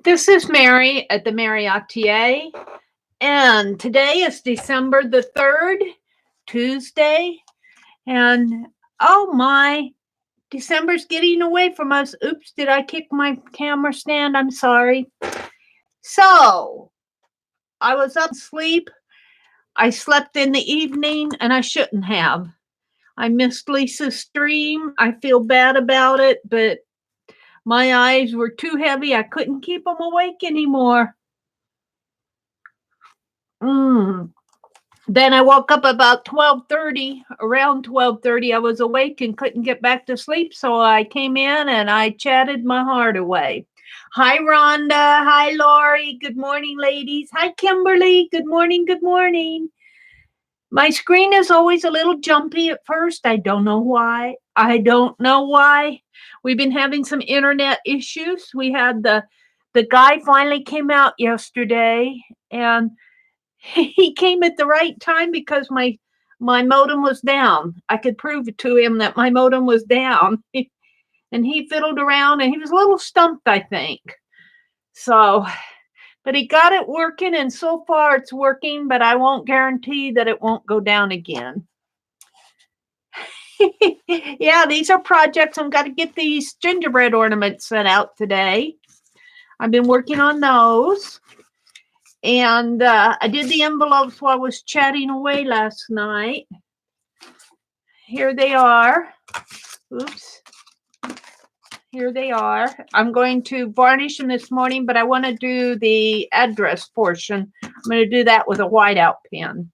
This is Mary at the.meri.atelier, and today is December the 3rd, Tuesday, and oh my, December's getting away from us. Oops, did I kick my camera stand? I'm sorry. So, I was up asleep. I slept in the evening, and I shouldn't have. I missed Lisa's stream. I feel bad about it, but my eyes were too heavy. I couldn't keep them awake anymore. Then I woke up about 12:30. Around 12:30, I was awake and couldn't get back to sleep, so I came in and I chatted my heart away. Hi, Rhonda. Hi, Lori. Good morning, ladies. Hi, Kimberly. Good morning. Good morning. My screen is always a little jumpy at first. I don't know why. We've been having some internet issues. We had the guy finally came out yesterday, and he came at the right time because my modem was down. I could prove it to him that my modem was down. And he fiddled around and he was a little stumped, I think. So, but he got it working, and so far it's working, but I won't guarantee that it won't go down again. Yeah, these are projects. I'm got to get these gingerbread ornaments sent out today. I've been working on those. And I did the envelopes while I was chatting away last night. Here they are. Oops. Here they are. I'm going to varnish them this morning, but I want to do the address portion. I'm going to do that with a whiteout pen.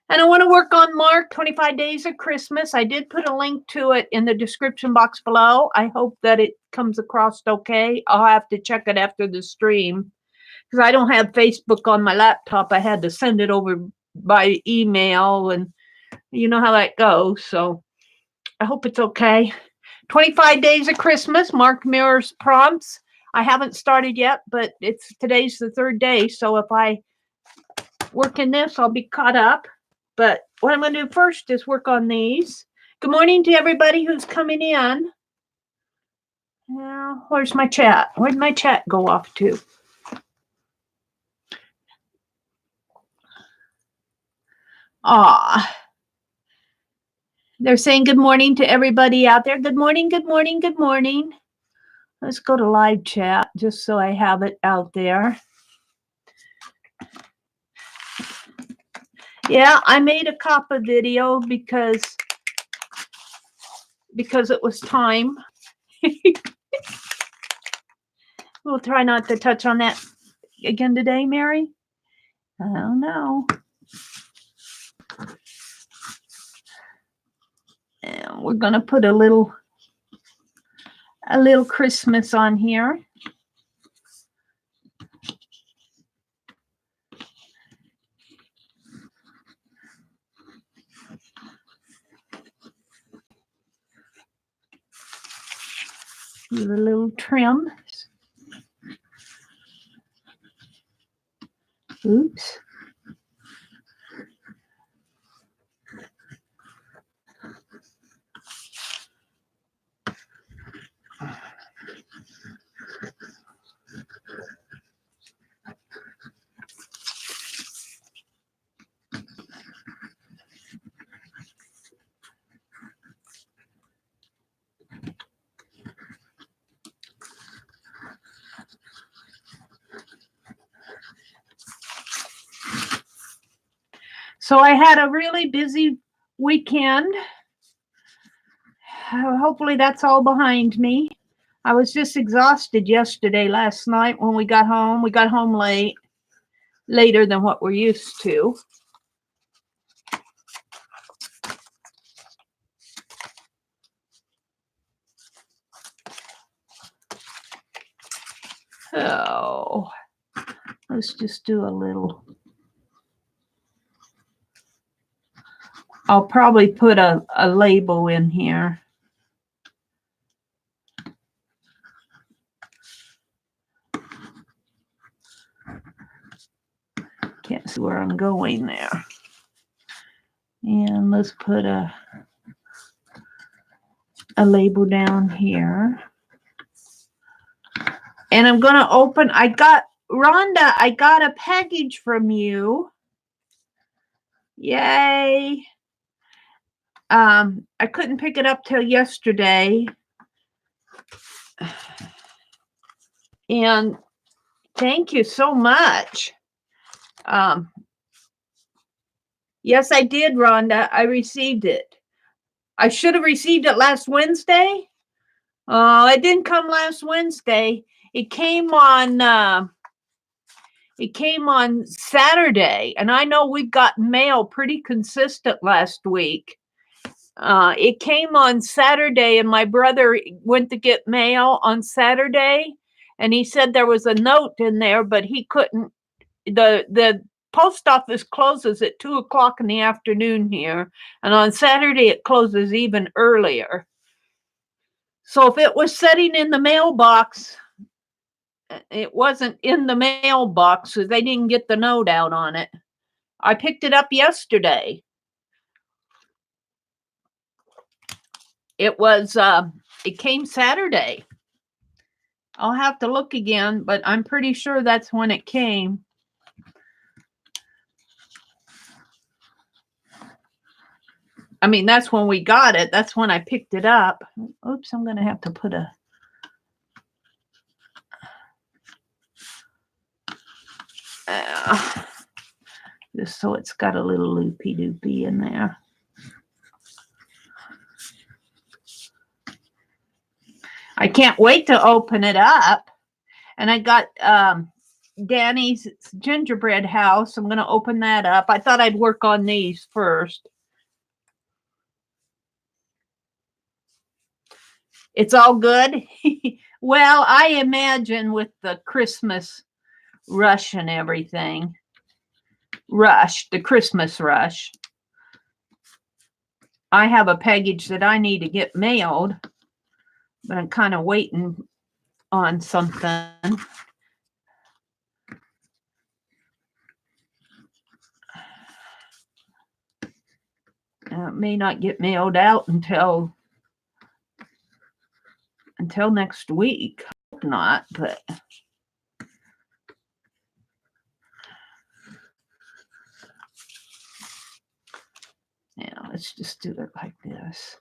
And I want to work on Mark 25 Days of Christmas. I did put a link to it in the description box below. I hope that it comes across okay. I'll have to check it after the stream, because I don't have Facebook on my laptop. I had to send it over by email, and you know how that goes. So I hope it's okay. 25 Days of Christmas, Mark Mirror's prompts. I haven't started yet, but today's the 3rd day. So if I work in this, I'll be caught up. But what I'm going to do first is work on these. Good morning to everybody who's coming in. Now, where's my chat? Where'd my chat go off to? They're saying good morning to everybody out there. Good morning, good morning, good morning. Let's go to live chat just so I have it out there. Yeah, I made a COPPA video because it was time. We'll try not to touch on that again today, Mary. I don't know. And we're going to put a little Christmas on here. With a little trim. Oops. So I had a really busy weekend. Hopefully that's all behind me. I was just exhausted last night when we got home. We got home later than what we're used to. So let's just do a little. I'll probably put a label in here. Can't see where I'm going there. And let's put a label down here. And I'm going to open, Rhonda, I got a package from you. Yay. I couldn't pick it up till yesterday. And thank you so much. Yes, I did, Rhonda. I received it. I should have received it last Wednesday. Oh, it didn't come last Wednesday. It came on Saturday, and I know we've got mail pretty consistent last week. It came on Saturday, and my brother went to get mail on Saturday, and he said there was a note in there, but he couldn't. The post office closes at 2:00 in the afternoon here, and on Saturday it closes even earlier. So if it was sitting in the mailbox, it wasn't in the mailbox, so they didn't get the note out on it. I picked it up yesterday. It came Saturday. I'll have to look again, but I'm pretty sure that's when it came. I mean, that's when we got it. That's when I picked it up. Oops, I'm going to have to put a... just so it's got a little loopy-doopy in there. I can't wait to open it up. And I got Danny's gingerbread house. I'm going to open that up. I thought I'd work on these first. It's all good. Well, I imagine with the Christmas rush and everything. The Christmas rush. I have a package that I need to get mailed, but I'm kind of waiting on something. It may not get mailed out until next week. Hope not, but yeah, let's just do it like this.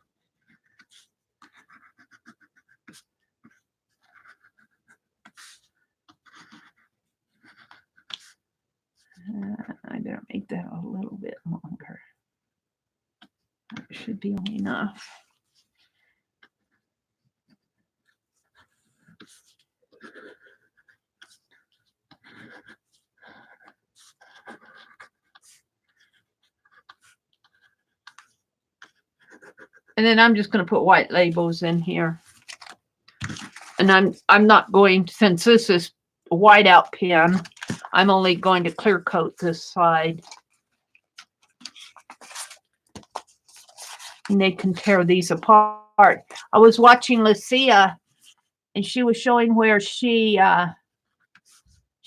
I better make that a little bit longer. That should be enough. And then I'm just going to put white labels in here. And I'm not going to, since this is a whiteout pen, I'm only going to clear coat this side. And they can tear these apart. I was watching Lucia, and she was showing where she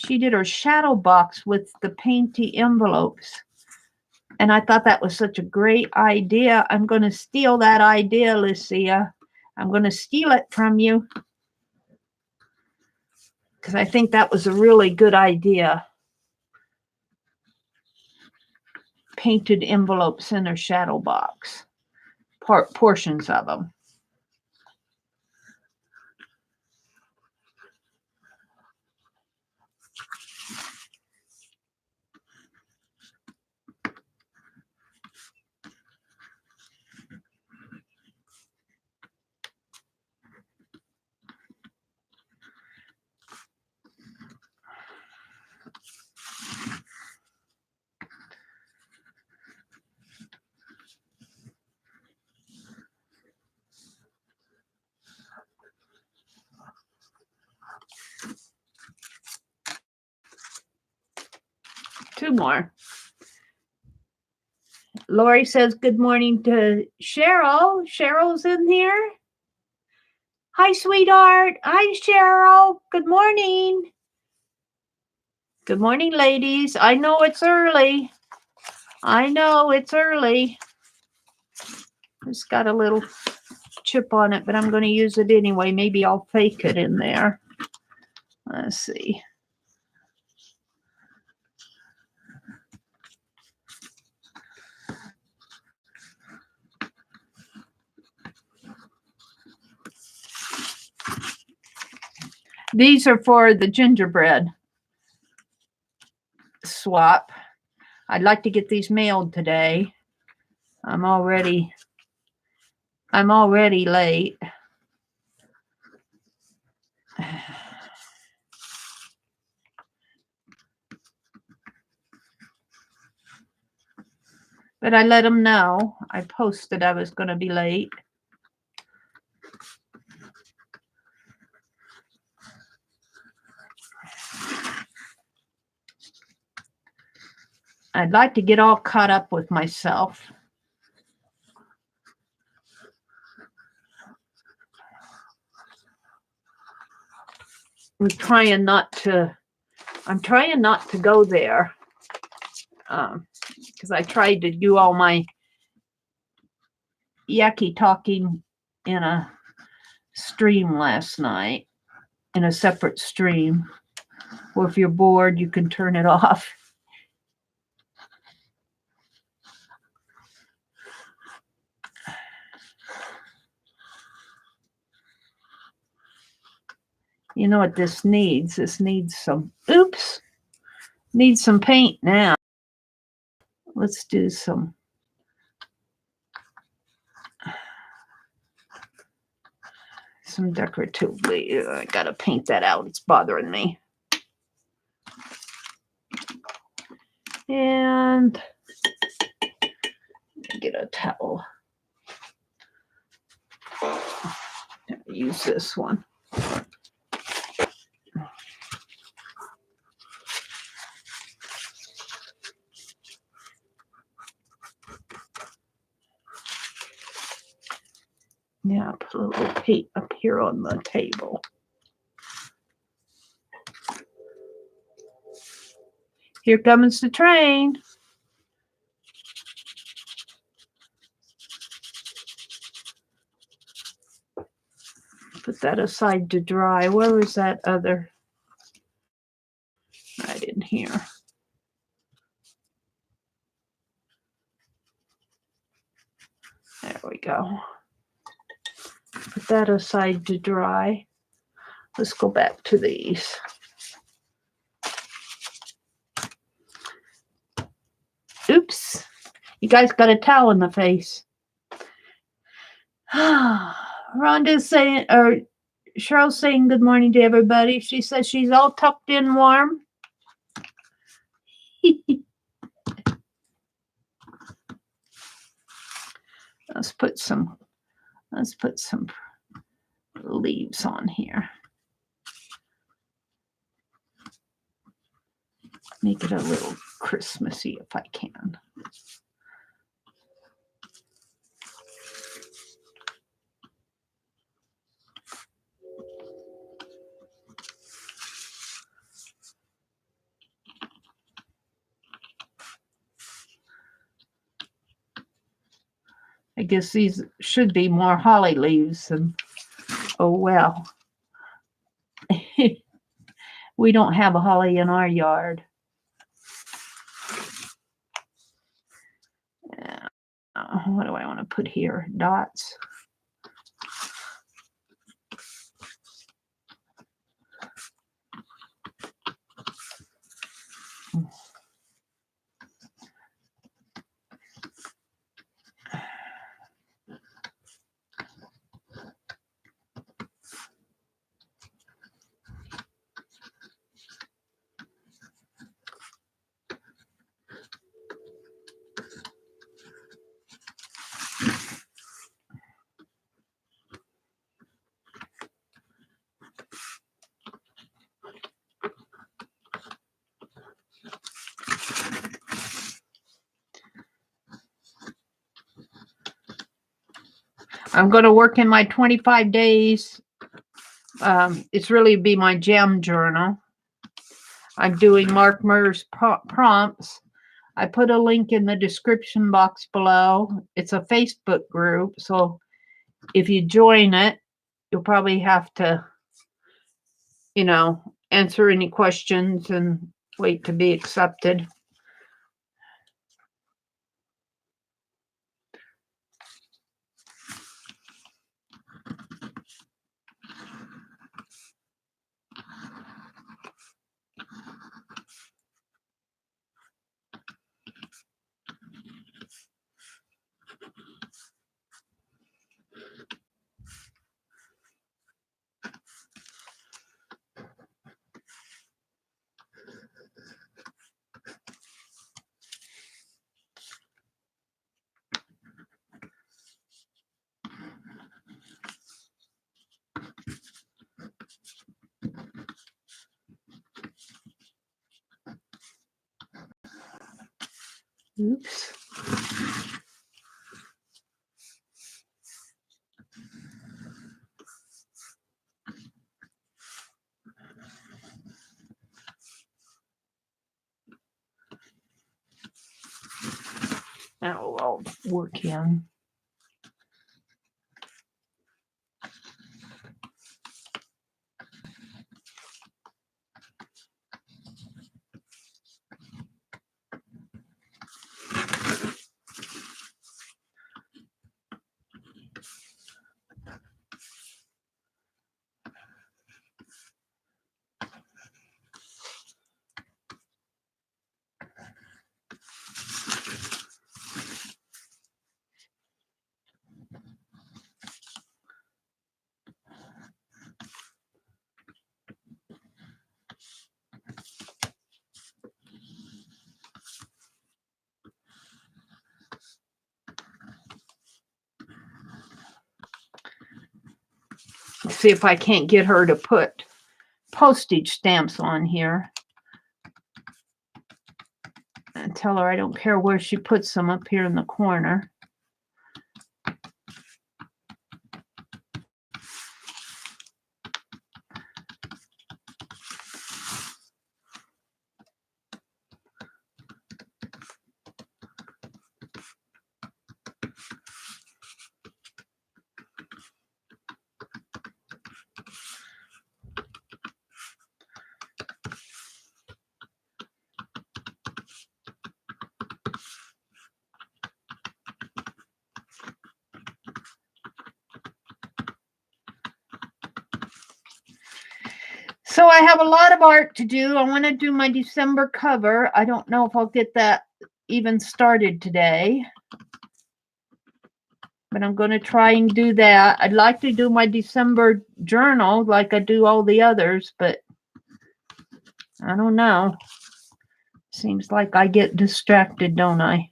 did her shadow box with the painty envelopes. And I thought that was such a great idea. I'm going to steal that idea, Lucia. I'm going to steal it from you, because I think that was a really good idea. Painted envelopes in her shadow box. Portions of them. Two more. Lori says good morning to Cheryl. Cheryl's in here. Hi, sweetheart. Hi, Cheryl. Good morning. Good morning, ladies. I know it's early. It's got a little chip on it, but I'm going to use it anyway. Maybe I'll fake it in there. Let's see. These are for the gingerbread swap. I'd like to get these mailed today. I'm already late. But I let them know. I posted I was going to be late. I'd like to get all caught up with myself. I'm trying not to go there because I tried to do all my yucky talking in a stream last night, in a separate stream, or if you're bored, you can turn it off. You know what this needs? This needs some, needs some paint now. Let's do some decoratively. I gotta paint that out. It's bothering me. And get a towel. Use this one. Yeah, put a little paint up here on the table. Here comes the train. Put that aside to dry. Where was that other? Right in here. There we go. Put that aside to dry. Let's go back to these. Oops. You guys got a towel in the face. Rhonda's saying, or Cheryl's saying good morning to everybody. She says she's all tucked in warm. Let's put some leaves on here. Make it a little Christmassy if I can. I guess these should be more holly leaves, and oh well. We don't have a holly in our yard. What do I want to put here? Dots. I'm going to work in my 25 days. It's really be my gem journal. I'm doing Mark Murr's prompts. I put a link in the description box below. It's a Facebook group, so if you join it, you'll probably have to, answer any questions and wait to be accepted. Oops. Now I'll work in. See if I can't get her to put postage stamps on here. And tell her I don't care where she puts them, up here in the corner. So I have a lot of art to do. I want to do my December cover. I don't know if I'll get that even started today, but I'm going to try and do that. I'd like to do my December journal like I do all the others, but I don't know. Seems like I get distracted, don't I?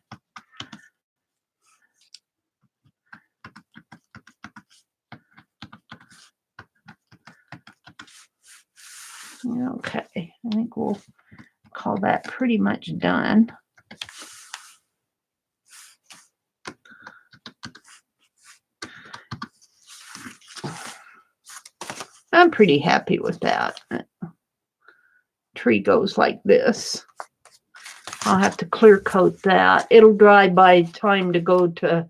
Okay, I think we'll call that pretty much done. I'm pretty happy with that. Tree goes like this. I'll have to clear coat that. It'll dry by time to go to...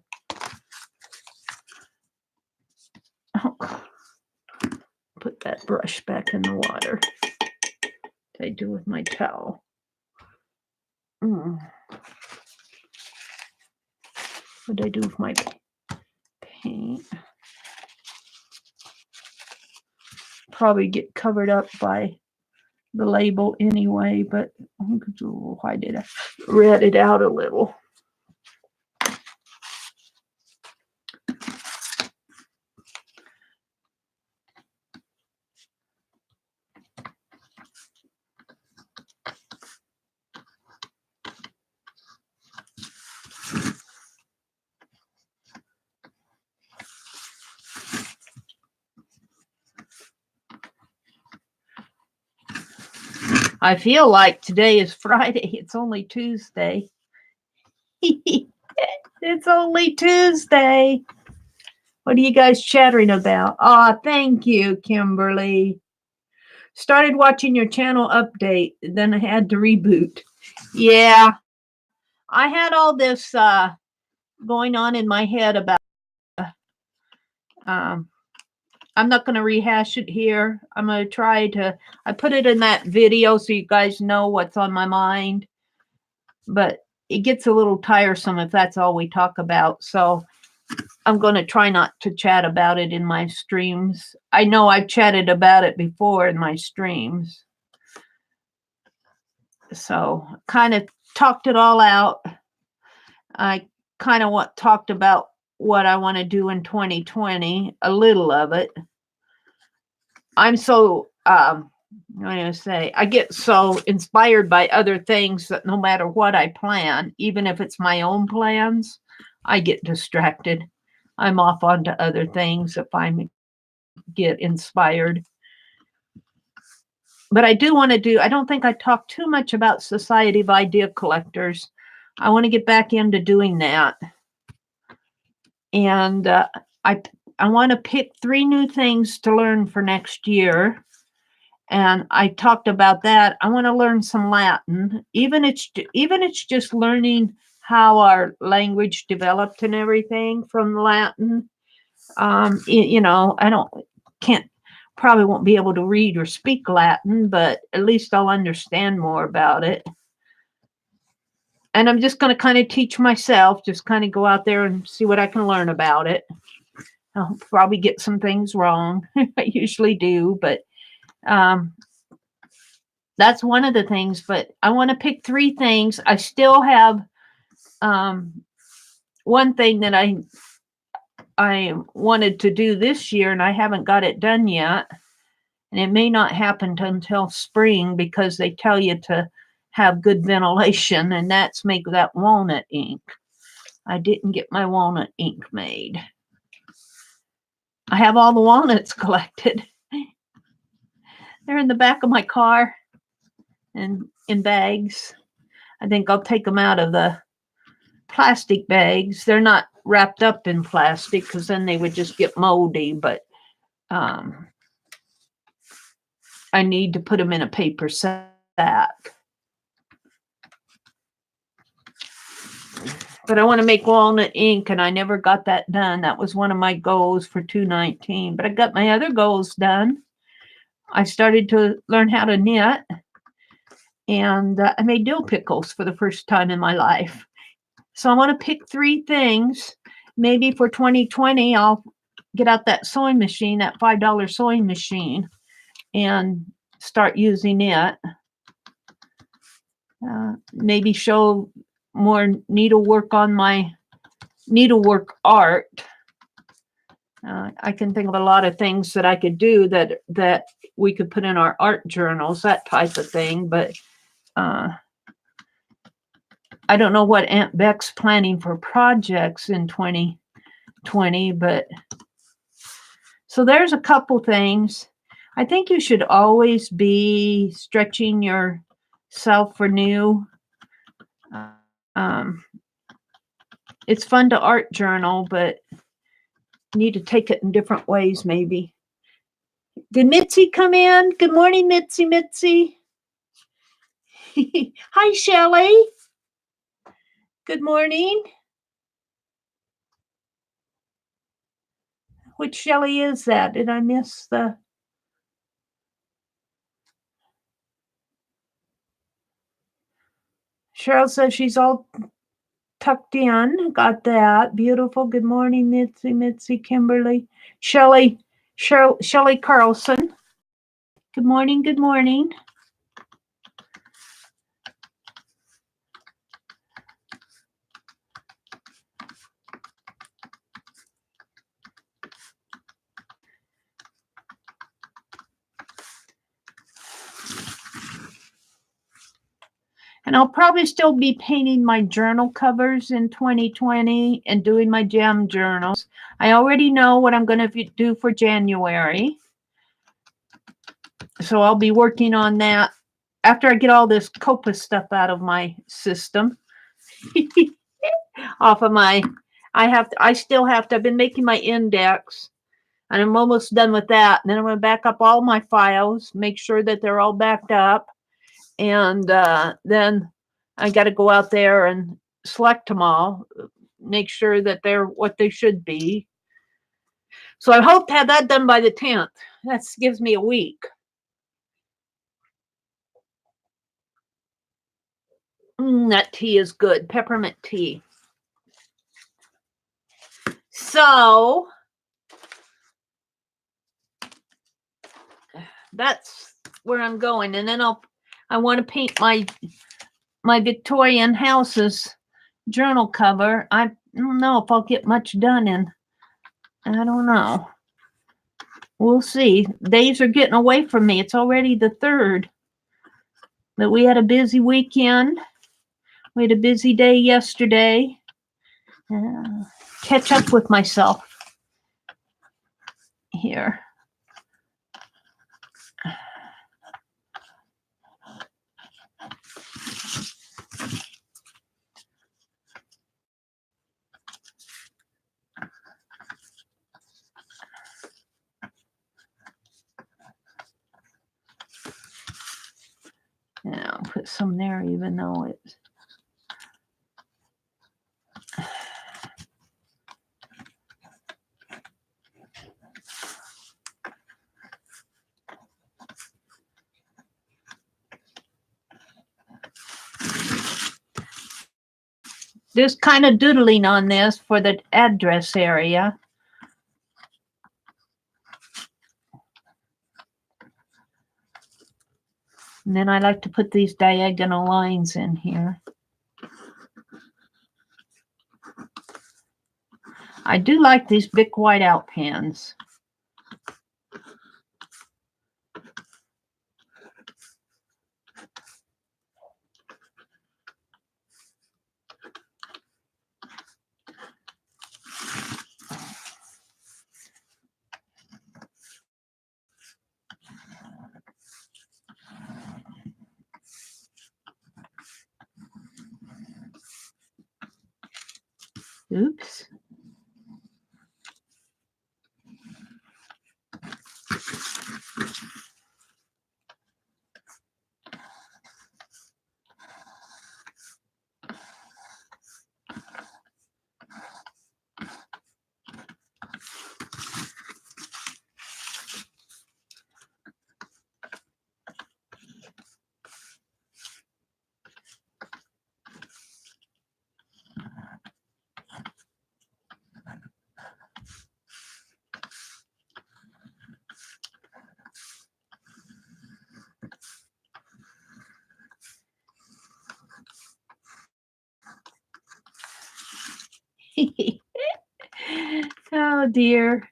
Oh, put that brush back in the water. What did I do with my towel? What did I do with my paint? Probably get covered up by the label anyway, but why did I red it out a little? I feel like today is Friday. It's only Tuesday. It's only Tuesday. What are you guys chattering about? Ah, thank you, Kimberly. Started watching your channel update, then I had to reboot. Yeah, I had all this going on in my head about I'm not going to rehash it here. I'm going to try to, I put it in that video so you guys know what's on my mind. But it gets a little tiresome if that's all we talk about. So I'm going to try not to chat about it in my streams. I know I've chatted about it before in my streams. So kind of talked it all out. I kind of talked about what I want to do in 2020, a little of it. I'm so, I'm going to say, I get so inspired by other things that no matter what I plan, even if it's my own plans, I get distracted. I'm off onto other things if I get inspired. But I do want to do, I don't think I talked too much about Society of Idea Collectors. I want to get back into doing that. And I want to pick 3 new things to learn for next year. And I talked about that. I want to learn some Latin. Even it's just learning how our language developed and everything from Latin. You know, probably won't be able to read or speak Latin, but at least I'll understand more about it. And I'm just going to kind of teach myself, just kind of go out there and see what I can learn about it. I'll probably get some things wrong. I usually do, but that's one of the things. But I want to pick 3 things. I still have one thing that I wanted to do this year, and I haven't got it done yet. And it may not happen until spring because they tell you to have good ventilation, and that's make that walnut ink. I didn't get my walnut ink made. I have all the walnuts collected. They're in the back of my car and in bags. I think I'll take them out of the plastic bags. They're not wrapped up in plastic because then they would just get moldy, but I need to put them in a paper sack. But I want to make walnut ink, and I never got that done. That was one of my goals for 2019. But I got my other goals done. I started to learn how to knit, and I made dill pickles for the first time in my life. So I want to pick 3 things. Maybe for 2020, I'll get out that sewing machine, that $5 sewing machine, and start using it. Maybe show more needlework on my needlework art. I can think of a lot of things that I could do that we could put in our art journals, that type of thing. But I don't know what Aunt Beck's planning for projects in 2020. But so there's a couple things. I think you should always be stretching yourself for new. It's fun to art journal, but you need to take it in different ways, maybe. Did Mitzi come in? Good morning, Mitzi. Hi, Shelley. Good morning. Which Shelley is that? Did I miss the... Cheryl says she's all tucked in. Got that. Beautiful. Good morning, Mitzi, Kimberly. Shelley Carlson. Good morning. And I'll probably still be painting my journal covers in 2020 and doing my gem journals. I already know what I'm going to do for January. So I'll be working on that after I get all this COPA stuff out of my system. Off of my, I've been making my index, and I'm almost done with that. And then I'm going to back up all my files, make sure that they're all backed up. And then I got to go out there and select them all, make sure that they're what they should be. So I hope to have that done by the 10th. That gives me a week. That tea is good. Peppermint tea. So that's where I'm going. And then I want to paint my Victorian houses journal cover. I don't know if I'll get much done in. I don't know. We'll see. Days are getting away from me. It's already the 3rd. But we had a busy weekend. We had a busy day yesterday. Catch up with myself here. Yeah, I'll put some there even though it's... Just kind of doodling on this for the address area. And then I like to put these diagonal lines in here. I do like these big whiteout pens. Oops. Oh dear.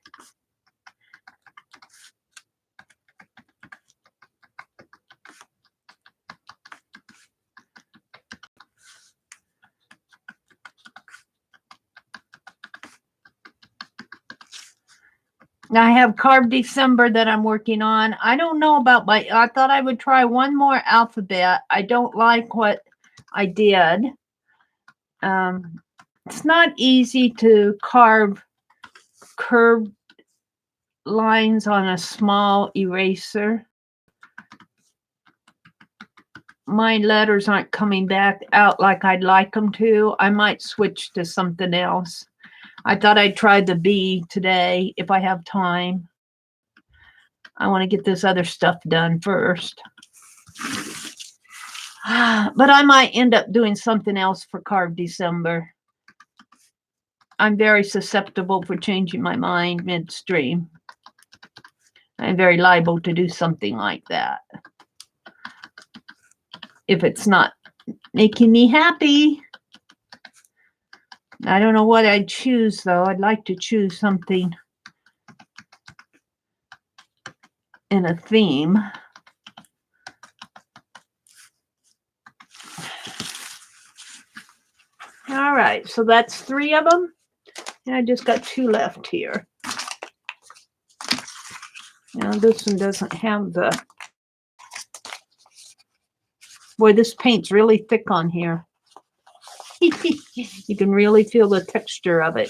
I have Carved December that I'm working on. I don't know about I thought I would try one more alphabet. I don't like what I did. It's not easy to carve curved lines on a small eraser. My letters aren't coming back out like I'd like them to. I might switch to something else. I thought I'd try the B today if I have time. I want to get this other stuff done first. But I might end up doing something else for Carved December. I'm very susceptible for changing my mind midstream. I'm very liable to do something like that if it's not making me happy. I don't know what I'd choose, though. I'd like to choose something in a theme. All right, so that's 3 of them. And I just got 2 left here. Now, this one doesn't have the... Boy, this paint's really thick on here. You can really feel the texture of it.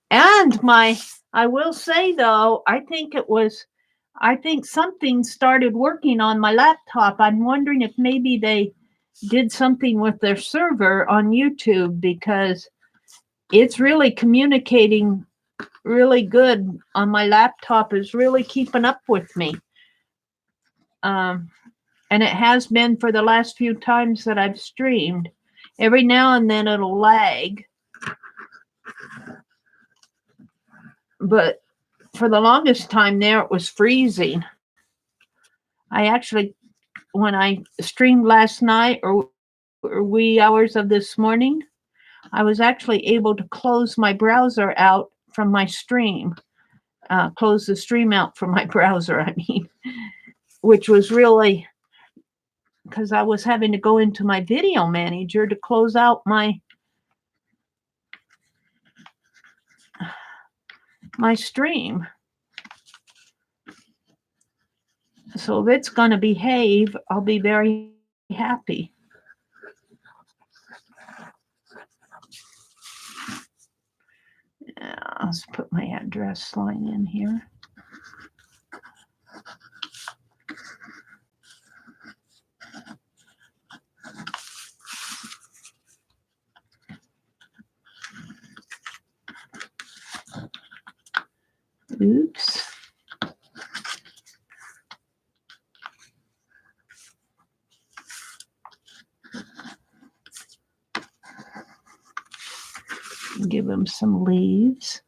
And I will say, though, I think something started working on my laptop. I'm wondering if maybe they did something with their server on YouTube, because it's really communicating really good on my laptop, is really keeping up with me. And it has been for the last few times that I've streamed. Every now and then it'll lag. But for the longest time there, it was freezing. I actually, when I streamed last night or wee hours of this morning, I was actually able to close my browser out from my stream. Close the stream out from my browser, I mean, which was really because I was having to go into my video manager to close out my stream. So if it's going to behave, I'll be very happy. Let's put my address line in here. Oops. Give them some leaves.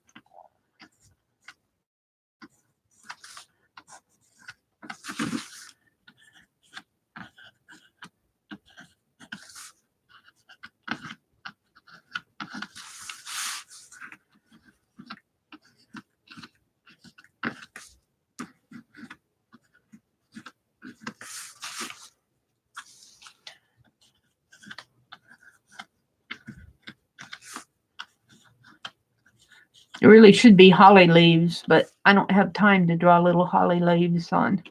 It really should be holly leaves, but I don't have time to draw little holly leaves on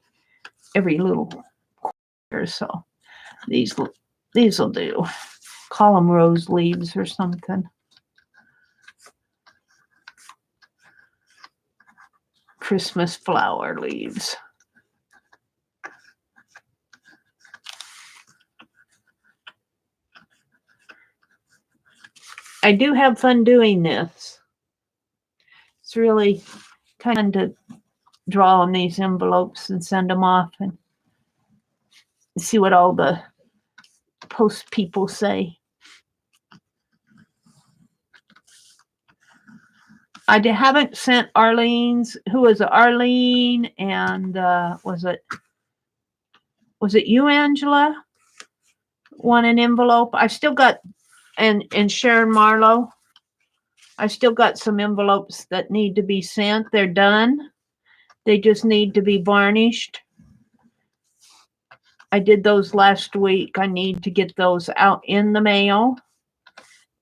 every little quarter, so these will do. Call them rose leaves or something. Christmas flower leaves. I do have fun doing this. It's really kind of draw on these envelopes and send them off and see what all the post people say. I haven't sent Arlene's. Who was it? Arlene and was it you, Angela? Want an envelope? I still got and Sharon Marlowe. I still got some envelopes that need to be sent. They're done. They just need to be varnished. I did those last week. I need to get those out in the mail.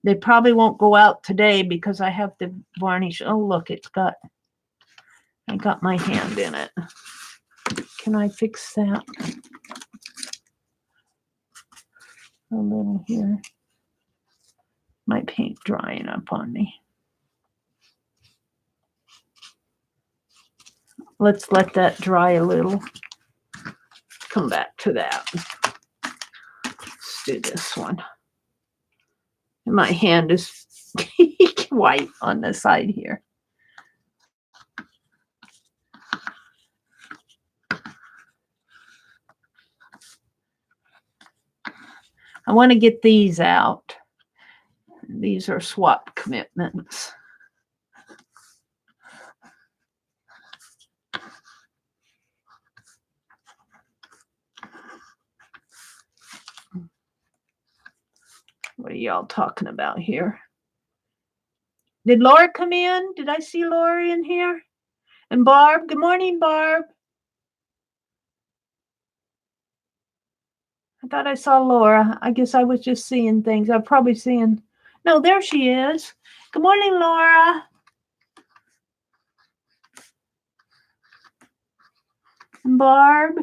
They probably won't go out today because I have to varnish. Oh, look, I got my hand in it. Can I fix that? A little here. My paint drying up on me. Let's let that dry a little. Come back to that. Let's do this one. My hand is white on the side here. I want to get these out. These are swap commitments. What are y'all talking about here? Did Laura come in? Did I see Laura in here? And Barb? Good morning, Barb. I thought I saw Laura. I guess I was just seeing things. I'm probably seeing... No, there she is. Good morning, Laura. And Barb.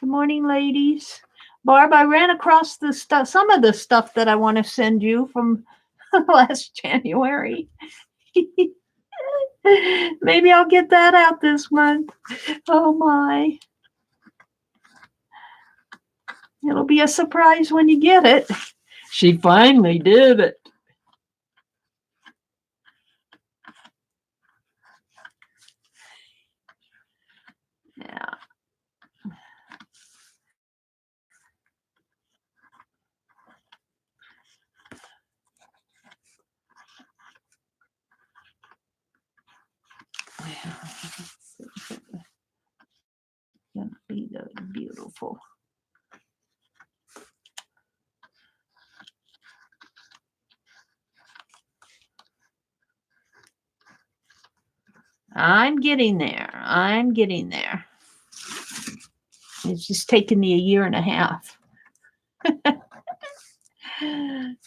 Good morning, ladies. Barb, I ran across the stuff, some of the stuff that I want to send you from last January. Maybe I'll get that out this month. Oh my. It'll be a surprise when you get it. She finally did it. Gonna be beautiful. I'm getting there. I'm getting there. It's just taken me a year and a half.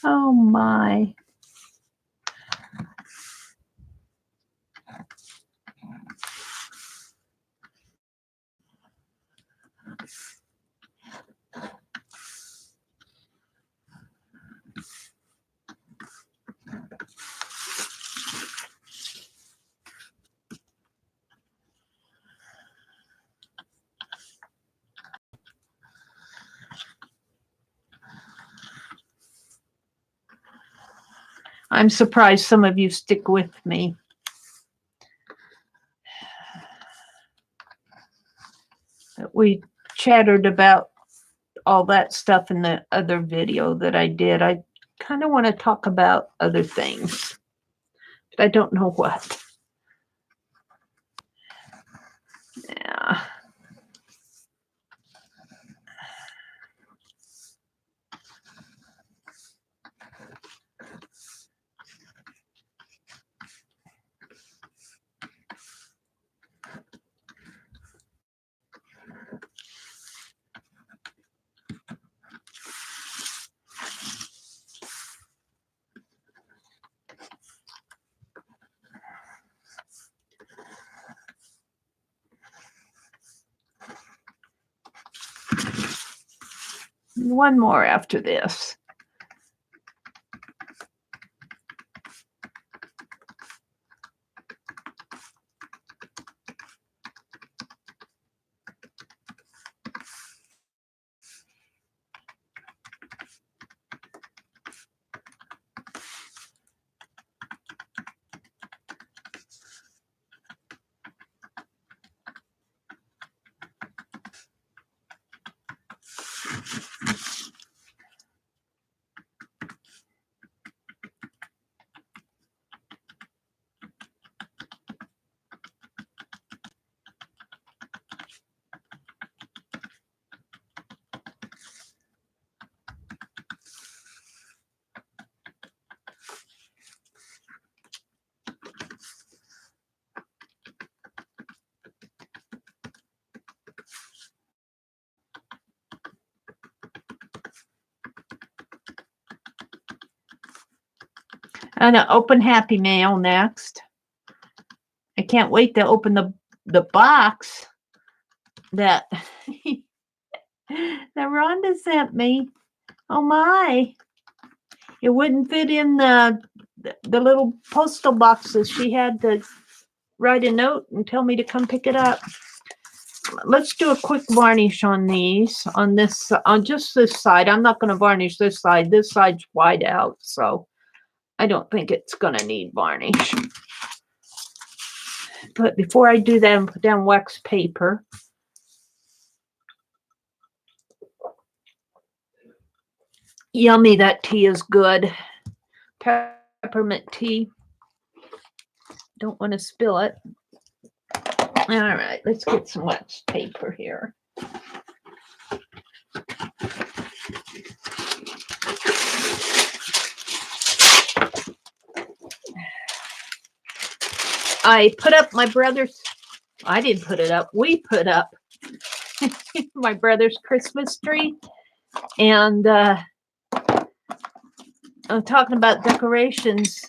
Oh my. I'm surprised some of you stick with me. We chattered about all that stuff in the other video that I did. I kind of want to talk about other things, but I don't know what. Yeah. One more after this. And an open Happy Mail next. I can't wait to open the box that that Rhonda sent me. Oh my. It wouldn't fit in the little postal boxes. She had to write a note and tell me to come pick it up. Let's do a quick varnish on these, on just this side. I'm not going to varnish this side. This side's wide out, so I don't think it's going to need varnish. But before I do that, I'm put down wax paper. Yummy, that tea is good. Peppermint tea. Don't want to spill it. All right, let's get some wax paper here. I put up my brother's, I didn't put it up, we put up my brother's Christmas tree. And I'm talking about decorations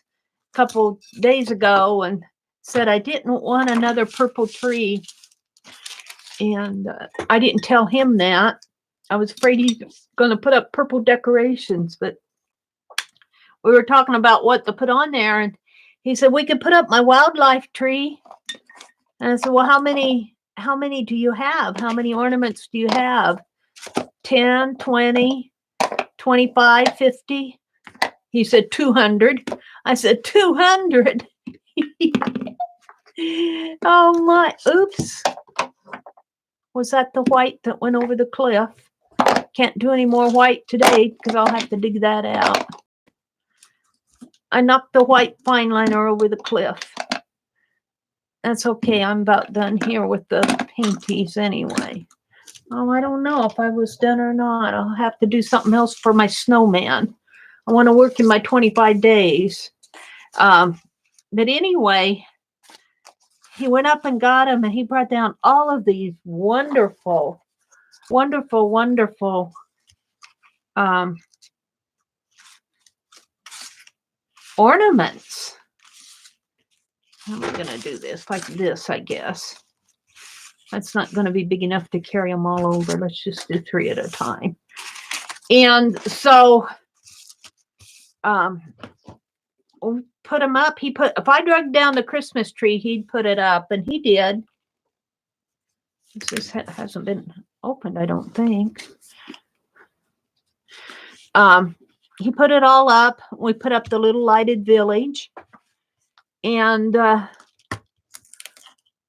a couple days ago and said I didn't want another purple tree. And I didn't tell him that. I was afraid he was going to put up purple decorations, but we were talking about what to put on there. And he said, we could put up my wildlife tree. And I said, well, how many do you have? How many ornaments do you have? 10, 20, 25, 50? He said 200. I said 200. Oh my, oops. Was that the white that went over the cliff? Can't do any more white today because I'll have to dig that out. I knocked the white fine liner over the cliff. That's okay. I'm about done here with the painties anyway. Oh, I don't know if I was done or not. I'll have to do something else for my snowman. I want to work in my 25 days. But anyway, he went up and got him, and he brought down all of these wonderful, wonderful, wonderful ornaments. How am I going to do this? Like this, I guess. That's not going to be big enough to carry them all over. Let's just do 3 at a time. And so we put them up. If I drug down the Christmas tree, he'd put it up, and he did. This hasn't been opened, I don't think. He put it all up. We put up the little lighted village, and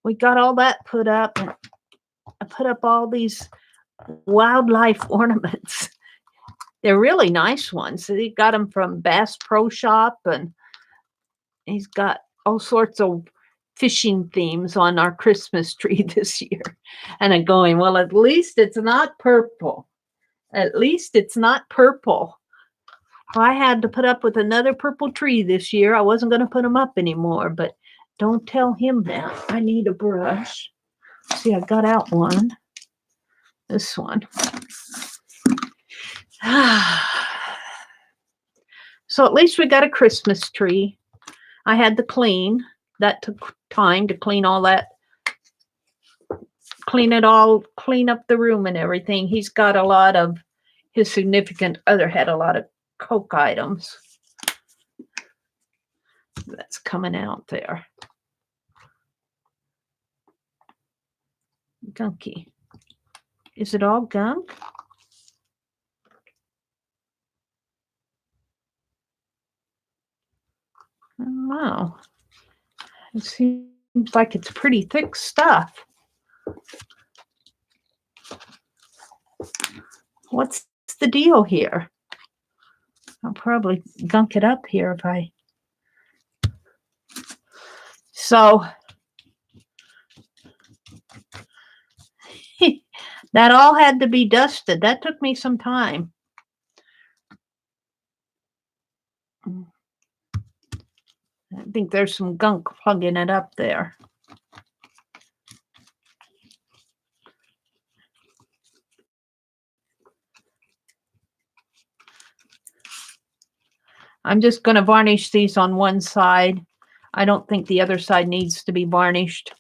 we got all that put up. And I put up all these wildlife ornaments. They're really nice ones. He got them from Bass Pro Shop, and he's got all sorts of fishing themes on our Christmas tree this year. And I'm going, well, at least it's not purple. At least it's not purple. If I had to put up with another purple tree this year, I wasn't going to put them up anymore. But don't tell him that. I need a brush. See, I got out one. This one. So at least we got a Christmas tree. I had to clean. That took time to clean all that. Clean it all, clean up the room and everything. He's got a lot of, his significant other had a lot of Coke items. That's coming out there. Gunky. Is it all gunk? I don't know. It seems like it's pretty thick stuff. What's the deal here? I'll probably gunk it up here if I... So... that all had to be dusted. That took me some time. I think there's some gunk plugging it up there. I'm just going to varnish these on one side. I don't think the other side needs to be varnished.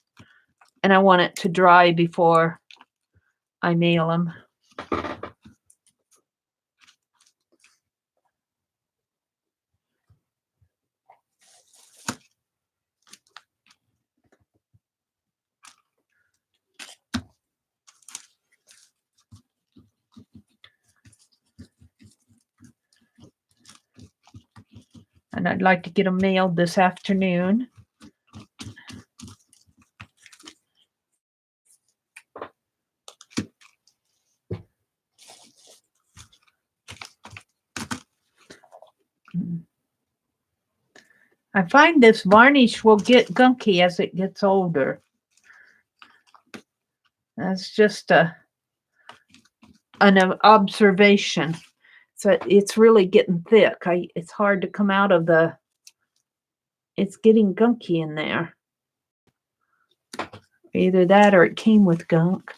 And I want it to dry before I mail them. And I'd like to get them mailed this afternoon. I find this varnish will get gunky as it gets older. That's just an observation. So it's really getting thick. It's hard to come out of the... It's getting gunky in there. Either that or it came with gunk.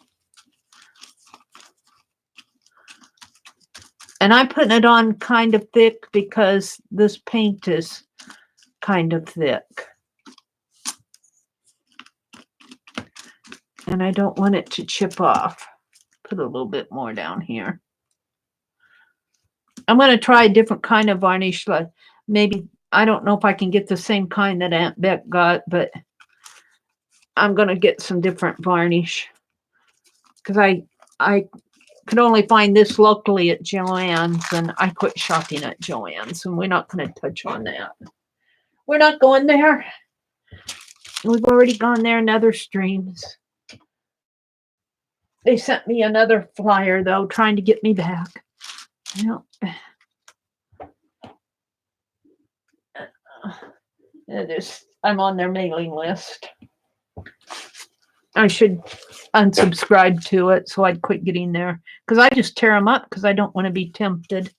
And I'm putting it on kind of thick because this paint is kind of thick. And I don't want it to chip off. Put a little bit more down here. I'm going to try a different kind of varnish. Like maybe, I don't know if I can get the same kind that Aunt Beck got, but I'm going to get some different varnish. Because I could only find this locally at Joann's, and I quit shopping at Joann's, and we're not going to touch on that. We're not going there. We've already gone there in other streams. They sent me another flyer, though, trying to get me back. Well, I'm on their mailing list. I should unsubscribe to it so I'd quit getting there. Because I just tear them up because I don't want to be tempted.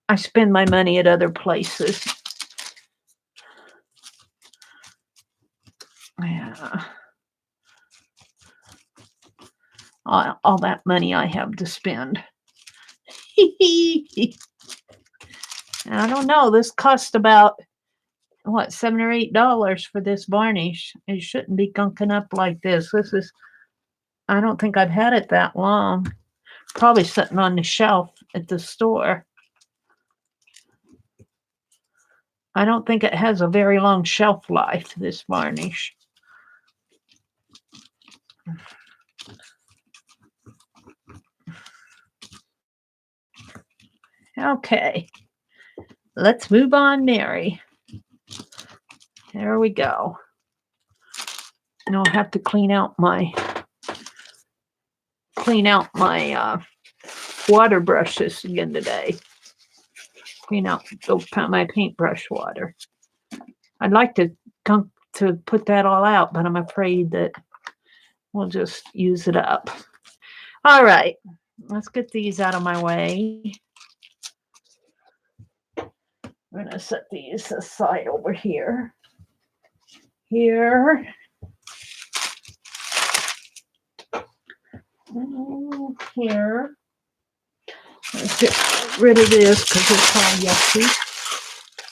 I spend my money at other places. Yeah. All that money I have to spend. I don't know. This cost about, what, $7 or $8 for this varnish. It shouldn't be gunking up like this. I don't think I've had it that long. Probably sitting on the shelf at the store. I don't think it has a very long shelf life, this varnish. Okay. Let's move on, Mary. There we go. And I'll have to clean out my water brushes again today. Clean out my paintbrush water. I'd like to put that all out, but I'm afraid that we'll just use it up. All right, let's get these out of my way. I'm going to set these aside over here. Here. Here. Let's get rid of this because it's all yucky.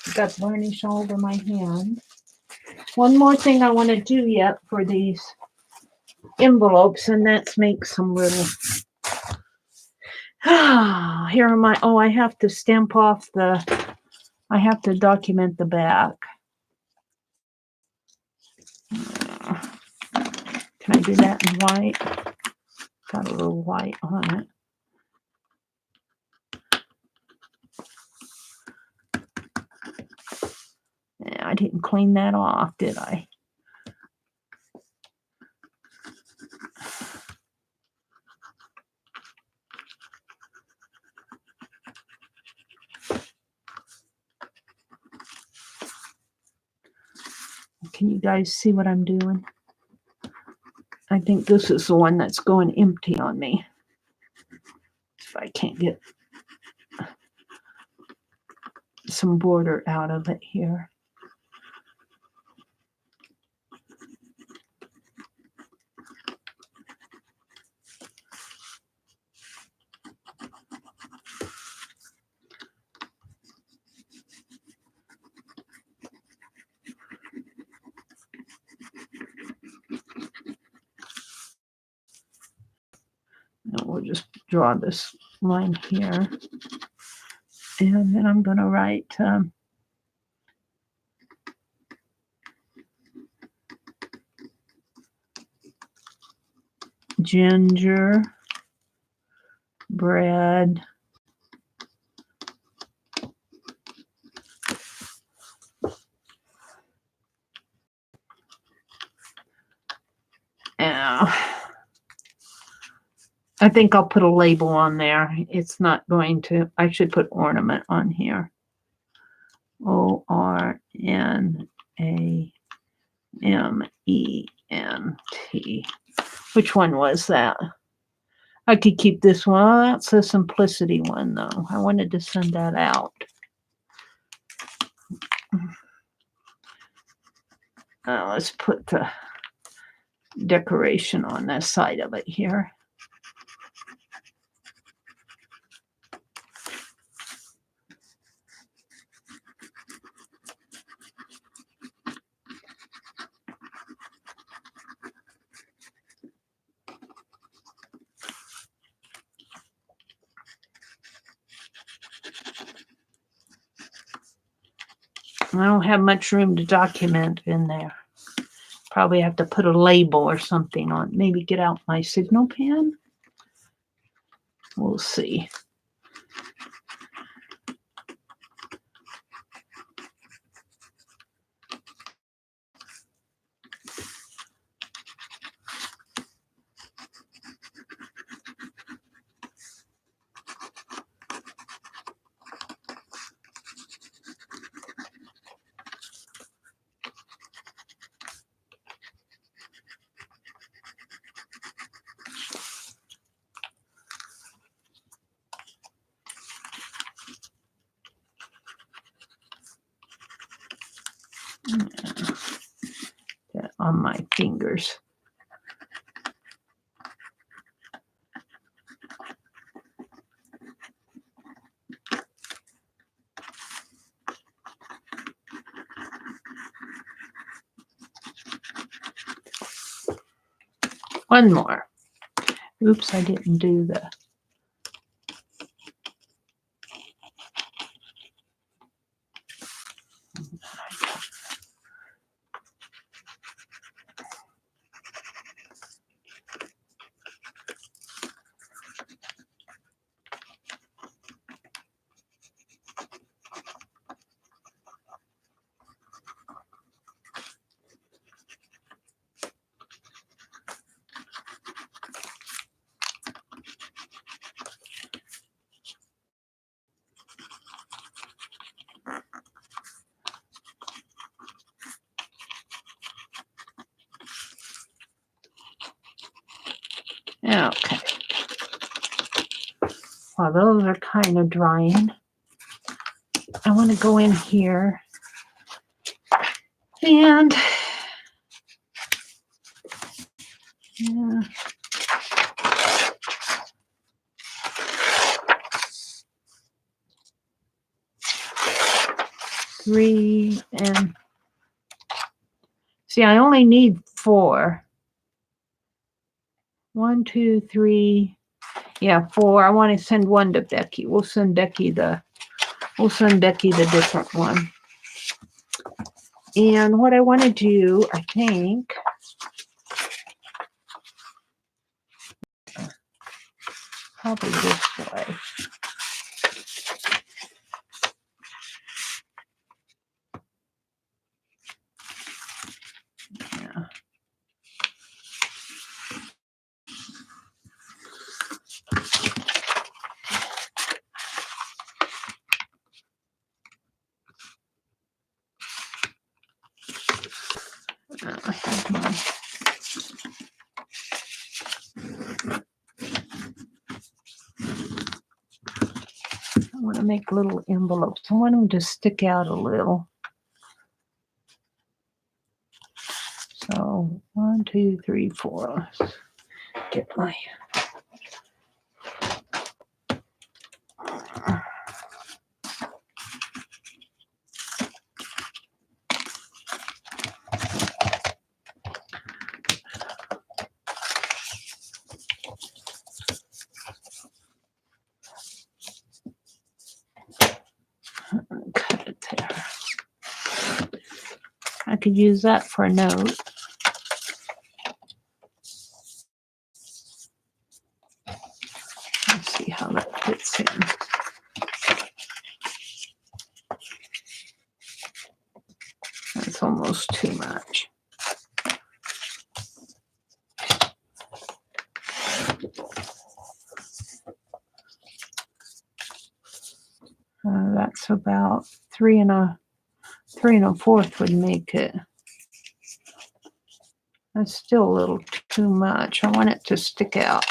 I've got varnish all over my hand. One more thing I want to do yet for these envelopes, and that's make some little. Here are my. Oh, I have to stamp off I have to document the back. Can I do that in white? Got a little white on it. Yeah, I didn't clean that off, did I? Can you guys see what I'm doing? I think this is the one that's going empty on me. If I can't get some border out of it here. And we'll just draw this line here. And then I'm going to write gingerbread I think I'll put a label on there. It's not going to. I should put ornament on here. ORNAMENT. Which one was that? I could keep this one. Oh, that's the simplicity one, though. I wanted to send that out. Let's put the decoration on this side of it here. I don't have much room to document in there. Probably have to put a label or something on. Maybe get out my signal pen. We'll see. On my fingers. One more. Oops, I didn't do the. Okay. While those are kind of drying, I want to go in here and yeah. Three and see, I only need 4. 1, 2, 3. Yeah, 4. I want to send one to Becky. We'll send Becky the different one. And what I want to do, I think, probably this way. Yeah. I have my I want to make little envelopes. I want them to stick out a little. So 1, 2, 3, 4. Let's get my cut it there. I could use that for a note. Let's see how that fits in. That's almost too much. That's about 3 3 1/4 would make it. That's still a little too much. I want it to stick out.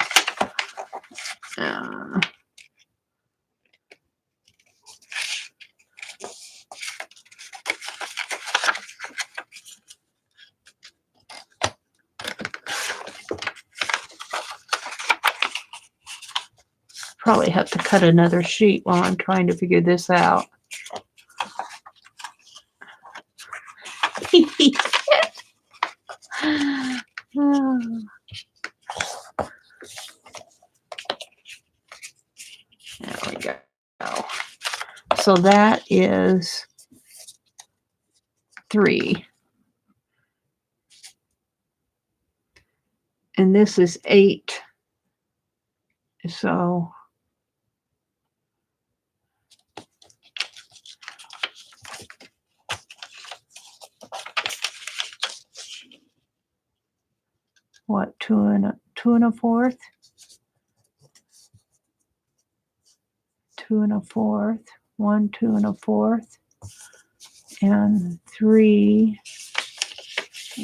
Probably have to cut another sheet while I'm trying to figure this out. There we go. So that is 3. And this is 8. So what, 2 1/4? 2 1/4, 1 2 1/4, and 3,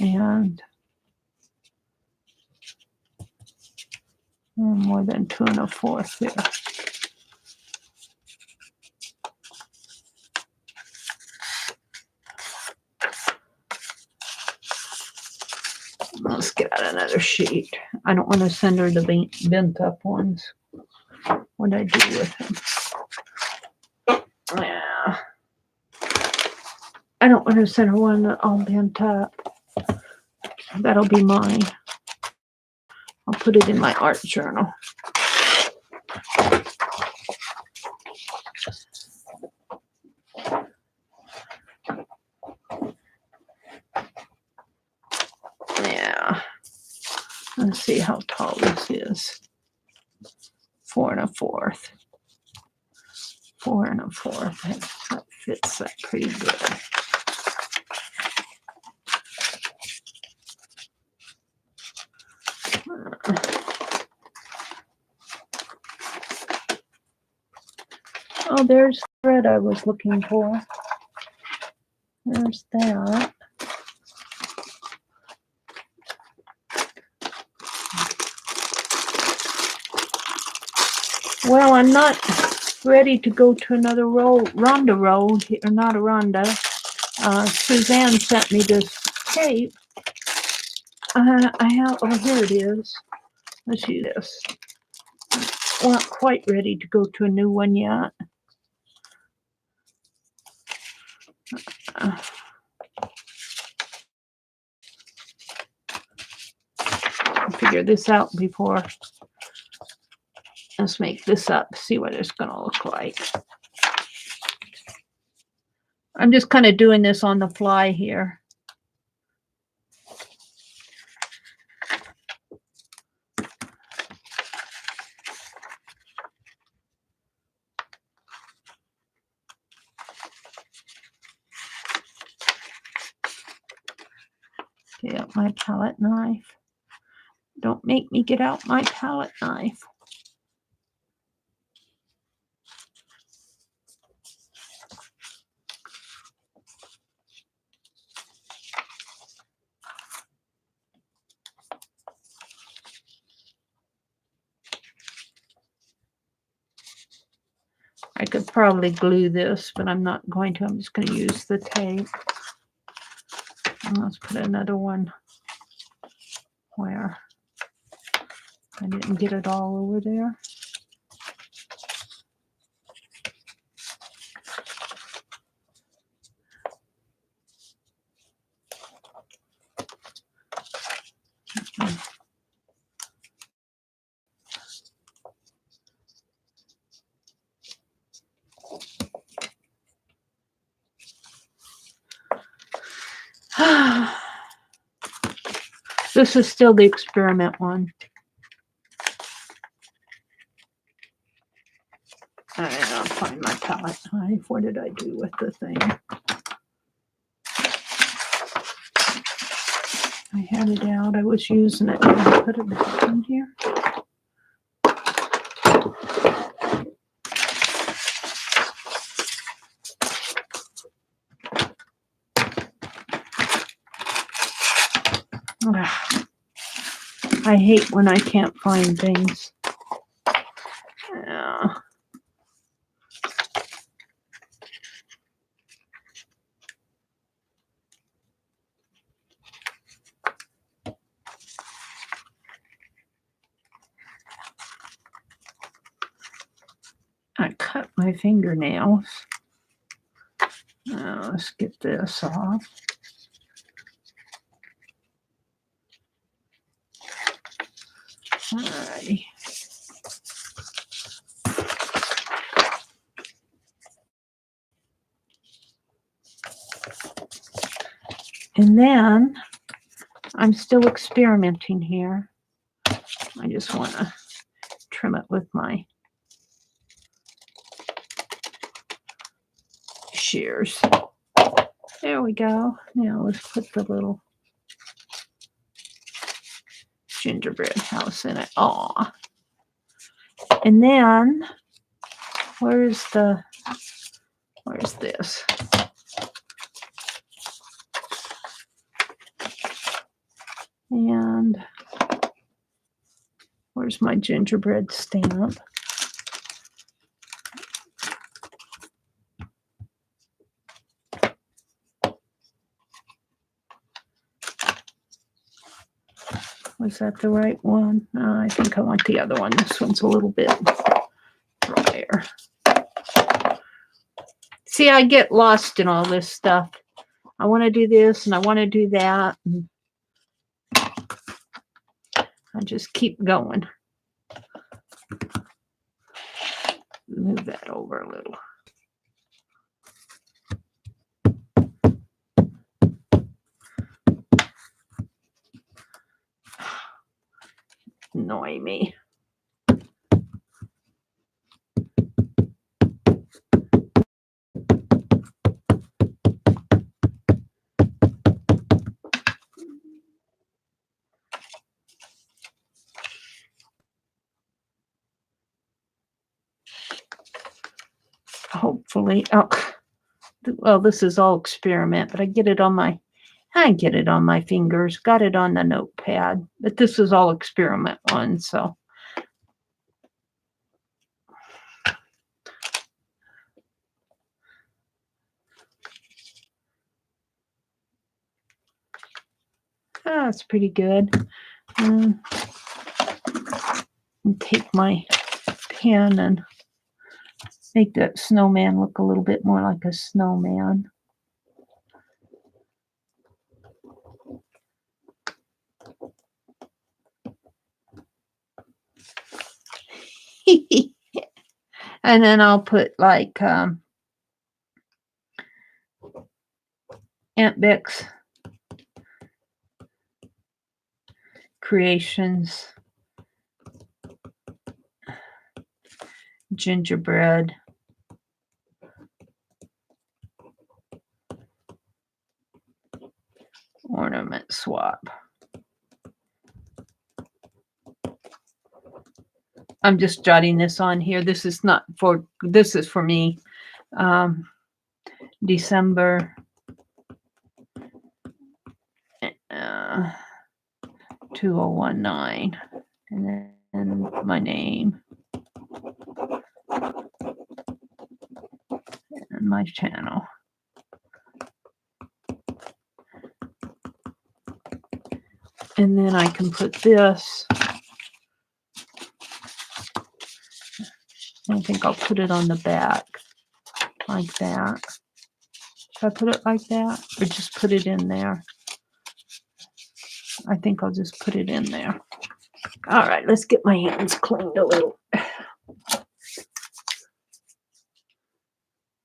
and more than 2 1/4 there. Let's get out another sheet. I don't want to send her the bent up ones. What did I do with them? Yeah. I don't want to send her one all bent up. That'll be mine. I'll put it in my art journal. Yeah. Let's see how tall this is. 4 1/4. 4 1/4. That fits that pretty good. Oh, there's the thread I was looking for. There's that. Well, I'm not ready to go to another Rhonda roll, or not a Rhonda. Suzanne sent me this tape. I have, oh, here it is. Let's see this. Well, not quite ready to go to a new one yet. I'll figure this out before. Let's make this up, see what it's going to look like. I'm just kind of doing this on the fly here. Get out my palette knife. Don't make me get out my palette knife. I could probably glue this, but I'm not going to. I'm just going to use the tape. And let's put another one where I didn't get it all over there. This is still the experiment one. I'll find my palette knife. What did I do with the thing? I had it out. I was using it. I put it back in here. I hate when I can't find things. Yeah. I cut my fingernails. Now let's get this off. Alrighty. And then I'm still experimenting here. I just want to trim it with my shears. There we go. Now let's put the little gingerbread house in it. Aw. And then where's this? And where's my gingerbread stamp? Was that the right one? I think I want the other one. This one's a little bit drier. See, I get lost in all this stuff. I want to do this and I want to do that. And I just keep going. Move that over a little. Annoy me. Hopefully, oh, well, this is all experiment, but I get it on my fingers, got it on the notepad, but this is all experiment one, so. That's pretty good. And take my pen and make that snowman look a little bit more like a snowman. And then I'll put like Aunt Beck's Creations gingerbread ornament swap. I'm just jotting this on here. This is not for, this is for me. December 2019. And then my name and my channel. And then I can put this. I think I'll put it on the back like that. Should I put it like that or just put it in there? I think I'll just put it in there. All right, let's get my hands cleaned a little.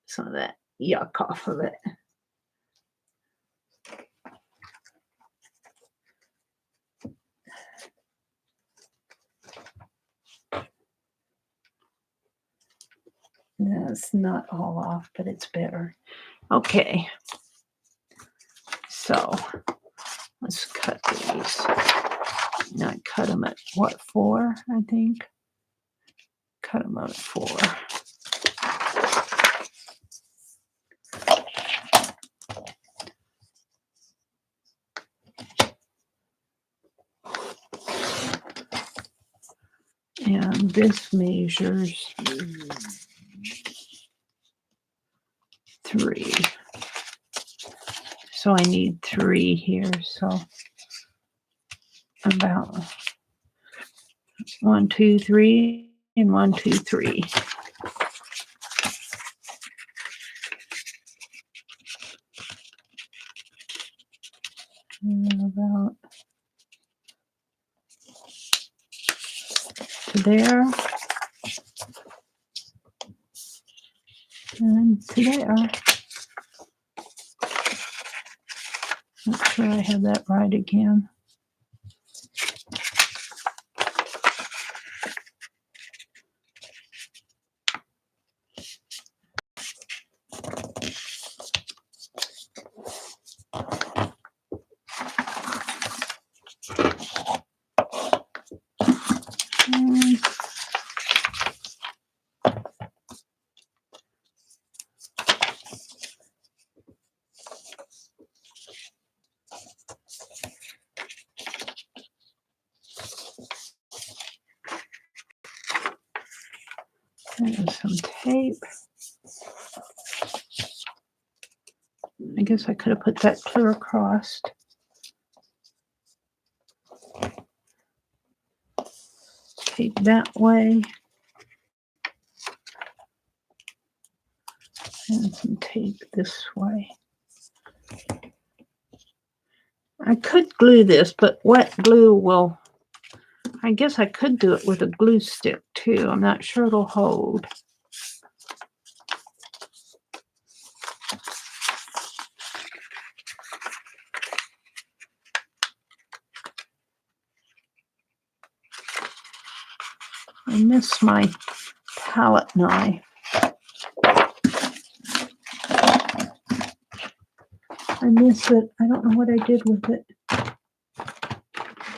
Some of that yuck off of it. That's not all off, but it's better. Okay. So let's cut these. Now I cut them at what, 4, I think? Cut them out at 4. And this measures 3. So I need 3 here. So about 1, 2, 3, and 1, 2, 3. And about to there. And to there. Make sure I have that right again. There's some tape. I guess I could have put that clear across. tape that way. And some tape this way. I could glue this, but wet glue will, I guess I could do it with a glue stick too. I'm not sure it'll hold. I miss my palette knife. I miss it. I don't know what I did with it. I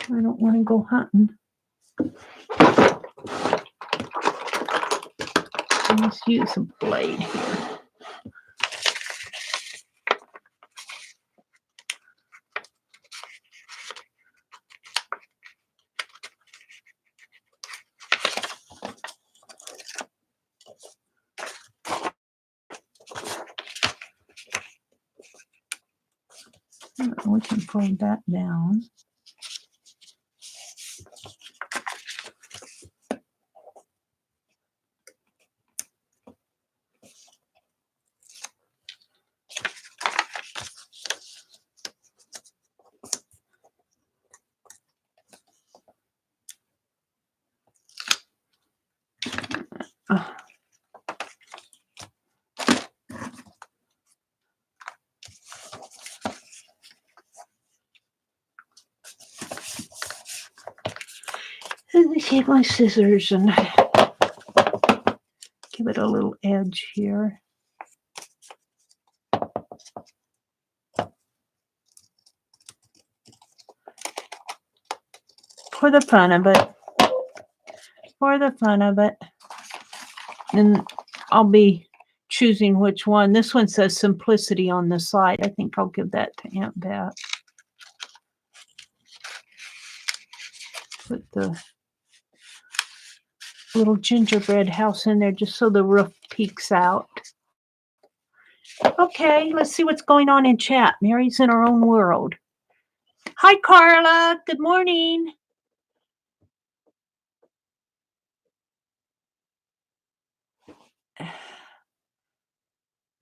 don't want to go hunting. Let's use a blade here. We can fold that down. Let me take my scissors and give it a little edge here. For the fun of it. For the fun of it. And I'll be choosing which one. This one says Simplicity on the side. I think I'll give that to Aunt Beth. Put the little gingerbread house in there just so the roof peeks out. Okay, let's see what's going on in chat. Mary's in her own world. Hi, Carla. Good morning.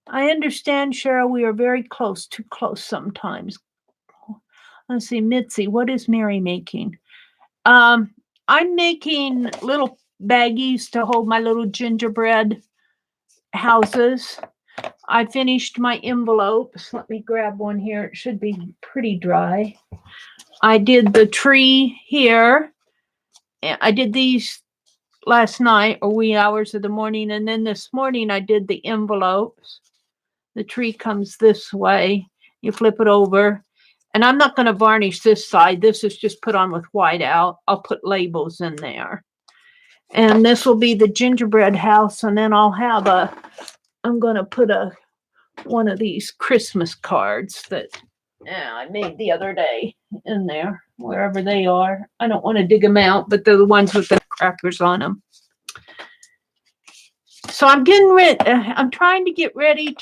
I understand, Cheryl, we are very close, too close sometimes. Let's see, Mitzi, what is Mary making? I'm making little baggies to hold my little gingerbread houses. I finished my envelopes. Let me grab one here. It should be pretty dry. I did the tree here. I did these last night or wee hours of the morning. And then this morning I did the envelopes. The tree comes this way. You flip it over. And I'm not going to varnish this side. This is just put on with white out. I'll put labels in there. And this will be the gingerbread house. And then I'll have I'm going to put one of these Christmas cards that I made the other day in there, wherever they are. I don't want to dig them out, but they're the ones with the crackers on them. So I'm getting ready. I'm trying to get ready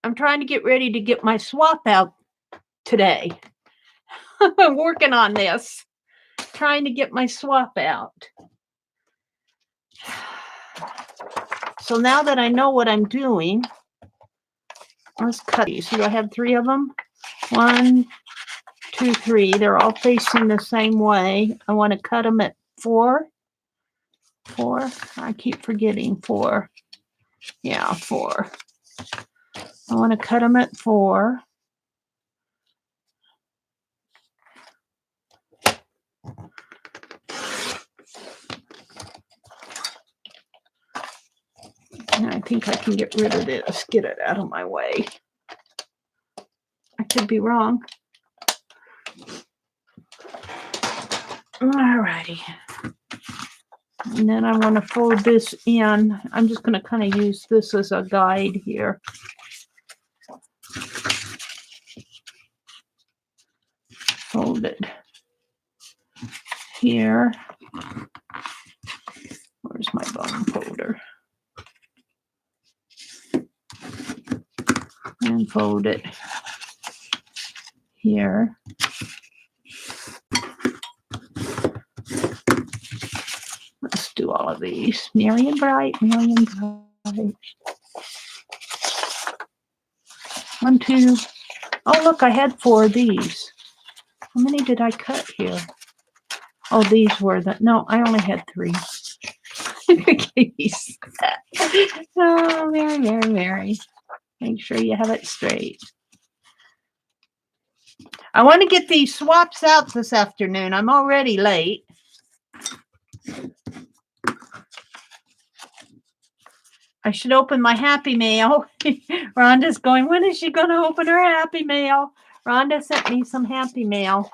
I'm trying to get ready to get my swap out today. I'm working on this, trying to get my swap out. So now that I know what I'm doing, let's cut these. Do I have 3 of them? 1, 2, 3. They're all facing the same way. I want to cut them at 4. 4. I keep forgetting 4. Yeah, 4. I want to cut them at 4. And I think I can get rid of this. Get it out of my way. I could be wrong. All righty. And then I want to fold this in. I'm just going to kind of use this as a guide here. Fold it here. Where's my bone folder? And fold it here. of these. Merry and Bright, Merry and Bright. 1, 2. Oh, look, I had 4 of these. How many did I cut here? Oh, these were the, no, I only had 3. These. Oh, Mary, Mary, Mary. Make sure you have it straight. I want to get these swaps out this afternoon. I'm already late. I should open my Happy Mail. Rhonda's going, when is she going to open her Happy Mail? Rhonda sent me some Happy Mail.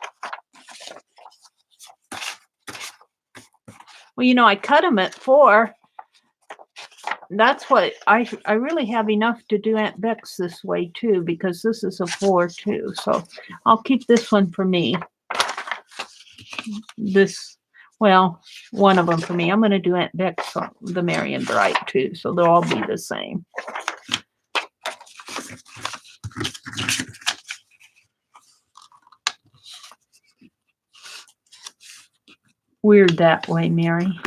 Well, you know, I cut them at 4. That's what I really have enough to do Aunt Beck's this way too, because this is a 4 too. So I'll keep this one for me. This, well, one of them for me. I'm going to do Aunt Beck's the Merry and Bright too, so they'll all be the same. Weird that way, Mary.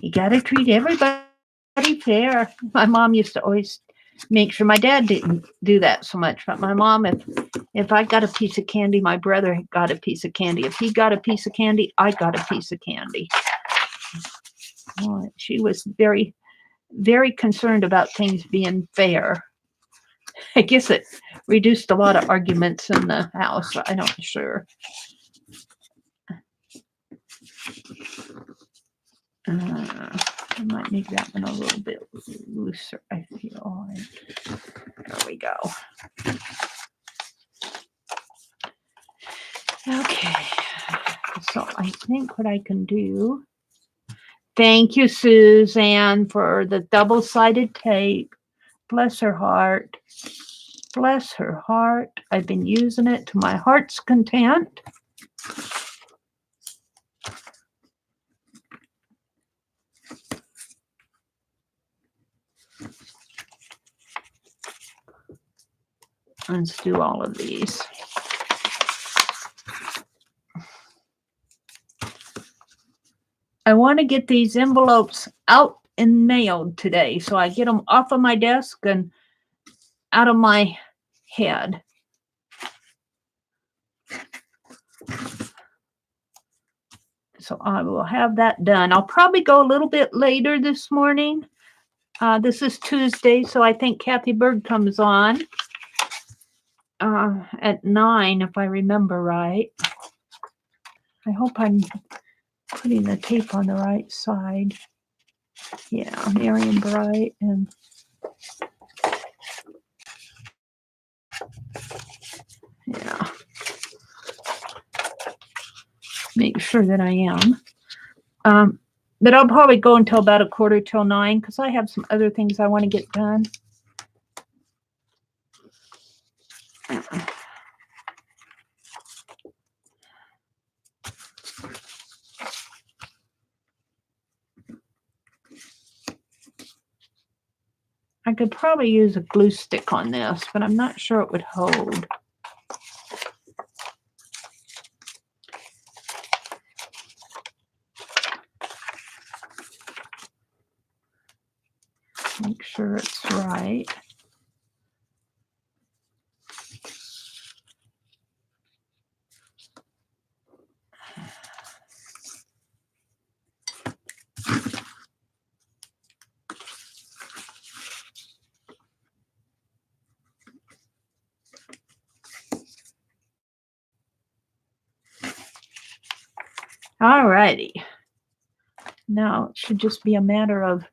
You got to treat everybody fair. My mom used to always make sure my dad didn't do that so much, but my mom, if I got a piece of candy, my brother got a piece of candy. If he got a piece of candy, I got a piece of candy. She was very, very concerned about things being fair. I guess it reduced a lot of arguments in the house. I'm not sure. I might make that one a little bit looser, I feel like. There we go. Okay. So I think what I can do. Thank you, Suzanne, for the double-sided tape. Bless her heart. Bless her heart. I've been using it to my heart's content. Let's do all of these. I want to get these envelopes out and mailed today, so I get them off of my desk and out of my head. So I will have that done. I'll probably go a little bit later this morning. This is Tuesday, so I think Kathy Bird comes on at 9, if I remember right. I hope I'm putting the tape on the right side. Yeah, Merry and Bright and yeah. Make sure that I am. But I'll probably go until about 9:15 because I have some other things I want to get done. I could probably use a glue stick on this, but I'm not sure it would hold. Make sure it's right. All righty. Now it should just be a matter of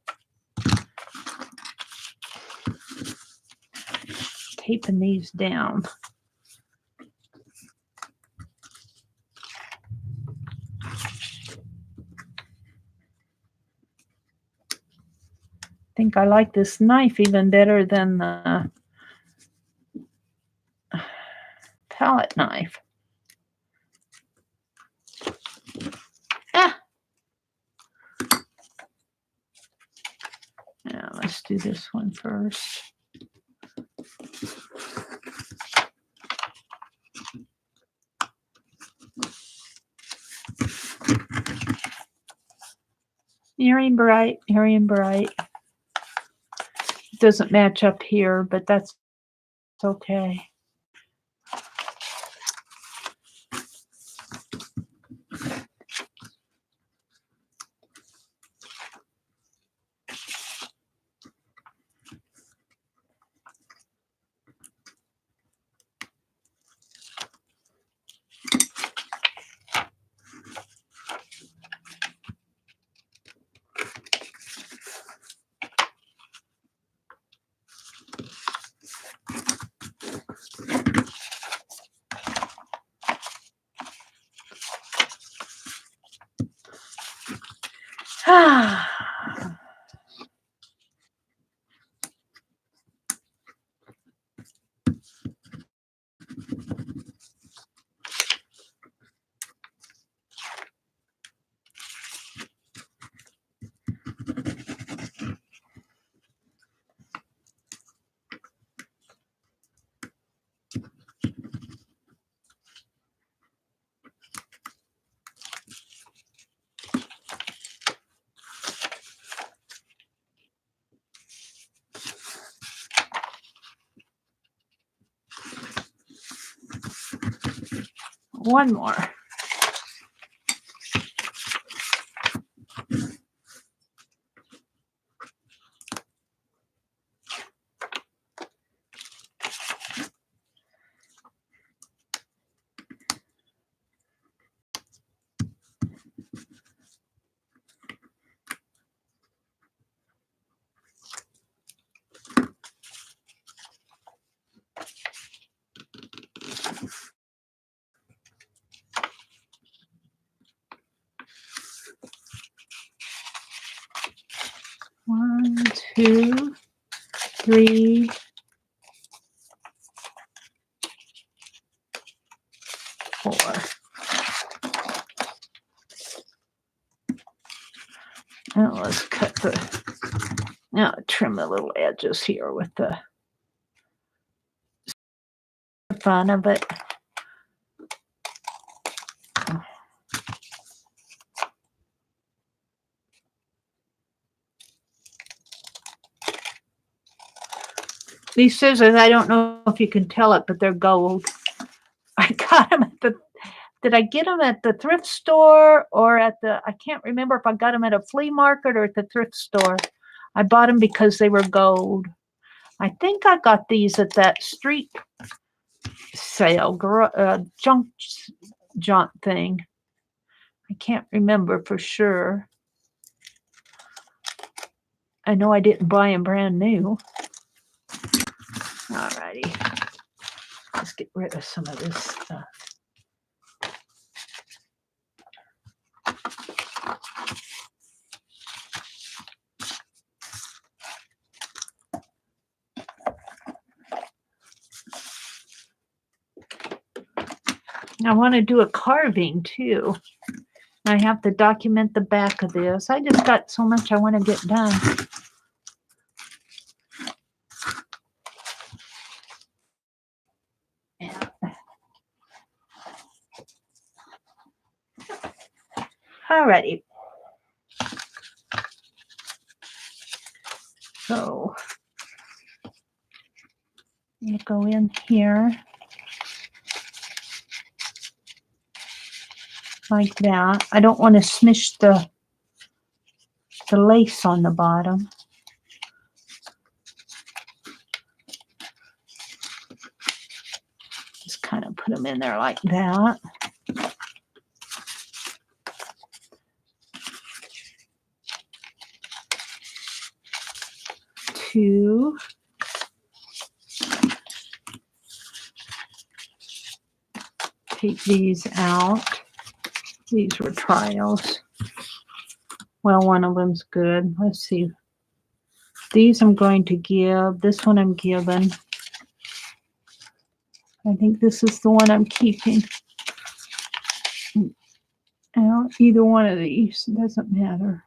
taping these down. I think I like this knife even better than the palette knife. Now let's do this one first. Airy bright, airy and bright. It doesn't match up here, but that's okay. One more. One, two, three, four. Now let's cut now trim the little edges here with the fun of it. These scissors, I don't know if you can tell it, but they're gold. I got them at did I get them at the thrift store or at I can't remember if I got them at a flea market or at the thrift store. I bought them because they were gold. I think I got these at that street sale, junk thing. I can't remember for sure. I know I didn't buy them brand new. Alrighty. Let's get rid of some of this stuff. I want to do a carving too. I have to document the back of this. I just got so much I want to get done. Alrighty. So you go in here like that. I don't want to smish the lace on the bottom. Just kind of put them in there like that. Two. Take these out. These were trials. Well, one of them's good. Let's see. These I'm going to give. This one I'm giving. I think this is the one I'm keeping. Well, either one of these. It doesn't matter.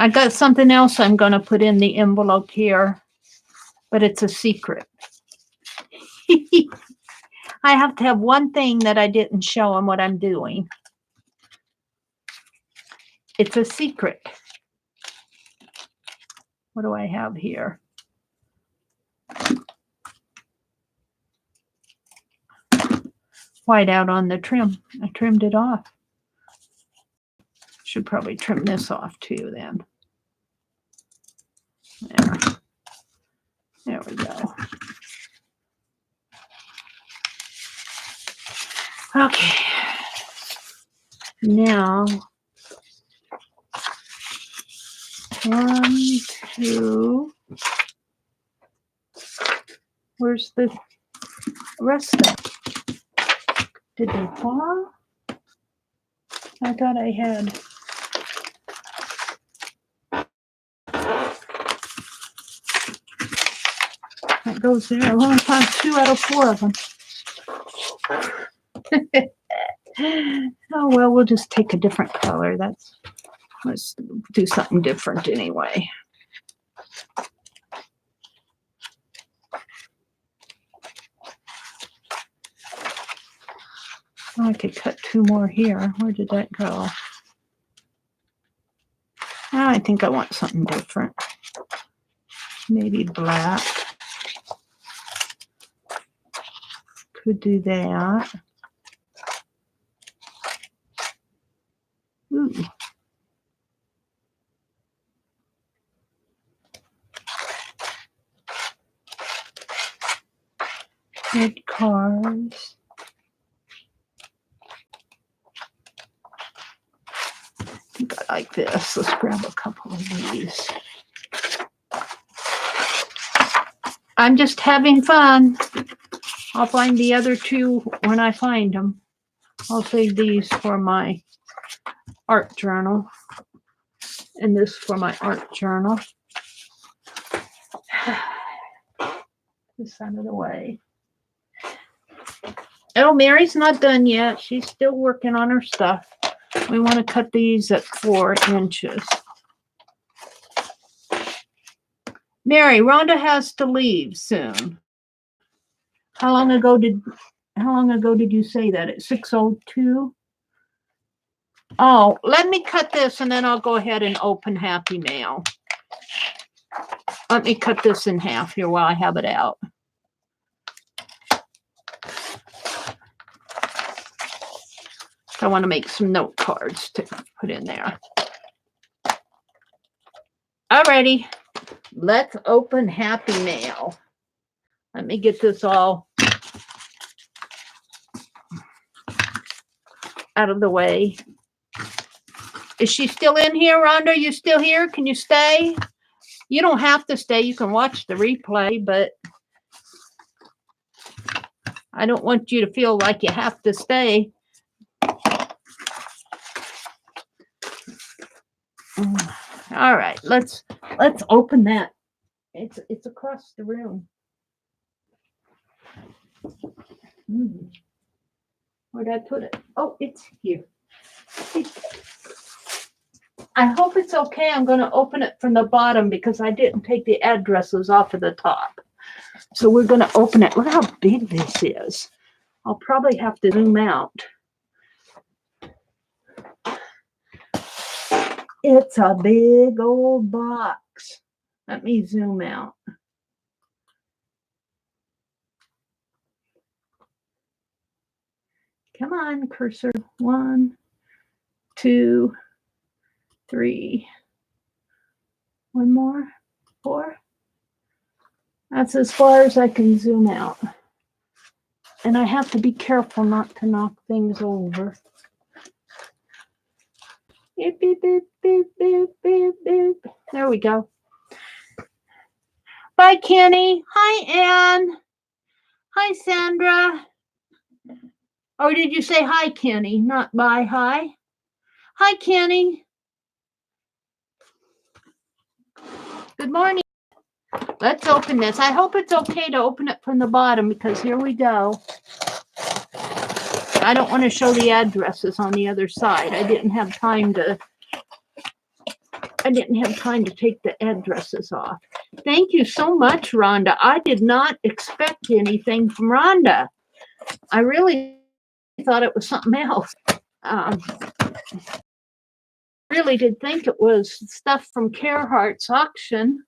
I got something else I'm going to put in the envelope here, but it's a secret. I have to have one thing that I didn't show them what I'm doing. It's a secret. What do I have here? White out on the trim. I trimmed it off. Should probably trim this off too then. There we go. Okay. Now, 1, 2. Where's the rest of it? Did they fall? I thought I had. That goes there. I only found 2 out of 4 of them. Oh, well, we'll just take a different color. Let's do something different anyway. Oh, I could cut 2 more here. Where did that go? Oh, I think I want something different. Maybe black. Could do that. Ooh. Red cars. I think I like this. Let's grab a couple of these. I'm just having fun. I'll find the other 2 when I find them. I'll save these for my art journal. And this for my art journal. This out of the way. Oh, Mary's not done yet. She's still working on her stuff. We want to cut these at 4 inches. Mary, Rhonda has to leave soon. How long ago did you say that? At 6:02? Oh, let me cut this and then I'll go ahead and open Happy Mail. Let me cut this in half here while I have it out. I want to make some note cards to put in there. Alrighty, let's open Happy Mail. Let me get this all out of the way. Is she still in here, Rhonda? Are you still here? Can you stay? You don't have to stay. You can watch the replay, but I don't want you to feel like you have to stay. All right, let's open that. It's across the room. Where'd I put it? Oh, it's here. I hope it's okay. I'm going to open it from the bottom because I didn't take the addresses off of the top. So we're going to open it. Look how big this is. I'll probably have to zoom out. It's a big old box. Let me zoom out. Come on, cursor. 1, 2, 3. 1 more. 4. That's as far as I can zoom out. And I have to be careful not to knock things over. Beep, beep, beep, beep, beep, beep, beep. There we go. Bye, Kenny. Hi, Anne. Hi, Sandra. Or did you say hi, Kenny? Not bye, hi. Hi, Kenny. Good morning. Let's open this. I hope it's okay to open it from the bottom because here we go. I don't want to show the addresses on the other side. I didn't have time to I didn't have time to take the addresses off. Thank you so much, Rhonda. I did not expect anything from Rhonda. I really thought it was something else. Really did think it was stuff from Carhartt's auction.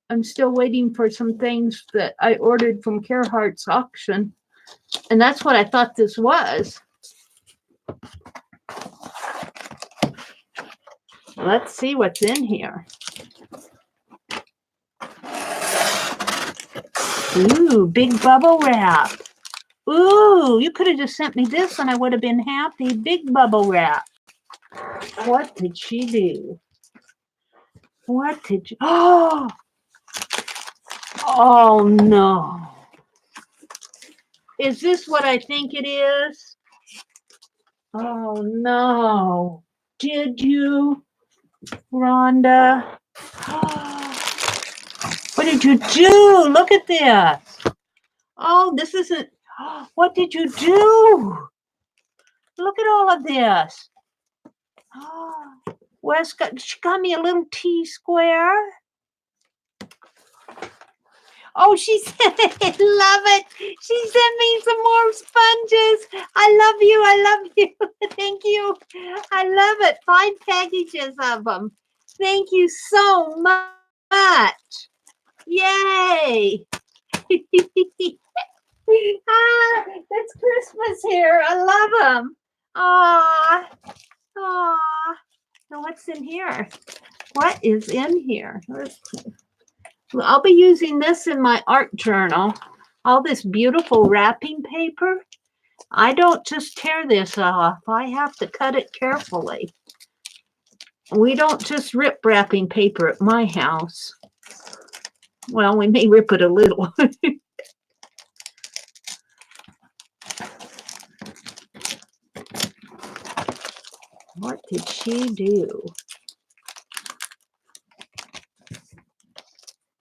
I'm still waiting for some things that I ordered from Carhartt's auction. And that's what I thought this was. Let's see what's in here. Ooh, big bubble wrap. Ooh, you could have just sent me this and I would have been happy. Big bubble wrap. What did she do? What did you... Oh, no. Is this what I think it is? Oh, no. Did you, Rhonda? What did you do? Look at this. Oh, this isn't... What did you do? Look at all of this. Oh, Wes she got me a little T-square. Oh, she said, love it. She sent me some more sponges. I love you. I love you. Thank you. I love it. 5 packages of them. Thank you so much. Yay. It's Christmas here. I love them. Aw. Aw. Now what's in here? What is in here? I'll be using this in my art journal. All this beautiful wrapping paper. I don't just tear this off. I have to cut it carefully. We don't just rip wrapping paper at my house. Well, we may rip it a little. What did she do?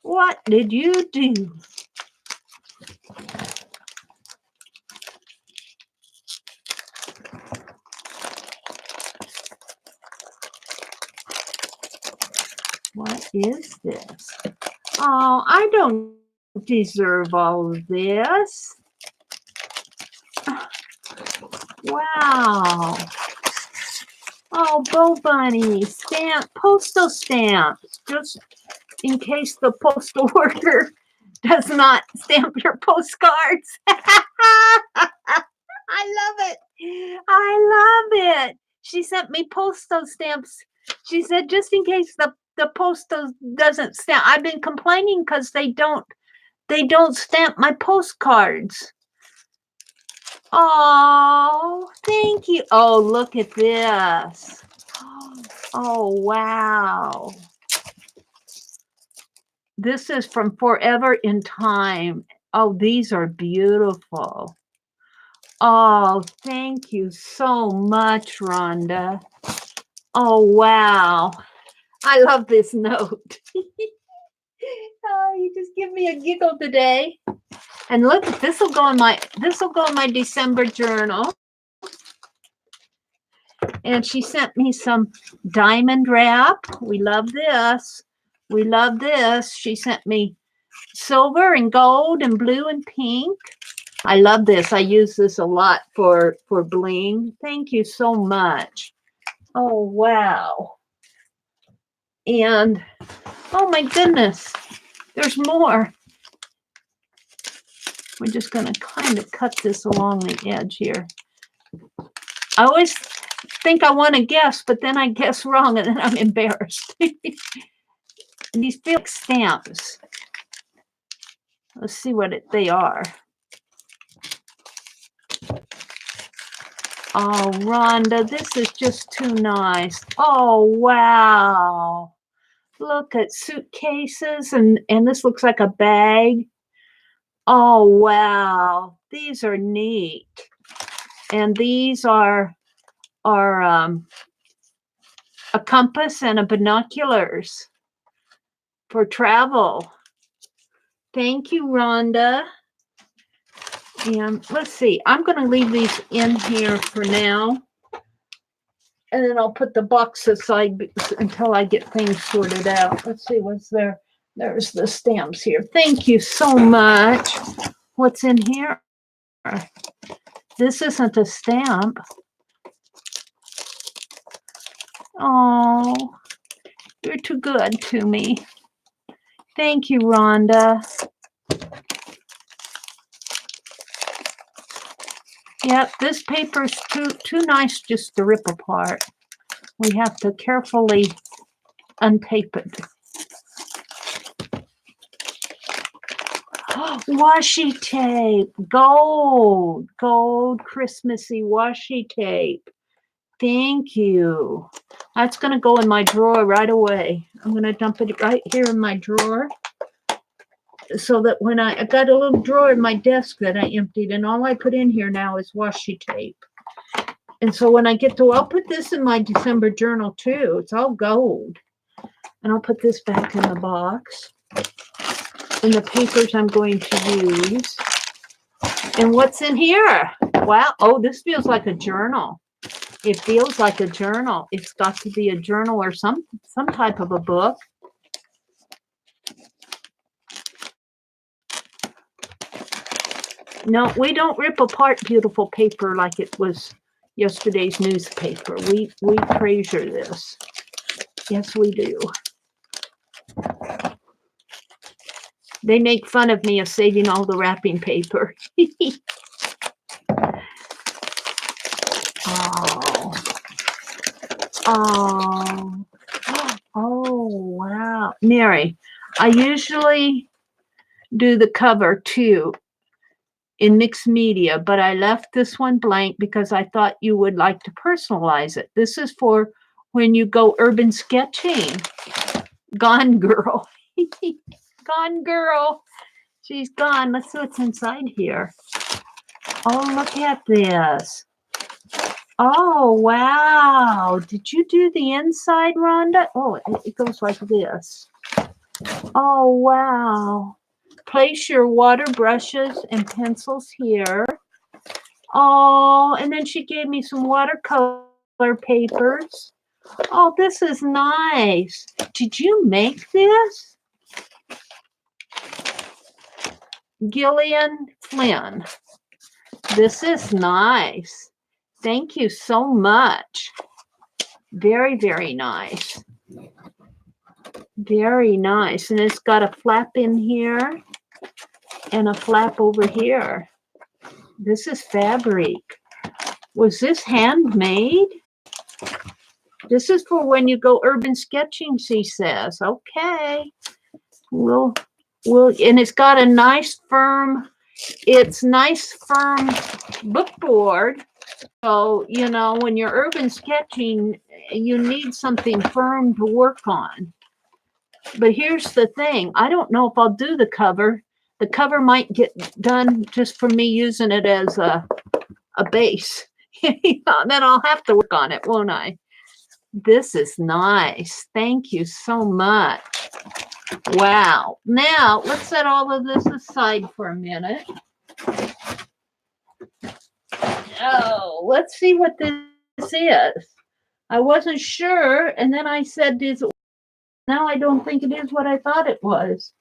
What did you do? What is this? Oh, I don't deserve all of this. Wow. Oh, Bow Bunny, postal stamps, just in case the postal worker does not stamp your postcards. I love it. I love it. She sent me postal stamps. She said, just in case the postal doesn't stamp. I've been complaining because they don't stamp my postcards. Oh, thank you. Oh, look at this. Oh, wow. This is from Forever in Time. Oh, these are beautiful. Oh, thank you so much, Rhonda. Oh, wow. I love this note. Oh, you just give me a giggle today. And look, this will go in my December journal. And she sent me some diamond wrap. We love this. We love this. She sent me silver and gold and blue and pink. I love this. I use this a lot for bling. Thank you so much. Oh, wow. And, oh my goodness, there's more. We're just going to kind of cut this along the edge here. I always think I want to guess, but then I guess wrong, and then I'm embarrassed. These feel like stamps. Let's see what they are. Oh, Rhonda, this is just too nice. Oh, wow. Look at suitcases, and this looks like a bag. Oh, wow. These are neat. And these are a compass and a binoculars for travel. Thank you, Rhonda. And let's see, I'm going to leave these in here for now. And then I'll put the box aside until I get things sorted out. Let's see, what's there? There's the stamps here. Thank you so much. What's in here? This isn't a stamp. Oh, you're too good to me. Thank you, Rhonda. Yep, this paper's too nice just to rip apart. We have to carefully untape it. Washi tape, gold Christmassy washi tape. Thank you. That's going to go in my drawer right away. I'm going to dump it right here in my drawer so that when I got a little drawer in my desk that I emptied, and all I put in here now is washi tape. And so when I get to, I'll put this in my December journal too. It's all gold. And I'll put this back in the box. And the papers I'm going to use. And what's in here? Wow. Oh, this feels like a journal. It feels like a journal. It's got to be a journal or some type of a book. No, we don't rip apart beautiful paper like it was yesterday's newspaper. We treasure this. Yes, we do. They make fun of me of saving all the wrapping paper. Oh, wow. Mary, I usually do the cover too in mixed media, but I left this one blank because I thought you would like to personalize it. This is for when you go urban sketching. Gone girl. Gone girl. She's gone. Let's see what's inside here. Oh, look at this. Oh, wow. Did you do the inside, Rhonda? Oh, it goes like this. Oh, wow. Place your water brushes and pencils here. Oh, and then she gave me some watercolor papers. Oh, this is nice. Did you make this? Gillian Flynn. This is nice. Thank you so much. Very, very nice. Very nice. And it's got a flap in here and a flap over here. This is fabric. Was this handmade? This is for when you go urban sketching, she says. Okay. We'll and it's got a nice firm, it's nice firm book board. So, you know, when you're urban sketching, you need something firm to work on. But here's the thing. I don't know if I'll do the cover. The cover might get done just for me using it as a base. Then I'll have to work on it, won't I? This is nice. Thank you so much. Wow. Now, let's set all of this aside for a minute. Oh, let's see what this is. I wasn't sure, and then I said, now I don't think it is what I thought it was.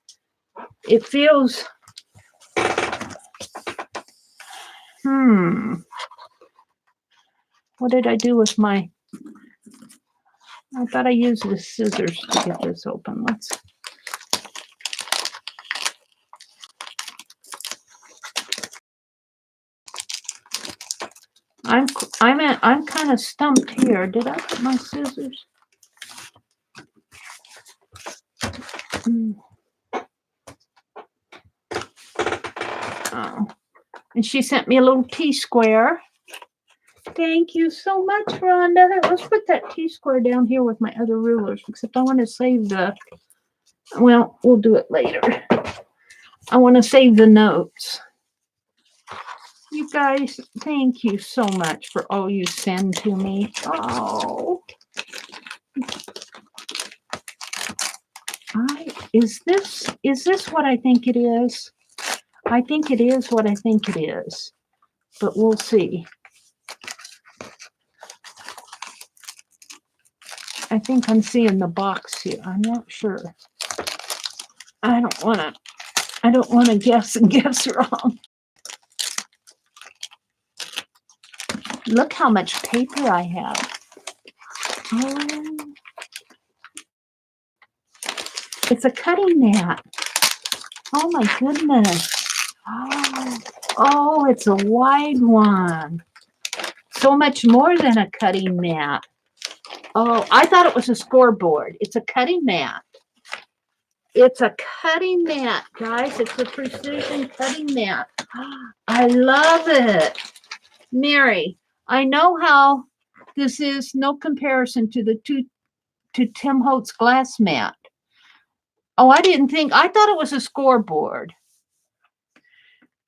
It feels, what did I do with my, I thought I used the scissors to get this open. I'm kind of stumped here. Did I put my scissors? Oh, and she sent me a little T-square. Thank you so much, Rhonda. Let's put that T-square down here with my other rulers, except I want to save the, well, we'll do it later. I want to save the notes. You guys, thank you so much for all you send to me. Oh. Is this what I think it is? I think it is what I think it is, but we'll see. I think I'm seeing the box here. I'm not sure. I don't want to guess and guess wrong. Look how much paper I have. Oh, it's a cutting mat. Oh my goodness. Oh, it's a wide one. So much more than a cutting mat. Oh, I thought it was a scoreboard. It's a cutting mat. It's a cutting mat, guys. It's a precision cutting mat. I love it. Mary, I know how this is no comparison to to Tim Holtz glass mat. Oh, I thought it was a scoreboard.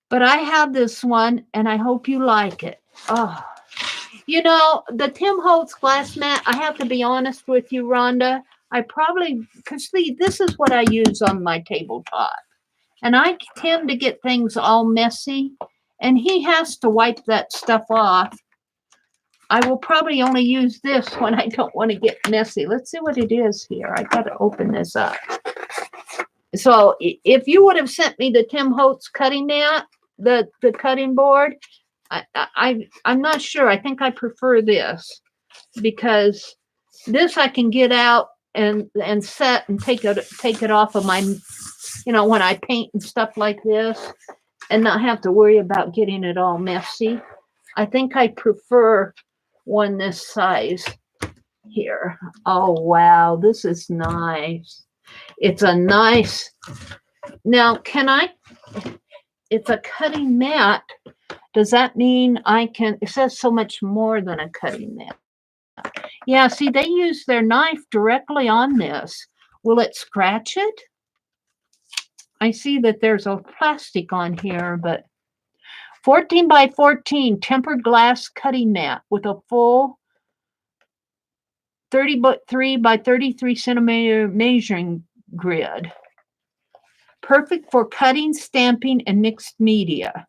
But I have this one and I hope you like it. Oh, you know, the Tim Holtz glass mat, I have to be honest with you, Rhonda. Because see, this is what I use on my tabletop. And I tend to get things all messy. And he has to wipe that stuff off. I will probably only use this when I don't want to get messy. Let's see what it is here. I got to open this up. So if you would have sent me the Tim Holtz cutting mat, the cutting board, I'm not sure. I think I prefer this because this I can get out and set and take it off of my, when I paint and stuff like this and not have to worry about getting it all messy. I think I prefer one this size here. Oh, wow. This is nice. It's a nice, now it's a cutting mat. Does that mean it says so much more than a cutting mat. Yeah, see, they use their knife directly on this. Will it scratch it? I see that there's a plastic on here, but 14 by 14 tempered glass cutting mat with a full 33 by 33 centimeter measuring grid. Perfect for cutting, stamping, and mixed media.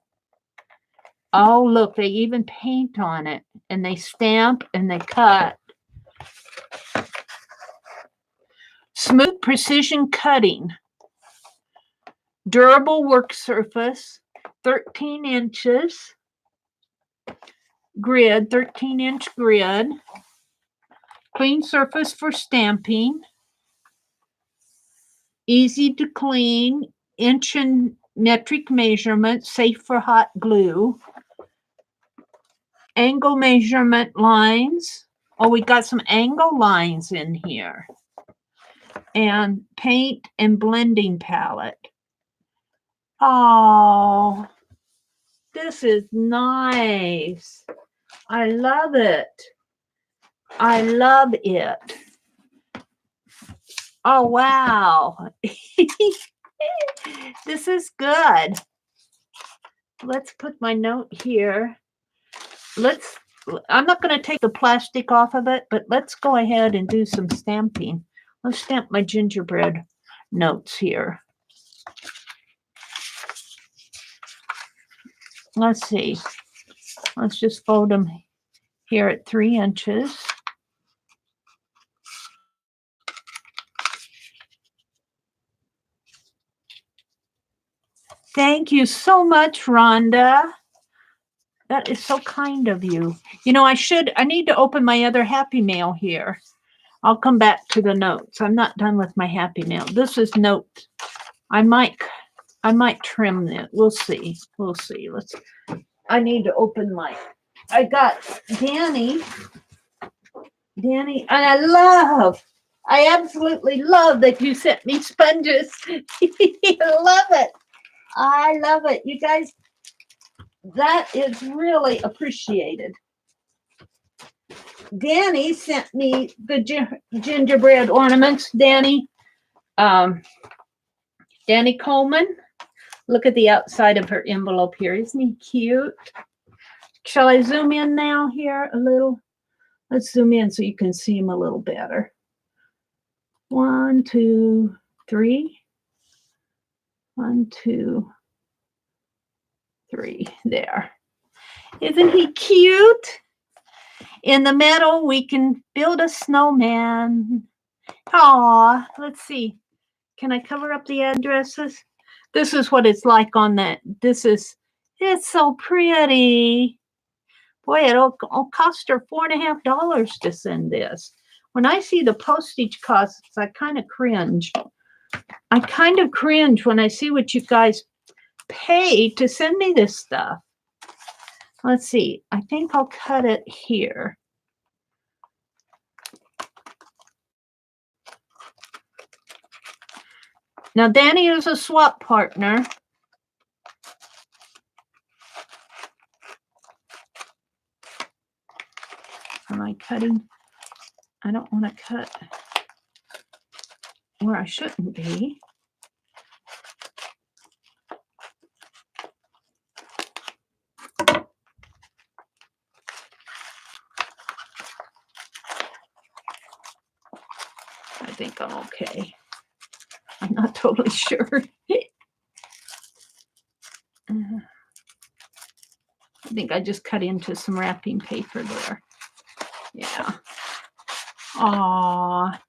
Oh, look, they even paint on it, and they stamp and they cut. Smooth precision cutting. Durable work surface, 13 inches. Grid, 13-inch grid. Clean surface for stamping. Easy to clean, inch and metric measurement, safe for hot glue. Angle measurement lines. Oh, we got some angle lines in here. And paint and blending palette. Oh, this is nice. I love it. I love it. Oh, wow. This is good. Let's put my note here. I'm not going to take the plastic off of it, but let's go ahead and do some stamping. Let's stamp my gingerbread notes here. Let's see. Let's just fold them here at 3 inches. Thank you so much, Rhonda. That is so kind of you. I need to open my other Happy Mail here. I'll come back to the notes. I'm not done with my Happy Mail. This is note. I might trim it. We'll see. I need to open I got Dani, and I absolutely love that you sent me sponges. I love it. You guys, that is really appreciated. Dani sent me the gingerbread ornaments. Dani Coleman. Look at the outside of her envelope here. Isn't he cute? Shall I zoom in now here a little? Let's zoom in so you can see him a little better. 1, 2, 3. 1, 2, 3. There. Isn't he cute? In the middle, we can build a snowman. Aw, let's see. Can I cover up the addresses? This is what it's like on that. It's so pretty. Boy, it'll cost her $4.50 to send this. When I see the postage costs, I kind of cringe. I kind of cringe when I see what you guys pay to send me this stuff. Let's see. I think I'll cut it here. Now, Dani is a swap partner. Am I cutting? I don't want to cut where I shouldn't be. I think I'm okay. I'm not totally sure. I think I just cut into some wrapping paper there. Yeah. Aw,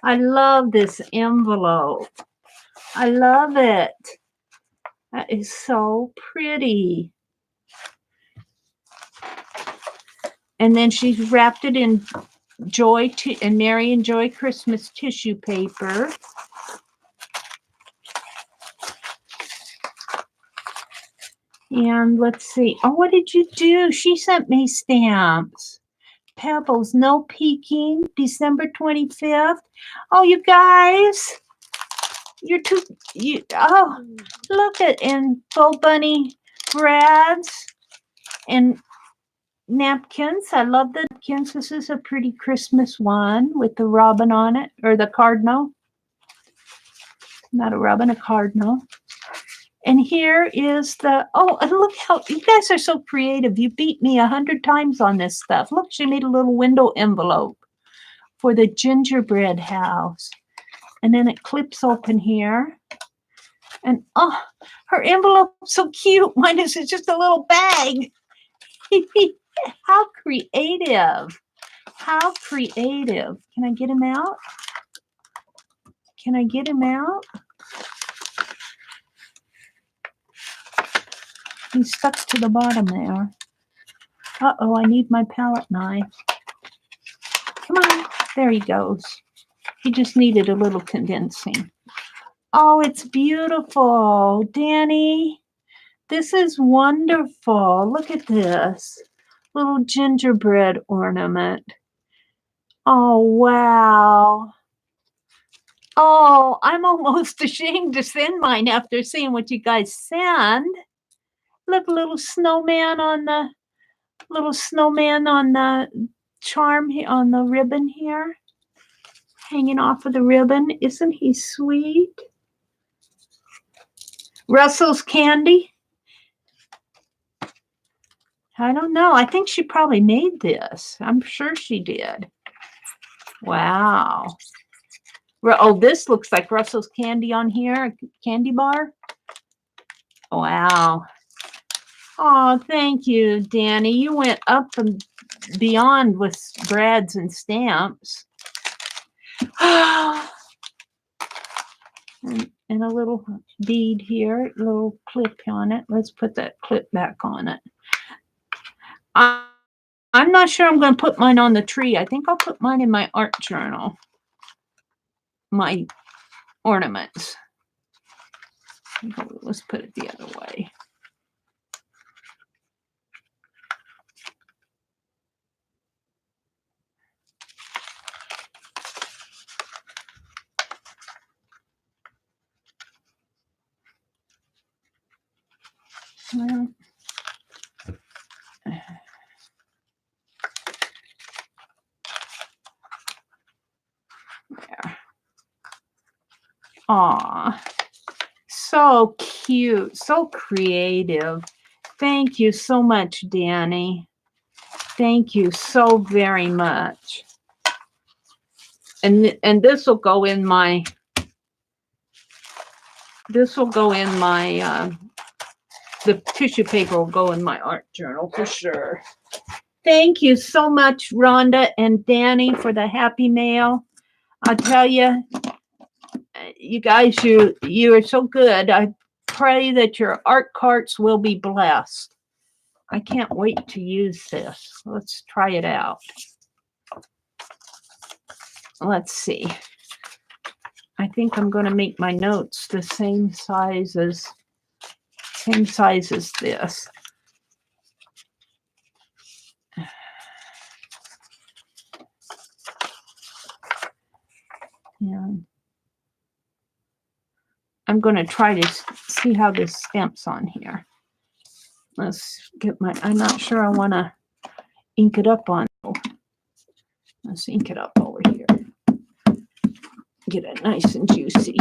I love this envelope. I love it. That is so pretty. And then she's wrapped it in Joy and Mary and Joy Christmas tissue paper. And let's see. Oh, what did you do? She sent me stamps. Pebbles, no peeking, December 25th. Oh, you guys, oh, look at, and faux bunny brads and napkins. I love the napkins. This is a pretty Christmas one with the robin on it, or the cardinal. Not a robin, a cardinal. And here is the, oh, and look how, you guys are so creative. You beat me 100 times on this stuff. Look, she made a little window envelope for the gingerbread house. And then it clips open here. And, oh, her envelope's so cute. Mine is just a little bag. How creative. How creative. Can I get him out? Can I get him out? He's stuck to the bottom there. Uh-oh, I need my palette knife. Come on. There he goes. He just needed a little condensing. Oh, it's beautiful. Dani, this is wonderful. Look at this. Little gingerbread ornament. Oh, wow. Oh, I'm almost ashamed to send mine after seeing what you guys send. Look, little snowman on the charm here, on the ribbon here, hanging off of the ribbon. Isn't he sweet? Russell's candy. I don't know. I think she probably made this. I'm sure she did. Wow. Oh, this looks like Russell's candy on here. Candy bar. Wow. Oh, thank you, Dani. You went up and beyond with brads and stamps. And a little bead here, a little clip on it. Let's put that clip back on it. I'm not sure I'm going to put mine on the tree. I think I'll put mine in my art journal. My ornaments. Let's put it the other way. Well, there. Aw, so cute, so creative. Thank you so much, Dani. Thank you so very much. And this will go in my. This will go in my. The tissue paper will go in my art journal for sure. Thank you so much, Rhonda and Dani, for the happy mail. I'll tell you, you guys, you are so good. I pray that your art carts will be blessed. I can't wait to use this. Let's try it out. Let's see. I think I'm going to make my notes the same size as this. And I'm going to try to see how this stamps on here. Let's get my, I'm not sure I want to ink it up on. Let's ink it up over here. Get it nice and juicy.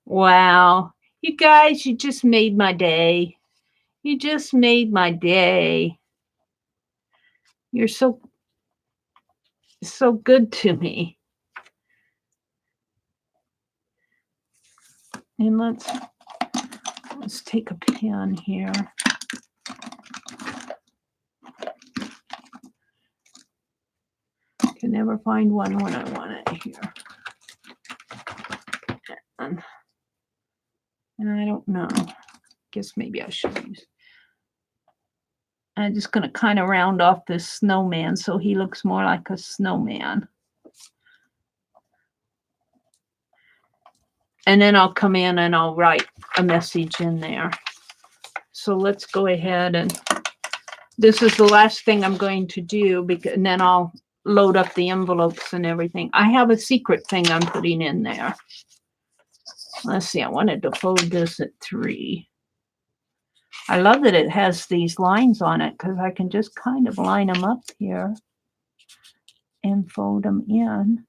Wow. You guys, you just made my day. You just made my day. You're so good to me. And let's take a pen here. Can never find one when I want it here. And I don't know. Guess maybe I should use. I'm just going to kind of round off this snowman so he looks more like a snowman. And then I'll come in and I'll write a message in there. So let's go ahead, and this is the last thing I'm going to do, and then I'll load up the envelopes and everything. I have a secret thing I'm putting in there. Let's see, I wanted to fold this at 3. I love that it has these lines on it because I can just kind of line them up here and fold them in.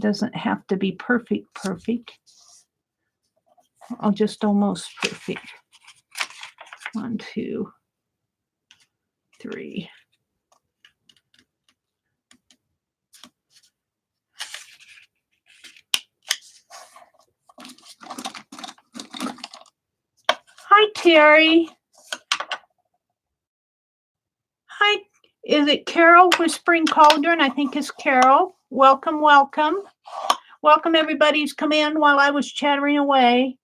Doesn't have to be perfect. I'll just almost perfect. 1, 2, 3. Hi, Terry. Hi. Is it Carol Whispering Cauldron? I think it's Carol. Welcome, welcome. Welcome, everybody who's come in while I was chattering away.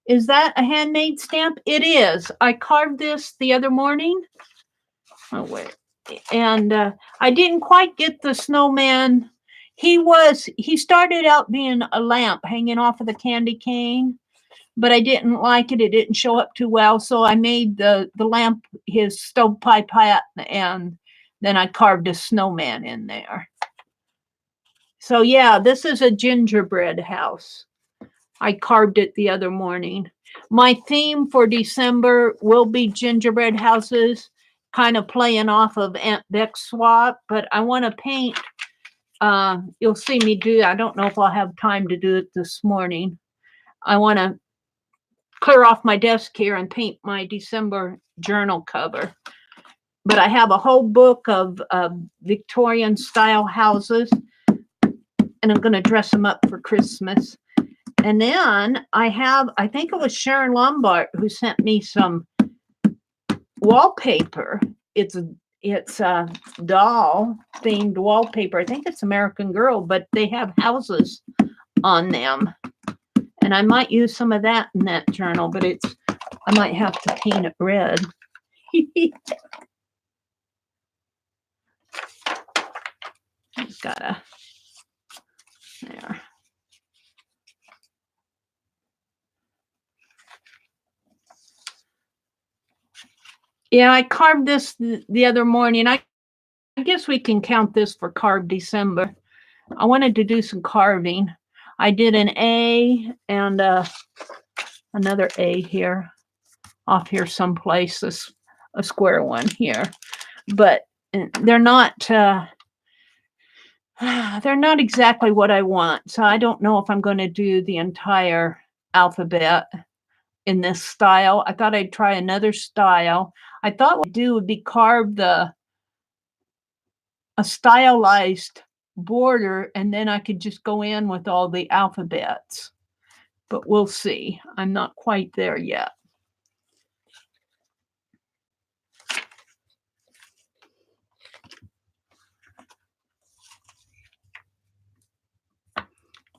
Is that a handmade stamp? It is. I carved this the other morning. Oh, wait. And I didn't quite get the snowman. He started out being a lamp hanging off of the candy cane, but I didn't like it. It didn't show up too well. So I made the lamp his stovepipe hat, and then I carved a snowman in there. So yeah, this is a gingerbread house. I carved it the other morning. My theme for December will be gingerbread houses, kind of playing off of Aunt Beck's swap, but I want to paint. You'll see me do, I don't know if I'll have time to do it this morning. I want to clear off my desk here and paint my December journal cover. But I have a whole book of Victorian style houses, and I'm going to dress them up for Christmas. And then I think it was Sharon Lombard who sent me some wallpaper. It's a doll themed wallpaper. I think it's American Girl, but they have houses on them. And I might use some of that in that journal, but I might have to paint it red. Just gotta, there. Yeah, I carved this the other morning. I guess we can count this for carved December. I wanted to do some carving. I did an A and another A here, off here someplace. a square one here, but they're not exactly what I want. So I don't know if I'm going to do the entire alphabet in this style. I thought I'd try another style. I thought what I'd do would be carve a stylized border, and then I could just go in with all the alphabets. But we'll see. I'm not quite there yet.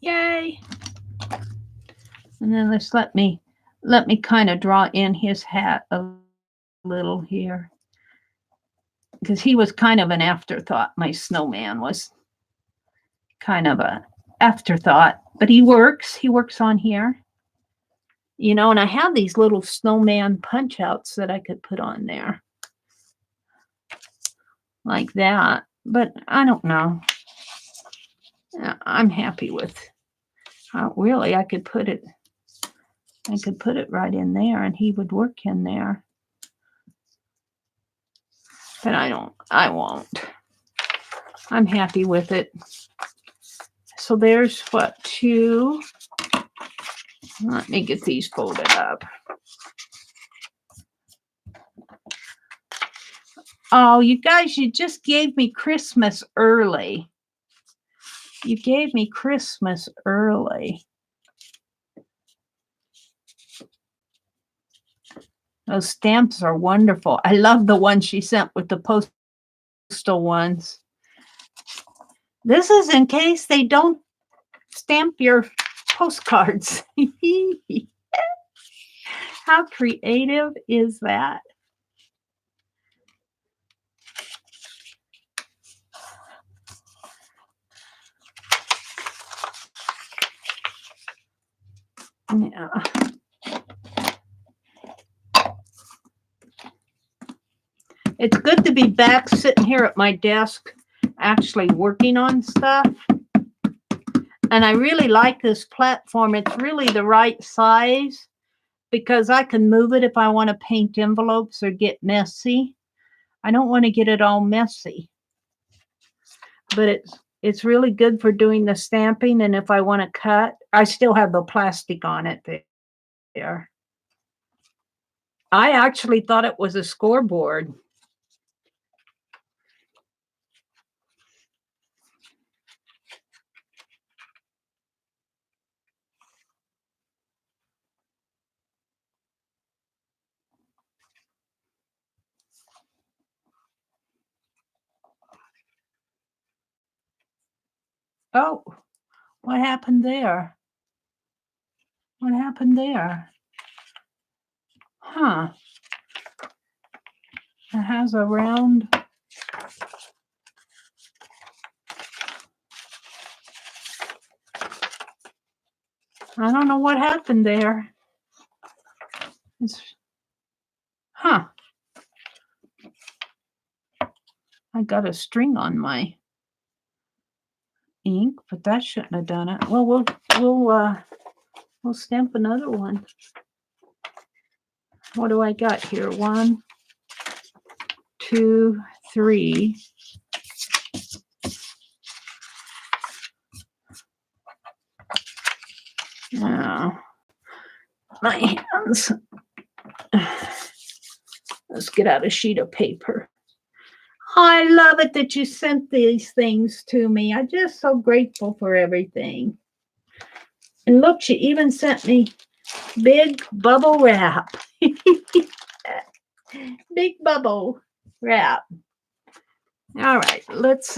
Yay. And then let me kind of draw in his hat a little here, because he was kind of an afterthought. My snowman was kind of a afterthought, but he works on here, you know. And I have these little snowman punch outs that I could put on there like that, but I don't know. I'm happy with really I could put it right in there and he would work in there, but I won't. I'm happy with it. So there's what, 2. Let me get these folded up. Oh, you guys, you just gave me Christmas early. You gave me Christmas early. Those stamps are wonderful. I love the one she sent with the postal ones. This is in case they don't stamp your postcards. How creative is that? Yeah. It's good to be back sitting here at my desk actually working on stuff. And I really like this platform. It's really the right size because I can move it if I want to paint envelopes or get messy. I don't want to get it all messy. But it's really good for doing the stamping, and if I want to cut, I still have the plastic on it there. I actually thought it was a scoreboard. Oh, what happened there? What happened there? Huh. It has a round. I don't know what happened there. Huh. I got a string on my ink, but that shouldn't have done it. Well, we'll stamp another one. What do I got here? 1, 2, 3. Now, my hands. Let's get out a sheet of paper. I love it that you sent these things to me. I'm just so grateful for everything. And look, she even sent me big bubble wrap. Big bubble wrap. All right, let's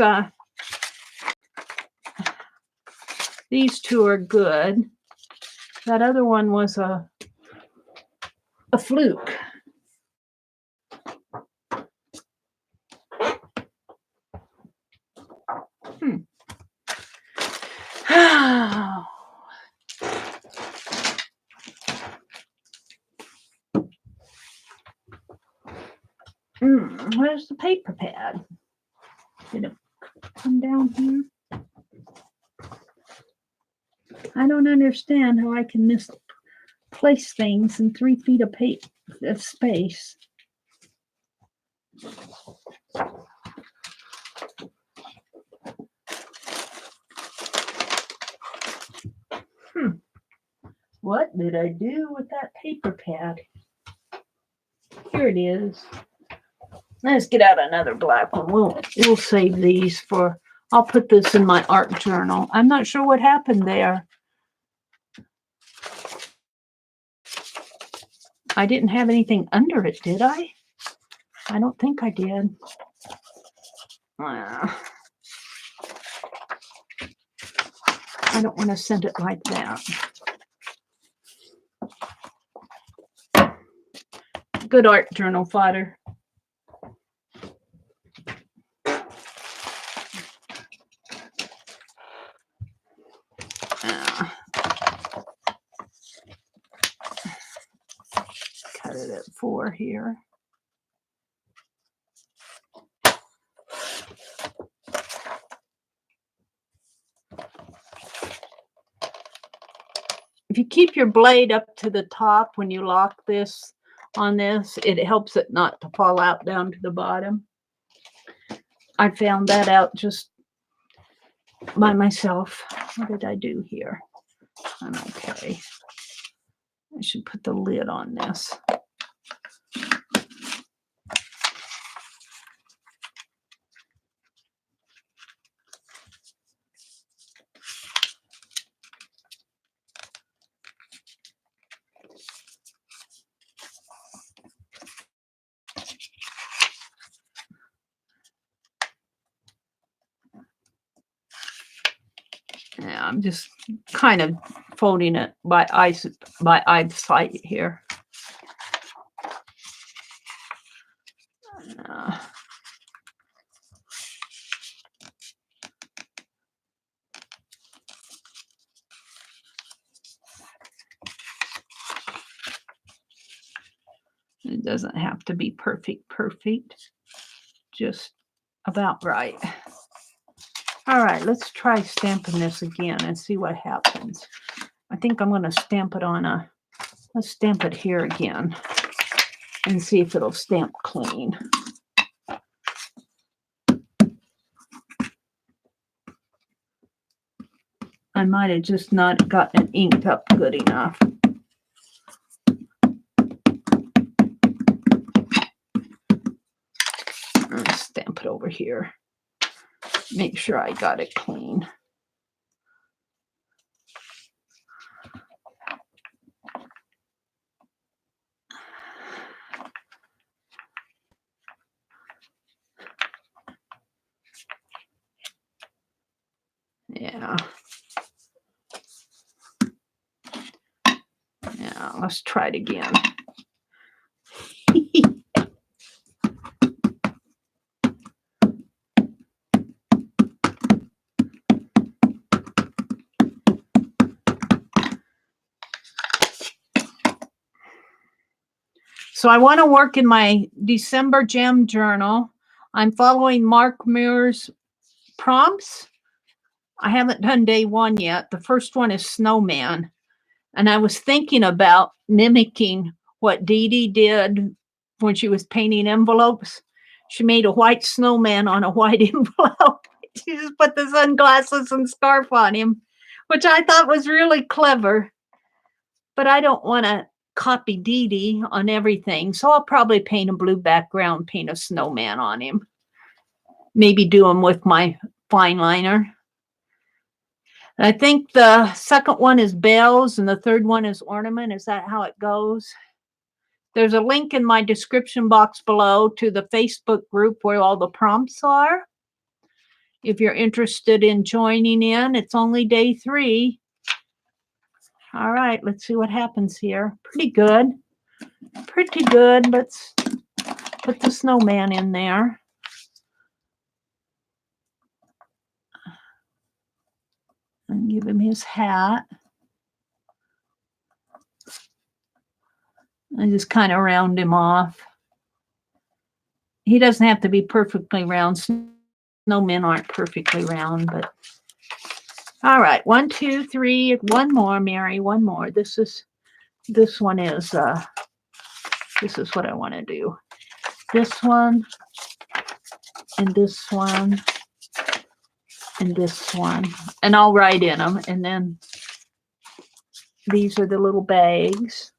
these 2 are good. That other one was a fluke. Where's the paper pad? Did it come down here? I don't understand how I can misplace things in 3 feet of space. What did I do with that paper pad? Here it is. Let's get out another black one. We'll save these for, I'll put this in my art journal. I'm not sure what happened there. I didn't have anything under it, did I? I don't think I did. I don't want to send it like that. Good art journal fodder. Cut it at 4 here. If you keep your blade up to the top when you lock this on this, it helps it not to fall out down to the bottom. I found that out just by myself. What did I do here? I'm okay. I should put the lid on this. Yeah, I'm just kind of folding it by eyesight here. It doesn't have to be perfect, just about right. All right, let's try stamping this again and see what happens. I think I'm going to stamp it on let's stamp it here again and see if it'll stamp clean. I might have just not gotten it inked up good enough. Let's stamp it over here. Make sure I got it clean. Yeah. Yeah, let's try it again. So I want to work in my December gem journal. I'm following Mark Muir's prompts. I haven't done day 1 yet. The first one is snowman. And I was thinking about mimicking what Dee Dee did when she was painting envelopes. She made a white snowman on a white envelope. She just put the sunglasses and scarf on him, which I thought was really clever. But I don't want to copy Dee Dee on everything. So I'll probably paint a blue background, paint a snowman on him. Maybe do him with my fine liner. I think the second one is bells and the third one is ornament. Is that how it goes? There's a link in my description box below to the Facebook group where all the prompts are. If you're interested in joining in, it's only day 3. All right, let's see what happens here. Pretty good. Pretty good. Let's put the snowman in there. And give him his hat. I just kind of round him off. He doesn't have to be perfectly round. Snowmen aren't perfectly round, but all right. 1, 2, 3. One more, Mary. One more. This one is this is what I want to do. this one, and this one, and this one. And I'll write in them. And then these are the little bags.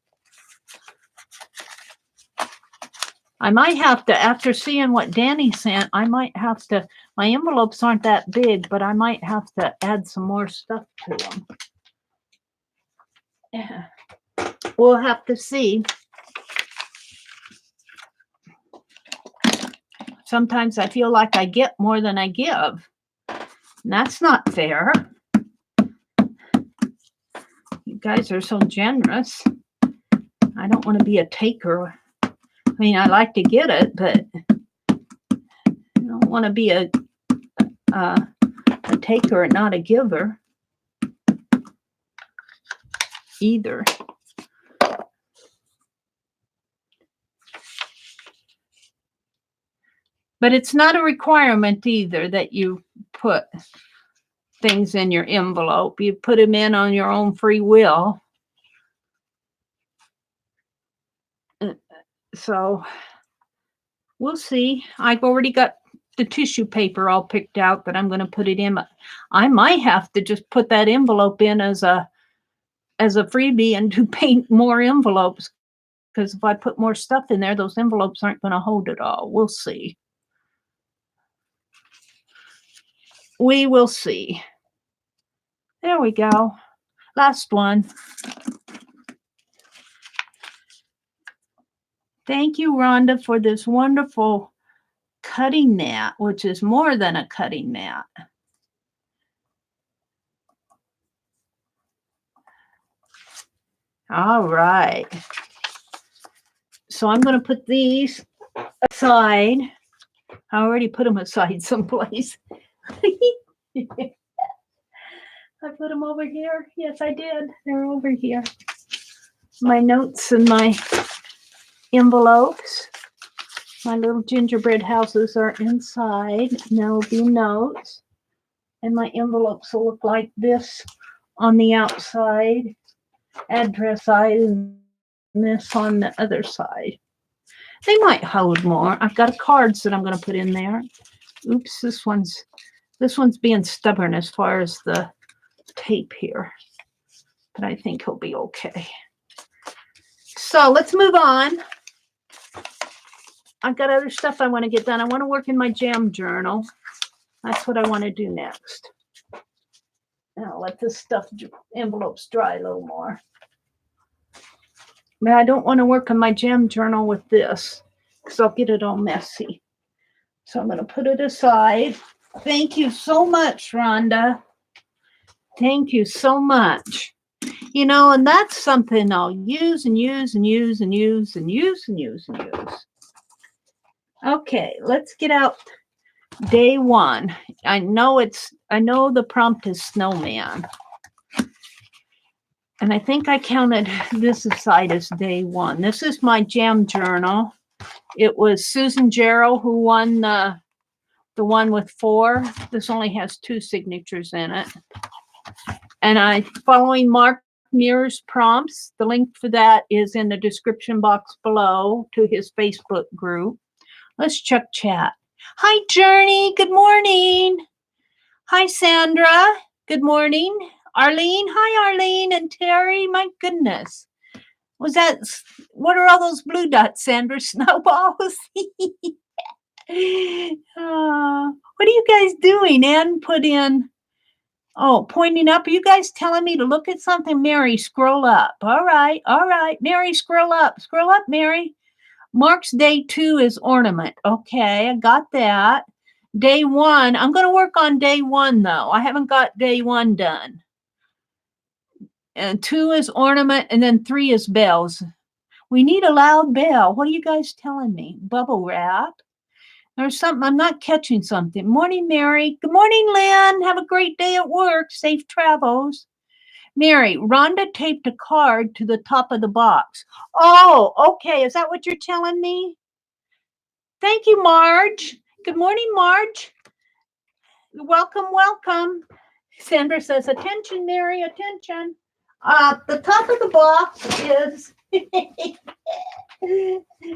I might have to, after seeing what Dani sent, I might have to, my envelopes aren't that big, but I might have to add some more stuff to them. Yeah. We'll have to see. Sometimes I feel like I get more than I give. And that's not fair. You guys are so generous. I don't want to be a taker. I mean, I like to get it, but I don't want to be a taker and not a giver either. But it's not a requirement either that you put things in your envelope. You put them in on your own free will. So we'll see. I've already got the tissue paper all picked out that I'm going to put it in. I might have to just put that envelope in as a freebie and to paint more envelopes, because if I put more stuff in there, those envelopes aren't going to hold it all. We'll see. We will see. There we go. Last one. Thank you, Rhonda, for this wonderful cutting mat, which is more than a cutting mat. All right. So I'm going to put these aside. I already put them aside someplace. I put them over here. Yes, I did. They're over here. My notes and my envelopes. My little gingerbread houses are inside. And there will be notes. And my envelopes will look like this on the outside. Address side, and this on the other side. They might hold more. I've got cards that I'm going to put in there. Oops, this one's being stubborn as far as the tape here, but I think he'll be okay. So let's move on. I've got other stuff I want to get done. I want to work in my jam journal. That's what I want to do next. Now let this stuff envelopes dry a little more. But I don't want to work on my jam journal with this because I'll get it all messy. So I'm going to put it aside. Thank you so much, Rhonda. Thank you so much. You know, and that's something I'll use and use and use and use and use and use and use. Okay, let's get out day one. I know the prompt is snowman. And I think I counted this aside as day one. This is my jam journal. It was Susan Jarrow who won the one with 4. This only has 2 signatures in it. And following Mark Muir's prompts, the link for that is in the description box below to his Facebook group. Let's check chat. Hi, Journey. Good morning. Hi, Sandra. Good morning. Arlene. Hi, Arlene and Terry. My goodness. What are all those blue dots, Sandra? Snowballs? What are you guys doing? Ann put in, pointing up. Are you guys telling me to look at something? Mary, scroll up. All right. Mary, scroll up. Scroll up, Mary. Mark's day 2 is ornament. Okay, I got that. Day 1, I'm going to work on day 1, though. I haven't got day 1 done. And 2 is ornament, and then 3 is bells. We need a loud bell. What are you guys telling me? Bubble wrap. There's something. I'm not catching something. Morning, Mary. Good morning, Lynn. Have a great day at work. Safe travels. Mary, Rhonda taped a card to the top of the box. Oh, okay. Is that what you're telling me? Thank you, Marge. Good morning, Marge. Welcome, welcome. Sandra says, attention, Mary, attention. The top of the box is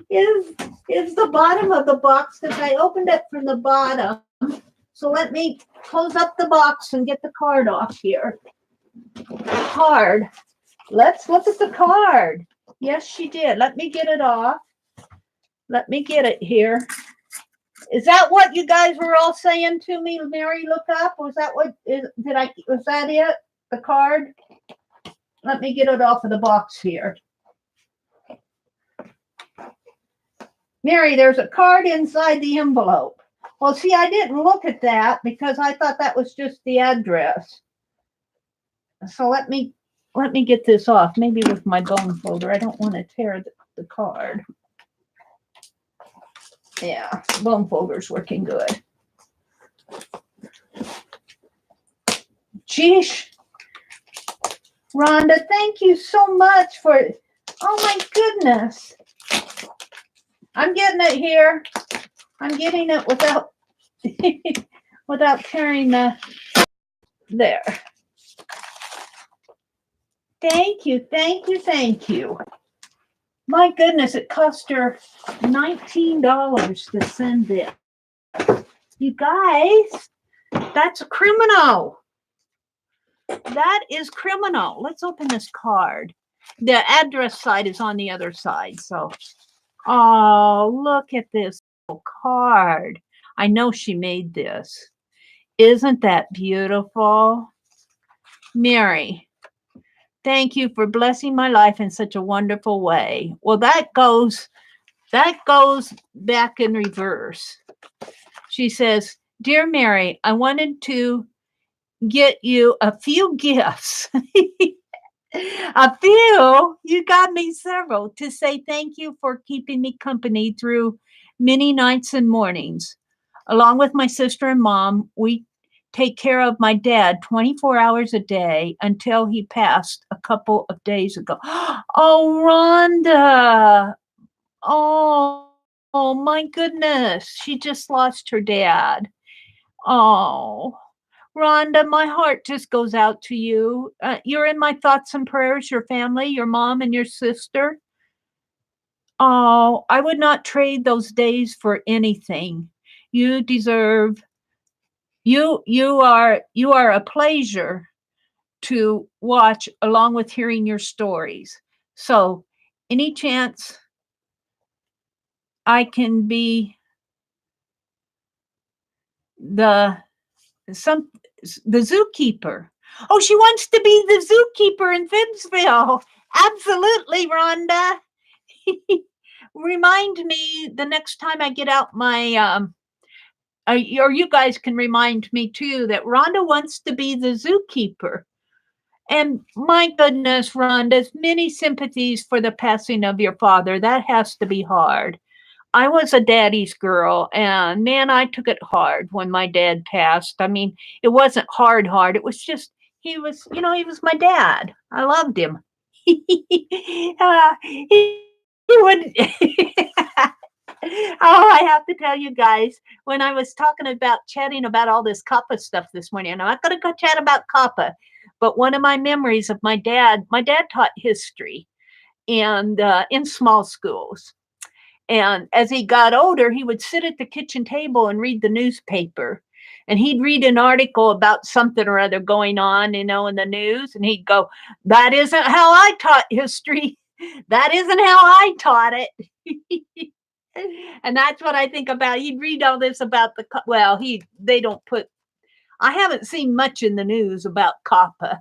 is the bottom of the box because I opened it from the bottom. So let me close up the box and get the card off here. Card. Let's look at the card. Yes, she did. Let me get it off. Let me get it here. Is that what you guys were all saying to me, Mary, look up? Was that what was that it? The card? Let me get it off of the box here. Mary, there's a card inside the envelope. Well, see, I didn't look at that because I thought that was just the address. So let me get this off, maybe with my bone folder. I don't want to tear the card. Yeah, bone folder's working good. Geesh. Rhonda, thank you so much for, oh my goodness. I'm getting it here. I'm getting it without without tearing the, there. Thank you, thank you, thank you. My goodness, it cost her $19 to send it. You guys, that's a criminal. That is criminal. Let's open this card. The address side is on the other side. So, oh, look at this card. I know she made this. Isn't that beautiful? Mary, thank you for blessing my life in such a wonderful way. Well, that goes back in reverse. She says, Dear Mary, I wanted to get you a few gifts. A few? You got me several to say thank you for keeping me company through many nights and mornings. Along with my sister and mom, we take care of my dad 24 hours a day until he passed a couple of days ago. Oh, Rhonda. Oh, my goodness. She just lost her dad. Oh, Rhonda, my heart just goes out to you. You're in my thoughts and prayers, your family, your mom, and your sister. Oh, I would not trade those days for anything. You deserve, you are a pleasure to watch along with hearing your stories. So any chance I can be the zookeeper. Oh, she wants to be the zookeeper in Fibbsville. Absolutely, Rhonda. Remind me the next time I get out my or you guys can remind me too that Rhonda wants to be the zookeeper. And my goodness, Rhonda, many sympathies for the passing of your father. That has to be hard. I was a daddy's girl, and man, I took it hard when my dad passed. I mean, it wasn't hard. It was just, he was my dad. I loved him. He would. Oh, I have to tell you guys, when I was chatting about all this Kappa stuff this morning, and I'm not going to go chat about Kappa, but one of my memories of my dad taught history and in small schools. And as he got older, he would sit at the kitchen table and read the newspaper. And he'd read an article about something or other going on, in the news. And he'd go, that isn't how I taught history. That isn't how I taught it. And that's what I think about. He'd read all this about they don't put, I haven't seen much in the news about Kappa.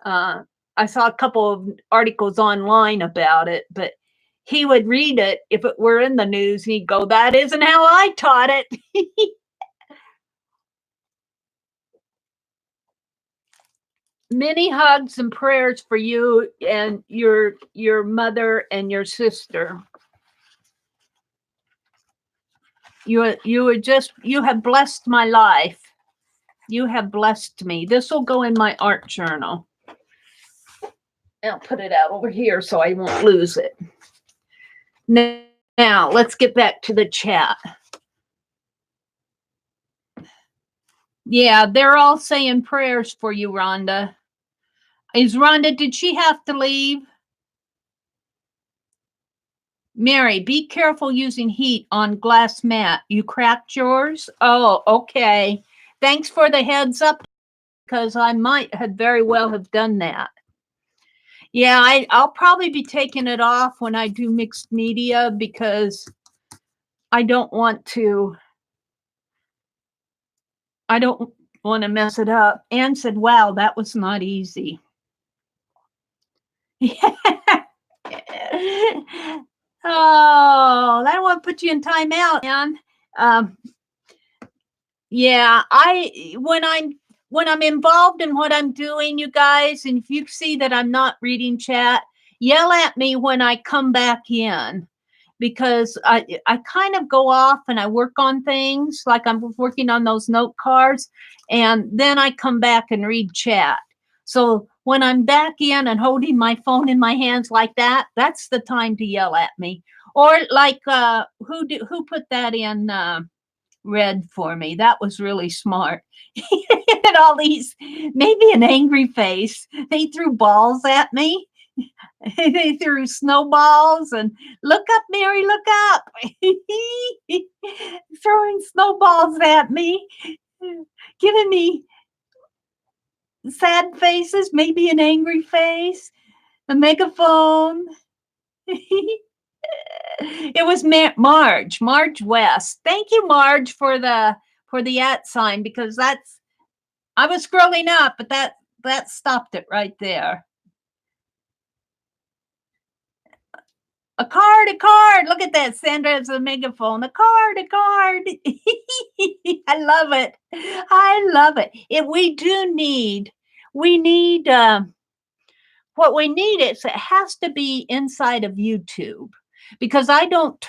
I saw a couple of articles online about it, but he would read it if it were in the news. He'd go, that isn't how I taught it. Many hugs and prayers for you and your mother and your sister. You have blessed my life. You have blessed me. This will go in my art journal. I'll put it out over here so I won't lose it. Now, let's get back to the chat. Yeah, they're all saying prayers for you, Rhonda. Did she have to leave? Mary, be careful using heat on glass mat. You cracked yours? Oh, okay. Thanks for the heads up, because I might have very well have done that. Yeah, I'll probably be taking it off when I do mixed media because I don't want to mess it up. Anne said, wow, that was not easy. Oh, I don't want to put you in timeout, Anne. Yeah, when I'm involved in what I'm doing, you guys, and if you see that I'm not reading chat, yell at me when I come back in, because I kind of go off and I work on things, like I'm working on those note cards, and then I come back and read chat. So when I'm back in and holding my phone in my hands like that, that's the time to yell at me. Or like who put that in red for me? That was really smart. And all these, maybe an angry face. They threw balls at me. They threw snowballs and look up, Mary, look up. Throwing snowballs at me, giving me sad faces, maybe an angry face, a megaphone. It was Marge West. Thank you, Marge, for the @ because that's, I was scrolling up, but that stopped it right there. A card. Look at that. Sandra has a megaphone. A card. I love it. We need what we need is, it has to be inside of YouTube, because I don't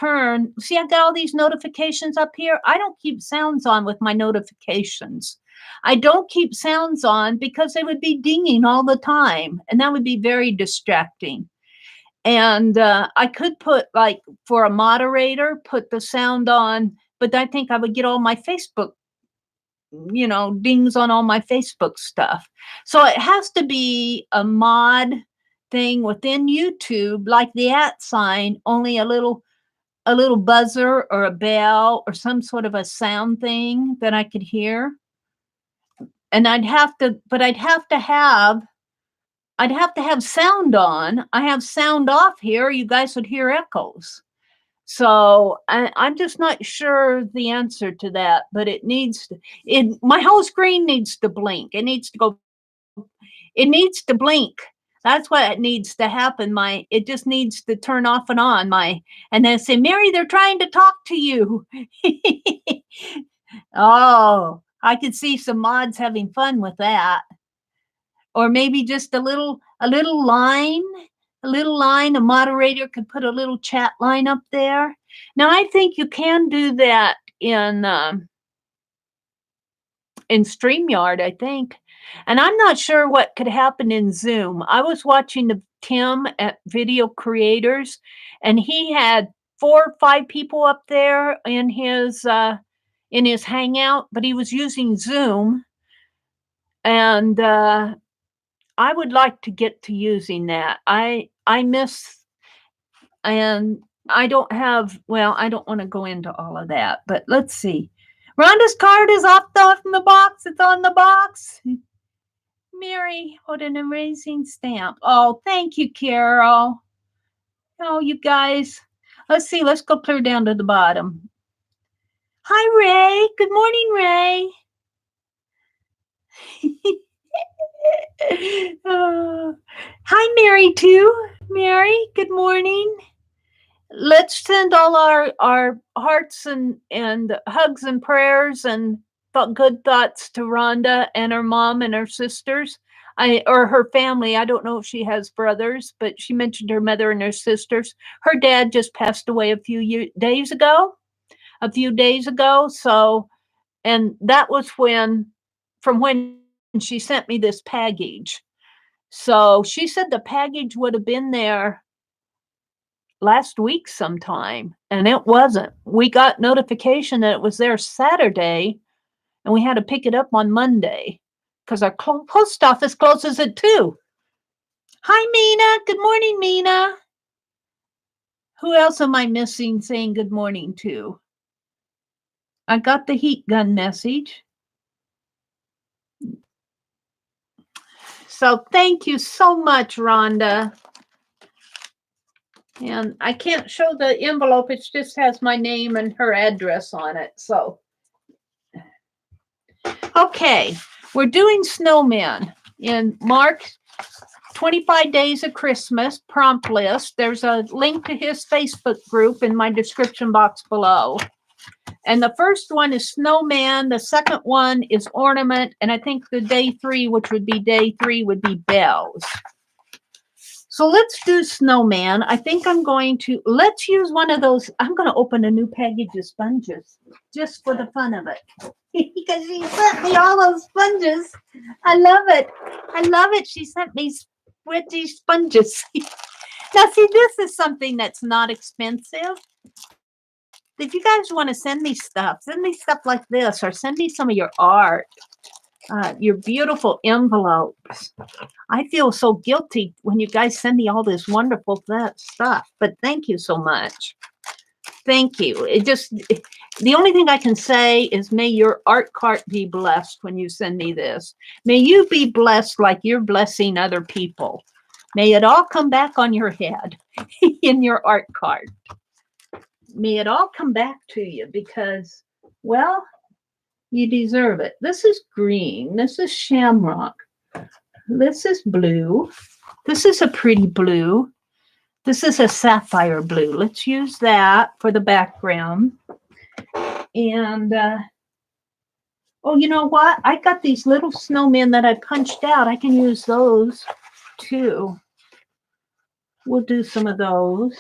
see, I got all these notifications up here. I don't keep sounds on with my notifications. I don't keep sounds on because they would be dinging all the time, and that would be very distracting. And I could put, like, for a moderator, put the sound on, but I think I would get all my Facebook, dings on all my Facebook stuff. So it has to be a mod thing within YouTube, like the @ only a little buzzer or a bell or some sort of a sound thing that I could hear. And I'd have to have sound on. I have sound off here. You guys would hear echoes. So I'm just not sure the answer to that, but my whole screen needs to blink. It needs to blink. That's what it needs to happen. It just needs to turn off and on and then say, Mary, they're trying to talk to you. Oh, I could see some mods having fun with that. Or maybe just a little line, a moderator could put a little chat line up there. Now, I think you can do that in StreamYard, I think. And I'm not sure what could happen in Zoom. I was watching Tim at Video Creators, and he had 4 or 5 people up there in his Hangout, but he was using Zoom. And I would like to get to using that. I miss, and I don't want to go into all of that, but let's see. Rhonda's card is off the box. It's on the box. Mary, what an amazing stamp. Oh, thank you, Carol. Oh, you guys. Let's see. Let's go clear down to the bottom. Hi, Ray. Good morning, Ray. Hi, Mary, too. Mary, good morning. Let's send all our hearts and hugs and prayers and good thoughts to Rhonda and her mom and her sisters, or her family. I don't know if she has brothers, but she mentioned her mother and her sisters. Her dad just passed away a few days ago. So, and that was from when she sent me this package. So she said the package would have been there last week sometime, and it wasn't. We got notification that it was there Saturday, and we had to pick it up on Monday because our post office closes at 2. Hi, Mina. Good morning, Mina. Who else am I missing saying good morning to? I got the heat gun message. So thank you so much, Rhonda. And I can't show the envelope. It just has my name and her address on it. So, okay, we're doing snowmen in March. 25 Days of Christmas prompt list. There's a link to his Facebook group in my description box below. And the first one is snowman. The second one is ornament. And I think the day 3, which would be day 3, would be bells. So let's do snowman. I think let's use one of those. I'm going to open a new package of sponges just for the fun of it. Because she sent me all those sponges. I love it. I love it. She sent me squidgy sponges. Now, see, this is something that's not expensive. If you guys want to send me stuff like this, or send me some of your art, your beautiful envelopes. I feel so guilty when you guys send me all this wonderful stuff, but thank you so much. Thank you. The only thing I can say is may your art cart be blessed when you send me this. May you be blessed like you're blessing other people. May it all come back on your head in your art cart. May it all come back to you because, well, you deserve it. This is green. This is shamrock. This is blue. This is a pretty blue. This is a sapphire blue. Let's use that for the background. And, oh, you know what? I got these little snowmen that I punched out. I can use those too. We'll do some of those.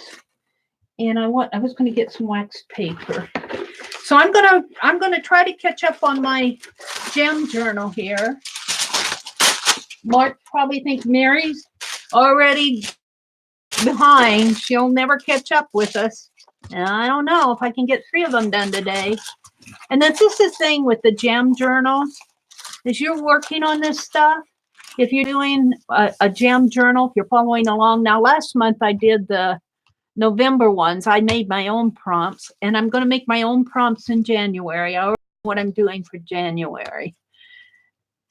And I was going to get some waxed paper. So I'm gonna try to catch up on my gem journal here. Mark probably thinks Mary's already behind. She'll never catch up with us. And I don't know if I can get 3 of them done today. And that's just the thing with the gem journals, is you're working on this stuff. If you're doing a gem journal, if you're following along. Now, last month I did the November ones. I made my own prompts, and I'm going to make my own prompts in January. I already know what I'm doing for January.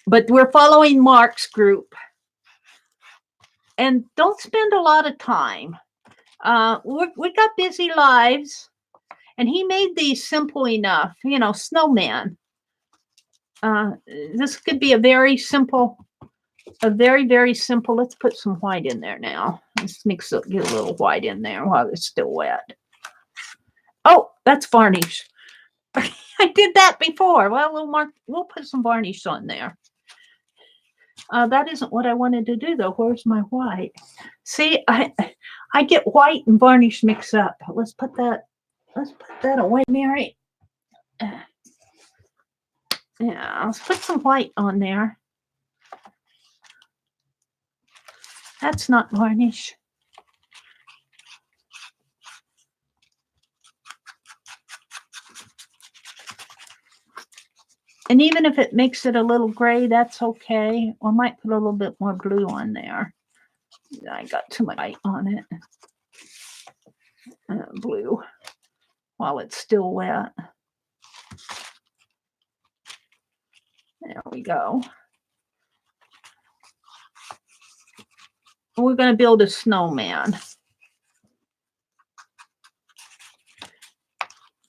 But we're following Mark's group. And don't spend a lot of time. We got busy lives, and he made these simple enough. You know, snowman. This could be a very, very simple. Let's put some white in there now. Let's get a little white in there while it's still wet. Oh, that's varnish. I did that before. Well, we'll put some varnish on there. That isn't what I wanted to do, though. Where's my white? See, I get white and varnish mixed up. Let's put that away, Mary. Yeah, let's put some white on there. That's not varnish. And even if it makes it a little gray, that's okay. I might put a little bit more blue on there. I got too much white on it. Blue while it's still wet. There we go. We're going to build a snowman.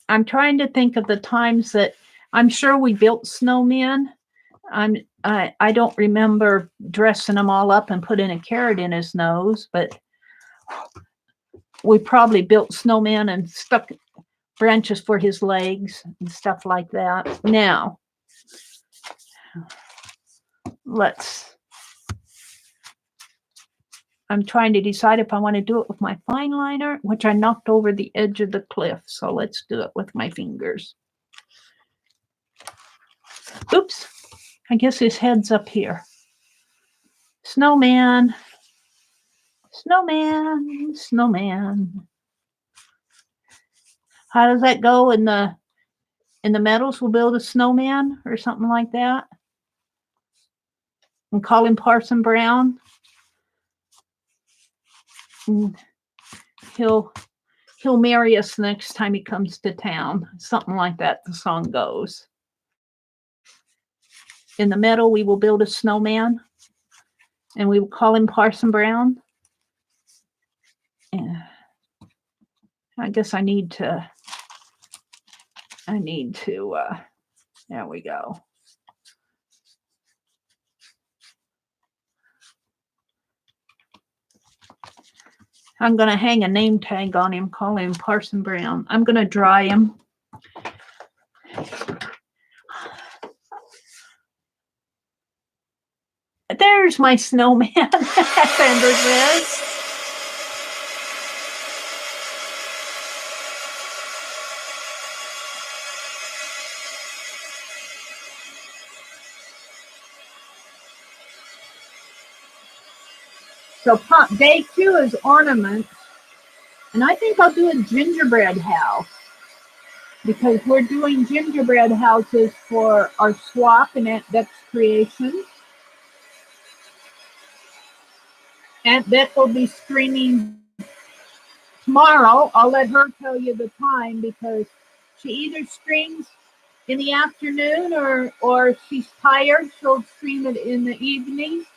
I'm trying to think of the times that I'm sure we built snowmen. I don't remember dressing them all up and putting a carrot in his nose, but we probably built snowmen and stuck branches for his legs and stuff like that. Now, I'm trying to decide if I want to do it with my fine liner, which I knocked over the edge of the cliff. So let's do it with my fingers. Oops, I guess his head's up here. Snowman, snowman, snowman. How does that go in the metals? We'll build a snowman or something like that. And call him Parson Brown. And he'll he'll marry us next time he comes to town. Something like that, the song goes. In the meadow, we will build a snowman, and we will call him Parson Brown. And I guess I need to, there we go. I'm going to hang a name tag on him, call him Parson Brown. I'm going to dry him. There's my snowman, Sandra says. So day 2 is ornaments. And I think I'll do a gingerbread house, because we're doing gingerbread houses for our swap and Aunt Beck's creation. Aunt Beck will be streaming tomorrow. I'll let her tell you the time, because she either streams in the afternoon or if she's tired, she'll stream it in the evening.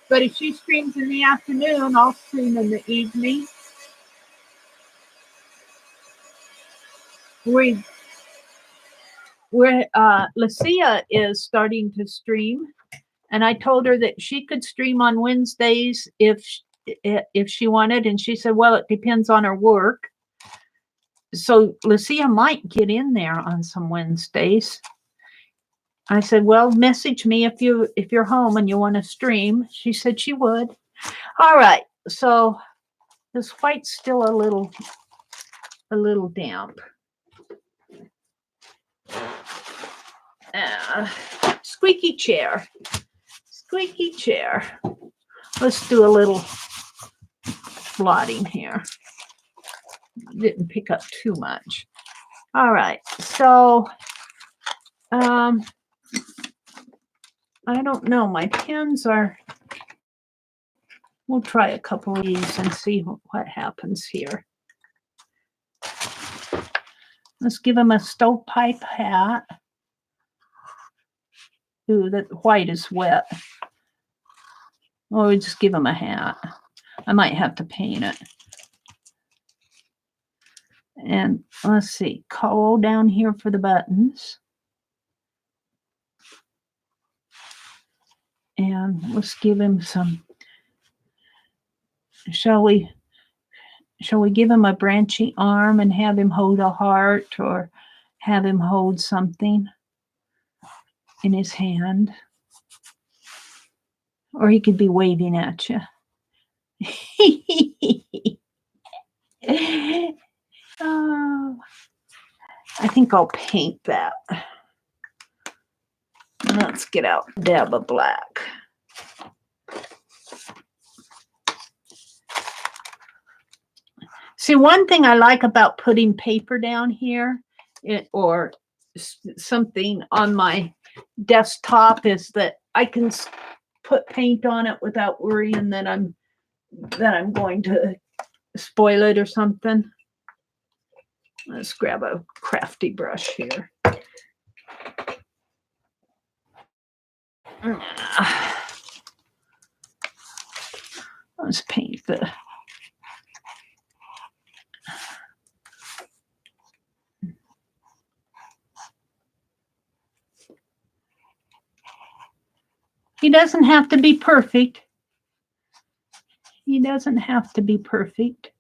But if she streams in the afternoon, I'll stream in the evening. Lucia is starting to stream, and I told her that she could stream on Wednesdays if she wanted, and she said, well, it depends on her work. So Lucia might get in there on some Wednesdays. I said, well, message me if you're home and you want to stream. She said she would. All right, so this white's still a little damp. Squeaky chair. Squeaky chair. Let's do a little blotting here. Didn't pick up too much. All right, so I don't know. My pens are, we'll try a couple of these and see what happens here. Let's give him a stovepipe hat. Ooh, that white is wet. Or we just give him a hat. I might have to paint it. And let's see, coal down here for the buttons. And let's give him some. Shall we give him a branchy arm and have him hold a heart, or have him hold something in his hand? Or he could be waving at you. Oh, I think I'll paint that. Let's get out dab of black. See, one thing I like about putting paper down here, or something on my desktop, is that I can put paint on it without worrying that I'm going to spoil it or something. Let's grab a crafty brush here. Let's paint the. He doesn't have to be perfect. He doesn't have to be perfect.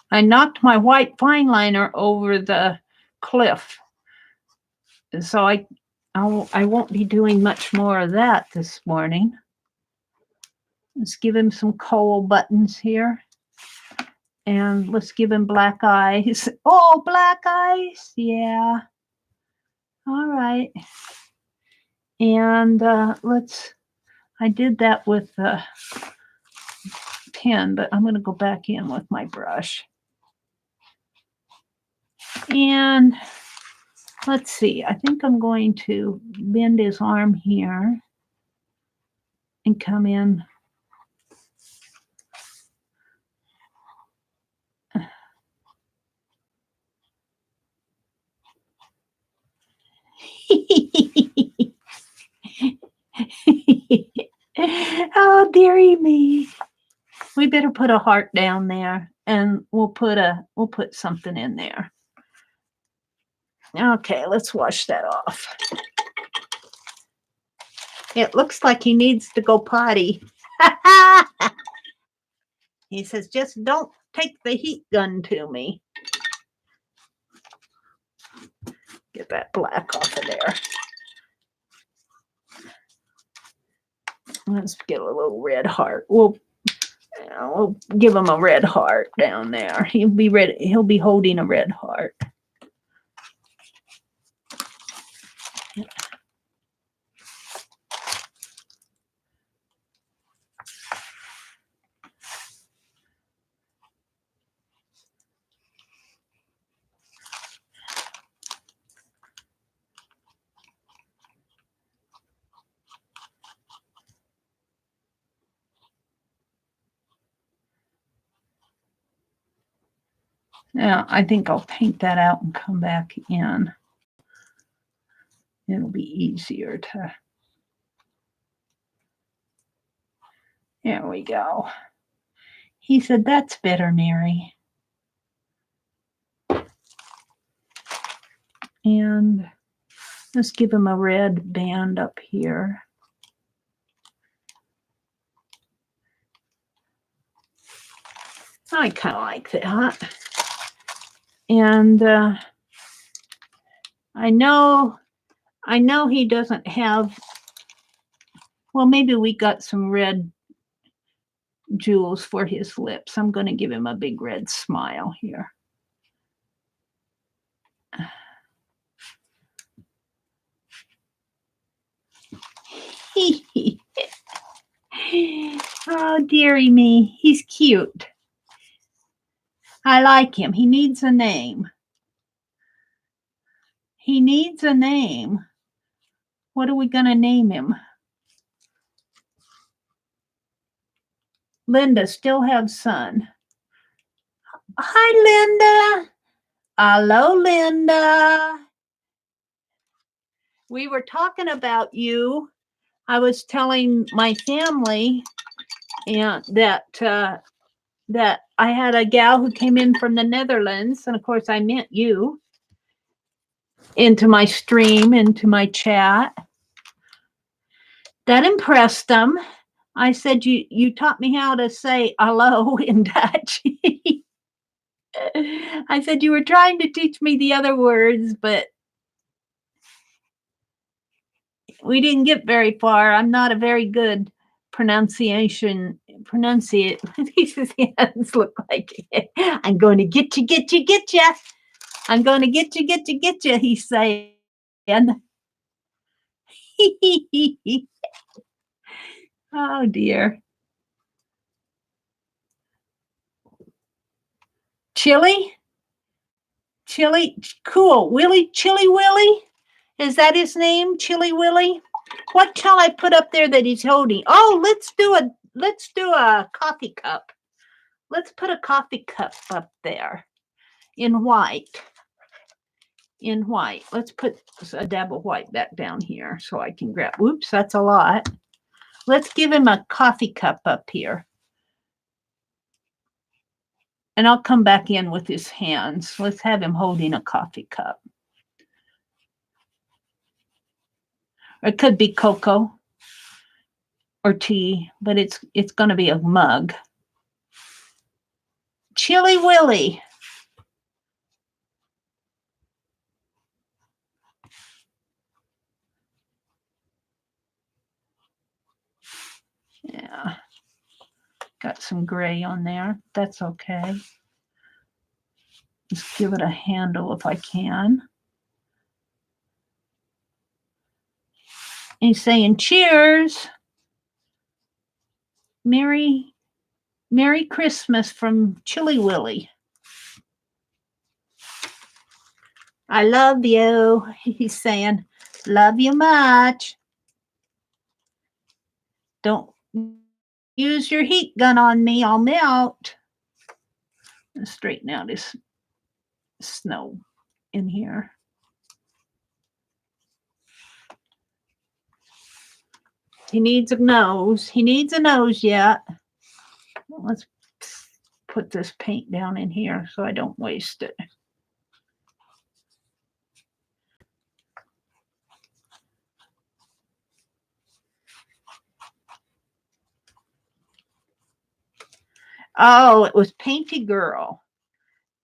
I knocked my white fine liner over the cliff, so I won't be doing much more of that this morning. Let's give him some coal buttons here, and let's give him black eyes. Oh, black eyes, yeah. All right, and I did that with the pen, but I'm going to go back in with my brush. And let's see, I think I'm going to bend his arm here and come in. Oh, dearie me. We better put a heart down there, and we'll put something in there. Okay, let's wash that off. It looks like he needs to go potty. He says, just don't take the heat gun to me. Get that black off of there. Let's get a little red heart. We'll give him a red heart down there. He'll be ready. He'll be holding a red heart. Now, I think I'll paint that out and come back in. It'll be easier to. There we go. He said, that's better, Mary. And let's give him a red band up here. I kind of like that. And I know he doesn't have, well, maybe we got some red jewels for his lips. I'm going to give him a big red smile here. Oh, dearie me. He's cute. I like him. He needs a name. He needs a name. What are we going to name him? Linda, still have son. Hi, Linda. Hello, Linda. We were talking about you. I was telling my family that I had a gal who came in from the Netherlands, and of course I met you into my stream, into my chat. That impressed them. I said, you taught me how to say hello in Dutch. I said, you were trying to teach me the other words, but we didn't get very far. I'm not a very good pronunciate. These hands look like I'm going to get you. I'm going to get you, he's saying. Oh, dear. Chili? Cool. Chili Willie? Is that his name? Chili Willie? What shall I put up there that he's holding? Oh, let's do a coffee cup. Let's put a coffee cup up there in white. Let's put a dab of white back down here so I can grab. Oops, that's a lot. Let's give him a coffee cup up here. And I'll come back in with his hands. Let's have him holding a coffee cup. It could be cocoa or tea, but it's going to be a mug. Chili Willie. Yeah. Got some gray on there. That's okay. Just give it a handle if I can. He's saying cheers. Merry Christmas from Chili Willie. I love you. He's saying, love you much. Don't use your heat gun on me. I'll melt. Let's straighten out his snow in here. He needs a nose. He needs a nose yet. Let's put this paint down in here so I don't waste it. Oh, it was Painty Girl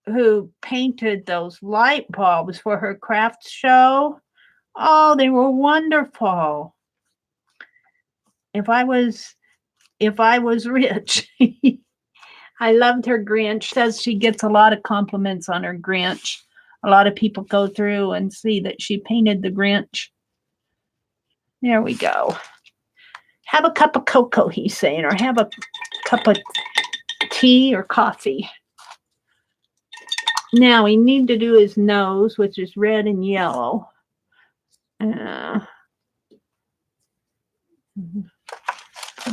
who painted those light bulbs for her craft show. Oh, they were wonderful. If I was rich, I loved her Grinch. Says she gets a lot of compliments on her Grinch. A lot of people go through and see that she painted the Grinch. There we go. Have a cup of cocoa, he's saying, or have a cup of tea or coffee. Now we need to do his nose, which is red and yellow. Put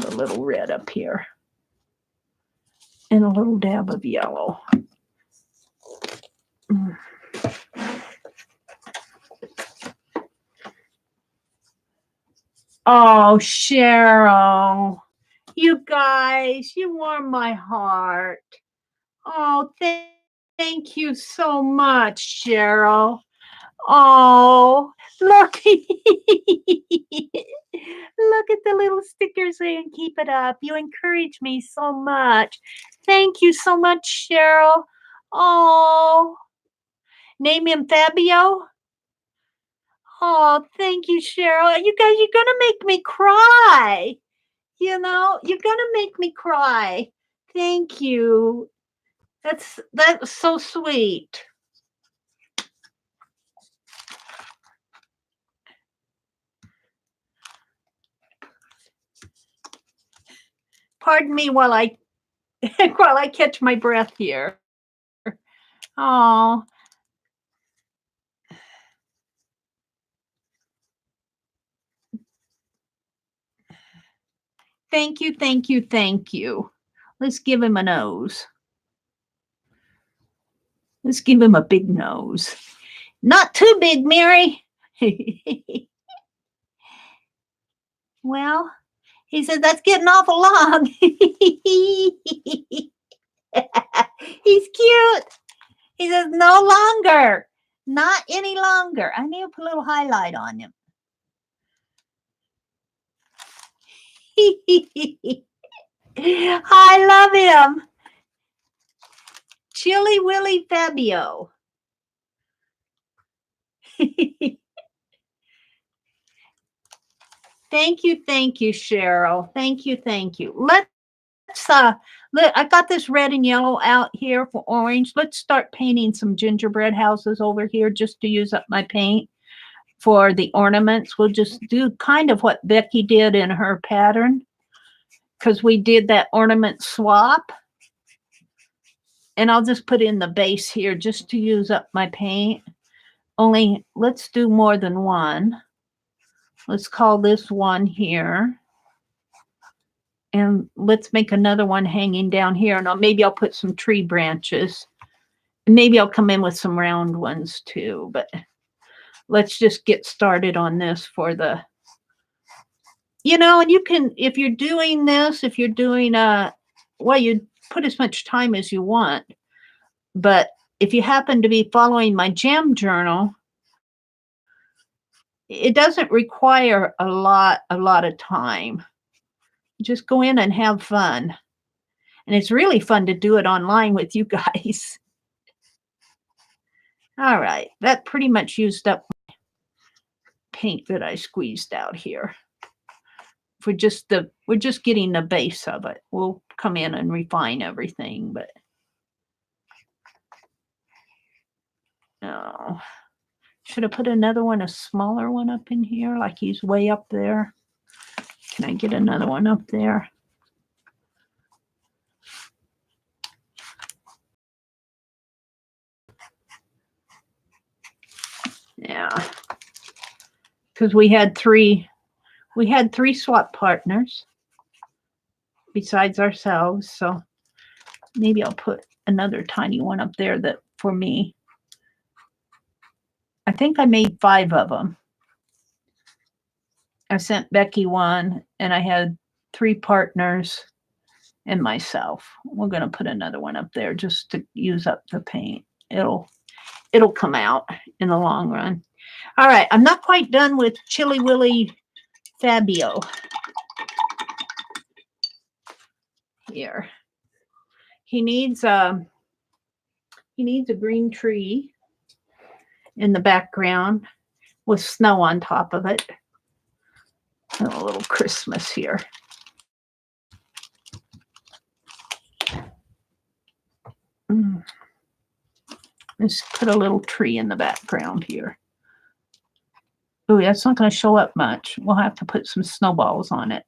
a little red up here. And a little dab of yellow. Oh, Cheryl. You guys, you warm my heart. Oh, thank you so much, Cheryl. Oh, look. Look at the little sticker saying keep it up. You encourage me so much. Thank you so much, Cheryl. Oh, name him Fabio. Oh, thank you, Cheryl. You guys, you're going to make me cry. You know, you're going to make me cry. Thank you. That's so sweet. Pardon me while I catch my breath here. Oh. Thank you, thank you, thank you. Let's give him a nose. Let's give him a big nose. Not too big, Mary. Well, he said, that's getting awful long. He's cute. He says, no longer. Not any longer. I need to put a little highlight on him. I love him. Chili Willy Fabio. Thank you, Cheryl. Thank you. Let's I got this red and yellow out here for orange. Let's start painting some gingerbread houses over here just to use up my paint for the ornaments. We'll just do kind of what Becky did in her pattern because we did that ornament swap. And I'll just put in the base here just to use up my paint. Only let's do more than one. Let's call this one here. And let's make another one hanging down here. And maybe I'll put some tree branches. Maybe I'll come in with some round ones too. But let's just get started on this for the, you know, and you can, if you're doing this, if you're doing, well, you put as much time as you want. But if you happen to be following my gem journal, it doesn't require a lot of time. Just go in and have fun. And it's really fun to do it online with you guys. All right, that pretty much used up my paint that I squeezed out here. We're just getting the base of it. We'll come in and refine everything, but oh, should I put another one, a smaller one up in here, like he's way up there? Can I get another one up there? Yeah. Because we had three swap partners besides ourselves. So maybe I'll put another tiny one up there that for me. I think I made 5 of them. I sent Becky one, and I had 3 partners and myself. We're going to put another one up there just to use up the paint. It'll come out in the long run. All right, I'm not quite done with Chili Willy Fabio. Here. He needs a green tree in the background with snow on top of it. And a little Christmas here. Let's put a little tree in the background here. Oh, that's not going to show up much. We'll have to put some snowballs on it.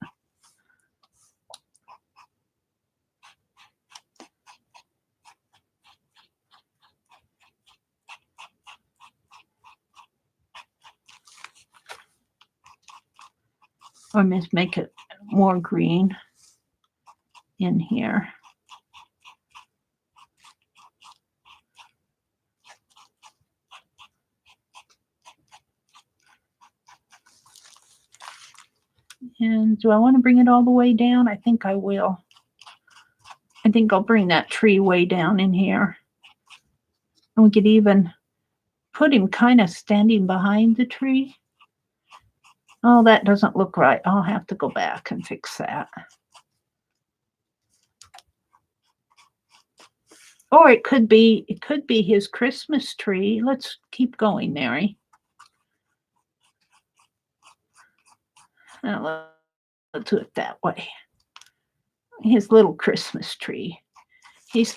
Or just make it more green in here. And do I want to bring it all the way down? I think I will. I think I'll bring that tree way down in here. And we could even put him kind of standing behind the tree. Oh, that doesn't look right. I'll have to go back and fix that. Or it could be his Christmas tree. Let's keep going, Mary. Let's do it that way. His little Christmas tree. He's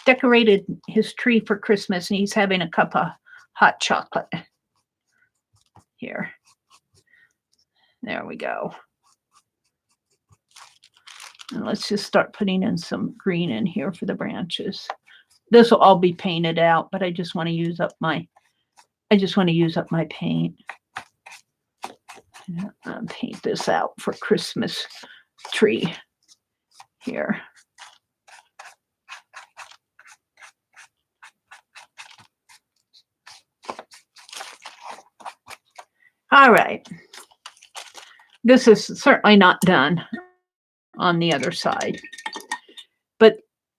decorated his tree for Christmas, and he's having a cup of hot chocolate. Here. There we go. And let's just start putting in some green in here for the branches. This will all be painted out, but I just want to use up my paint. I'll paint this out for Christmas tree here. All right. This is certainly not done on the other side. But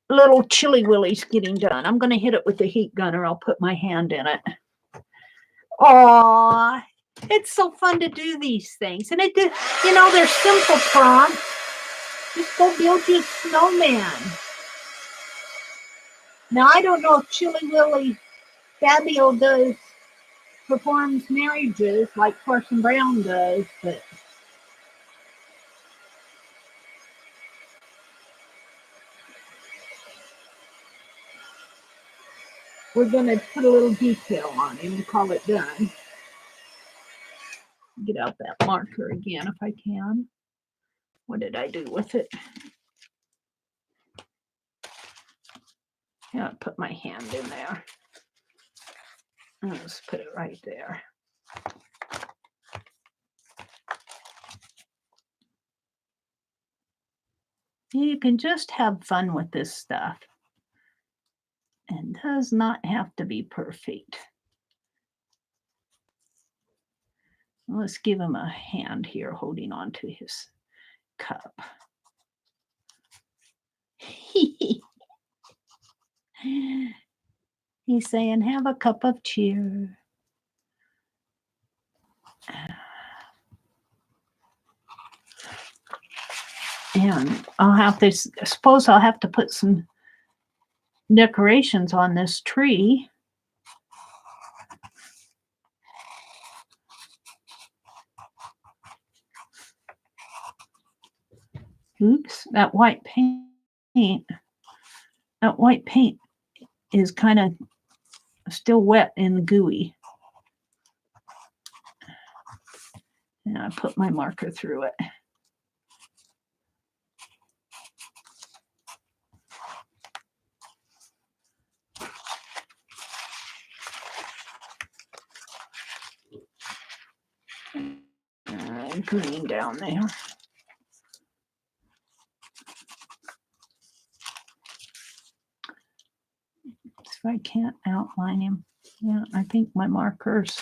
little Chili Willy's getting done. I'm going to hit it with the heat gun, or I'll put my hand in it. Aww. It's so fun to do these things. And they're simple prompts. Just go build you a snowman. Now, I don't know if Chili Willy Fabio performs marriages like Parson Brown does, but we're going to put a little detail on him and call it done. Get out that marker again if I can. What did I do with it? Yeah, put my hand in there. Let's put it right there. You can just have fun with this stuff. And does not have to be perfect. Let's give him a hand here holding on to his cup. He's saying, have a cup of cheer. And I suppose I'll have to put some decorations on this tree. Oops, that white paint is kind of still wet and gooey. And I put my marker through it. green down there. If I can't outline him. Yeah, I think my markers.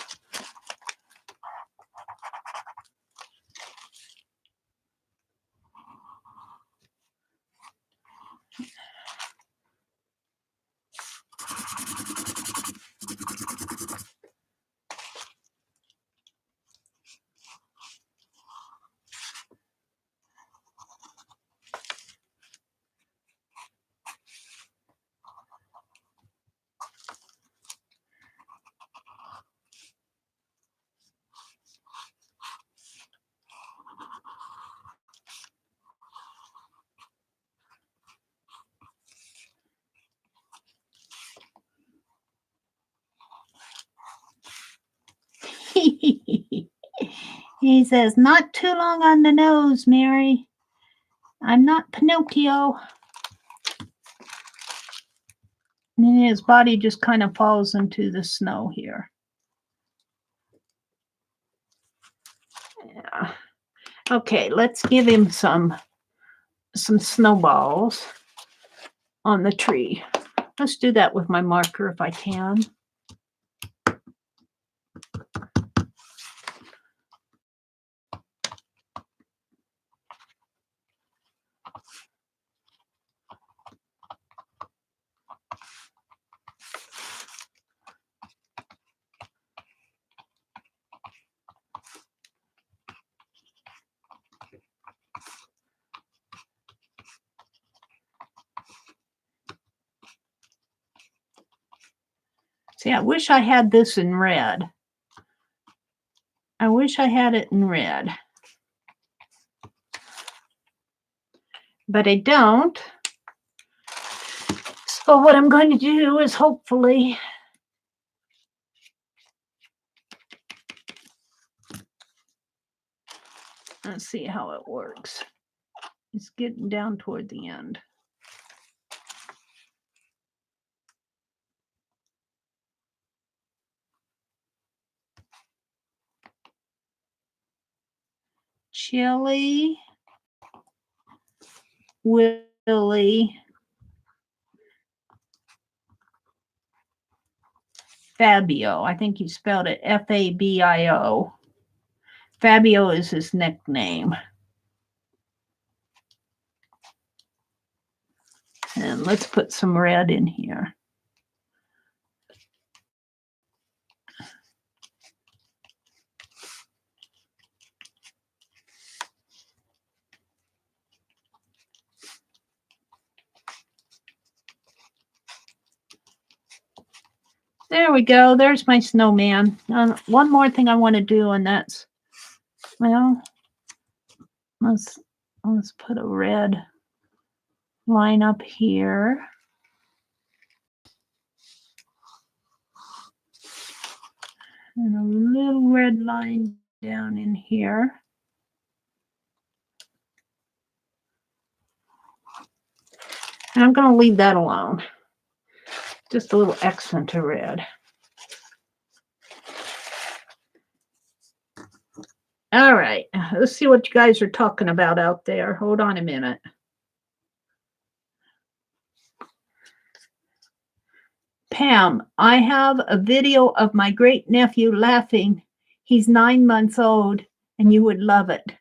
He says, not too long on the nose, Mary. I'm not Pinocchio. And then his body just kind of falls into the snow here. Yeah. Okay, let's give him some snowballs on the tree. Let's do that with my marker if I can. See, I wish I had this in red. I wish I had it in red. But I don't. So what I'm going to do is hopefully let's see how it works. It's getting down toward the end. Chili, Willie, Fabio. I think he spelled it Fabio. Fabio is his nickname. And let's put some red in here. There we go. There's my snowman. One more thing I want to do, and that's, well, let's put a red line up here. And a little red line down in here. And I'm going to leave that alone. Just a little accent of red. All right, let's see what you guys are talking about out there. Hold on a minute. Pam, I have a video of my great nephew laughing. He's 9 months old, and you would love it.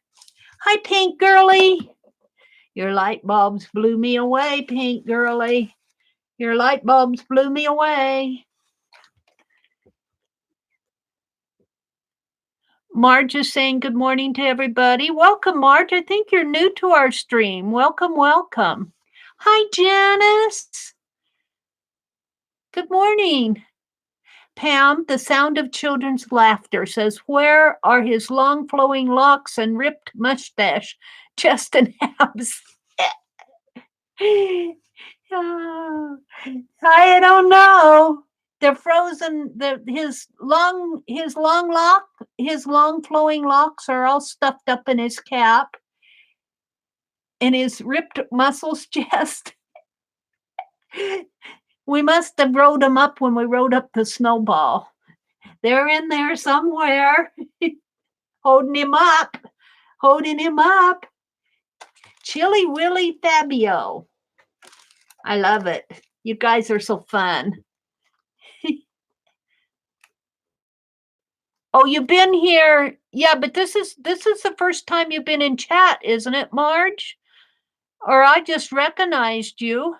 Hi, Pink Girly. Your light bulbs blew me away, Pink Girly. Your light bulbs blew me away. Marge is saying good morning to everybody. Welcome, Marge. I think you're new to our stream. Welcome, welcome. Hi, Janice. Good morning. Pam, the sound of children's laughter, says, where are his long flowing locks and ripped mustache, chest and abs? I don't know. They're frozen. His long flowing locks are all stuffed up in his cap, and his ripped muscles chest. We must have rode them up when we rode up the snowball. They're in there somewhere, holding him up. holding him up. Chili Willy Fabio. I love it. You guys are so fun. Oh, you've been here. Yeah, but this is the first time you've been in chat, isn't it, Marge? Or I just recognized you.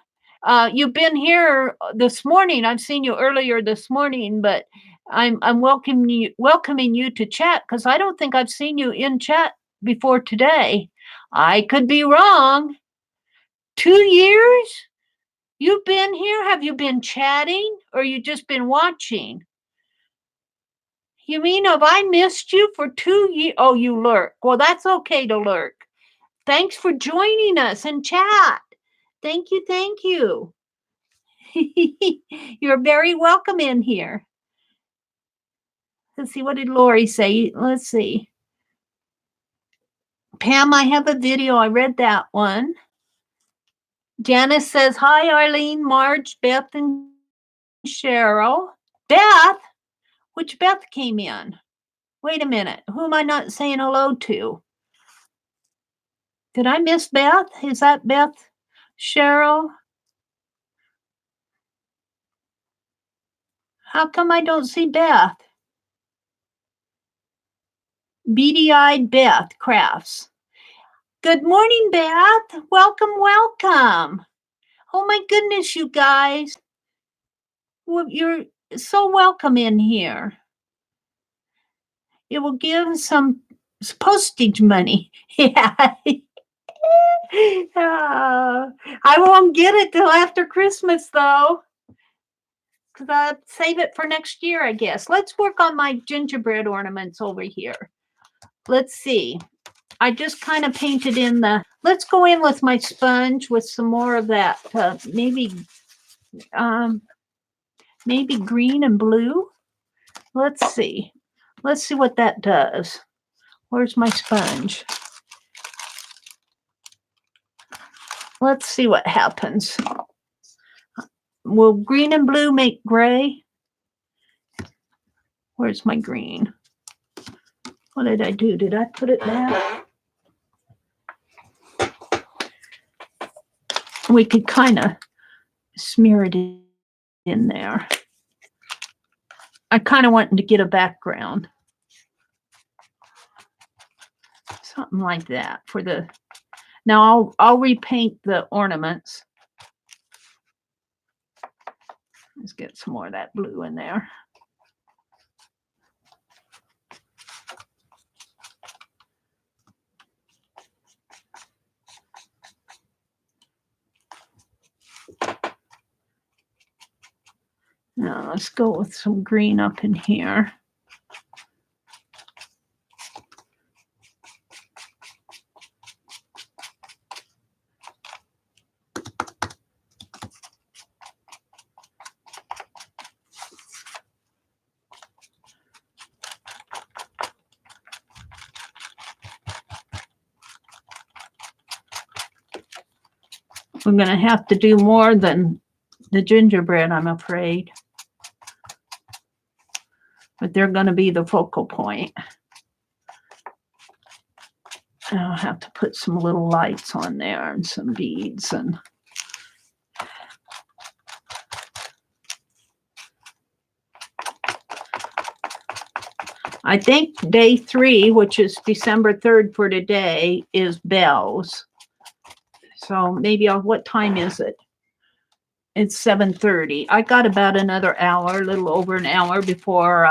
You've been here this morning. I've seen you earlier this morning, but I'm welcoming you to chat because I don't think I've seen you in chat before today. I could be wrong. 2 years? You've been here? Have you been chatting or you just been watching? You mean have I missed you for 2 years? Oh, you lurk. Well, that's okay to lurk. Thanks for joining us in chat. Thank you. Thank you. You're very welcome in here. Let's see. What did Lori say? Let's see. Pam, I have a video. I read that one. Janice says, hi, Arlene, Marge, Beth, and Cheryl. Beth? Which Beth came in? Wait a minute. Who am I not saying hello to? Did I miss Beth? Is that Beth? Cheryl? How come I don't see Beth? Beady-eyed Beth Crafts. Good morning, Beth. Welcome, welcome. Oh my goodness, you guys. Well, you're so welcome in here. It will give some postage money. Yeah. I won't get it till after Christmas, though. Because I save it for next year, I guess. Let's work on my gingerbread ornaments over here. Let's see. I just kind of painted in the, let's go in with my sponge with some more of that, maybe green and blue. Let's see. Let's see what that does. Where's my sponge? Let's see what happens. Will green and blue make gray? Where's my green? What did I do? Did I put it back? We could kind of smear it in there. I kind of wanted to get a background. Something like that for the, now I'll repaint the ornaments. Let's get some more of that blue in there. Now let's go with some green up in here. We're going to have to do more than the gingerbread, I'm afraid. But they're going to be the focal point. I'll have to put some little lights on there and some beads. And I think day 3, which is December 3rd for today, is bells. So maybe what time is it? It's 7:30. I got about another hour, a little over an hour before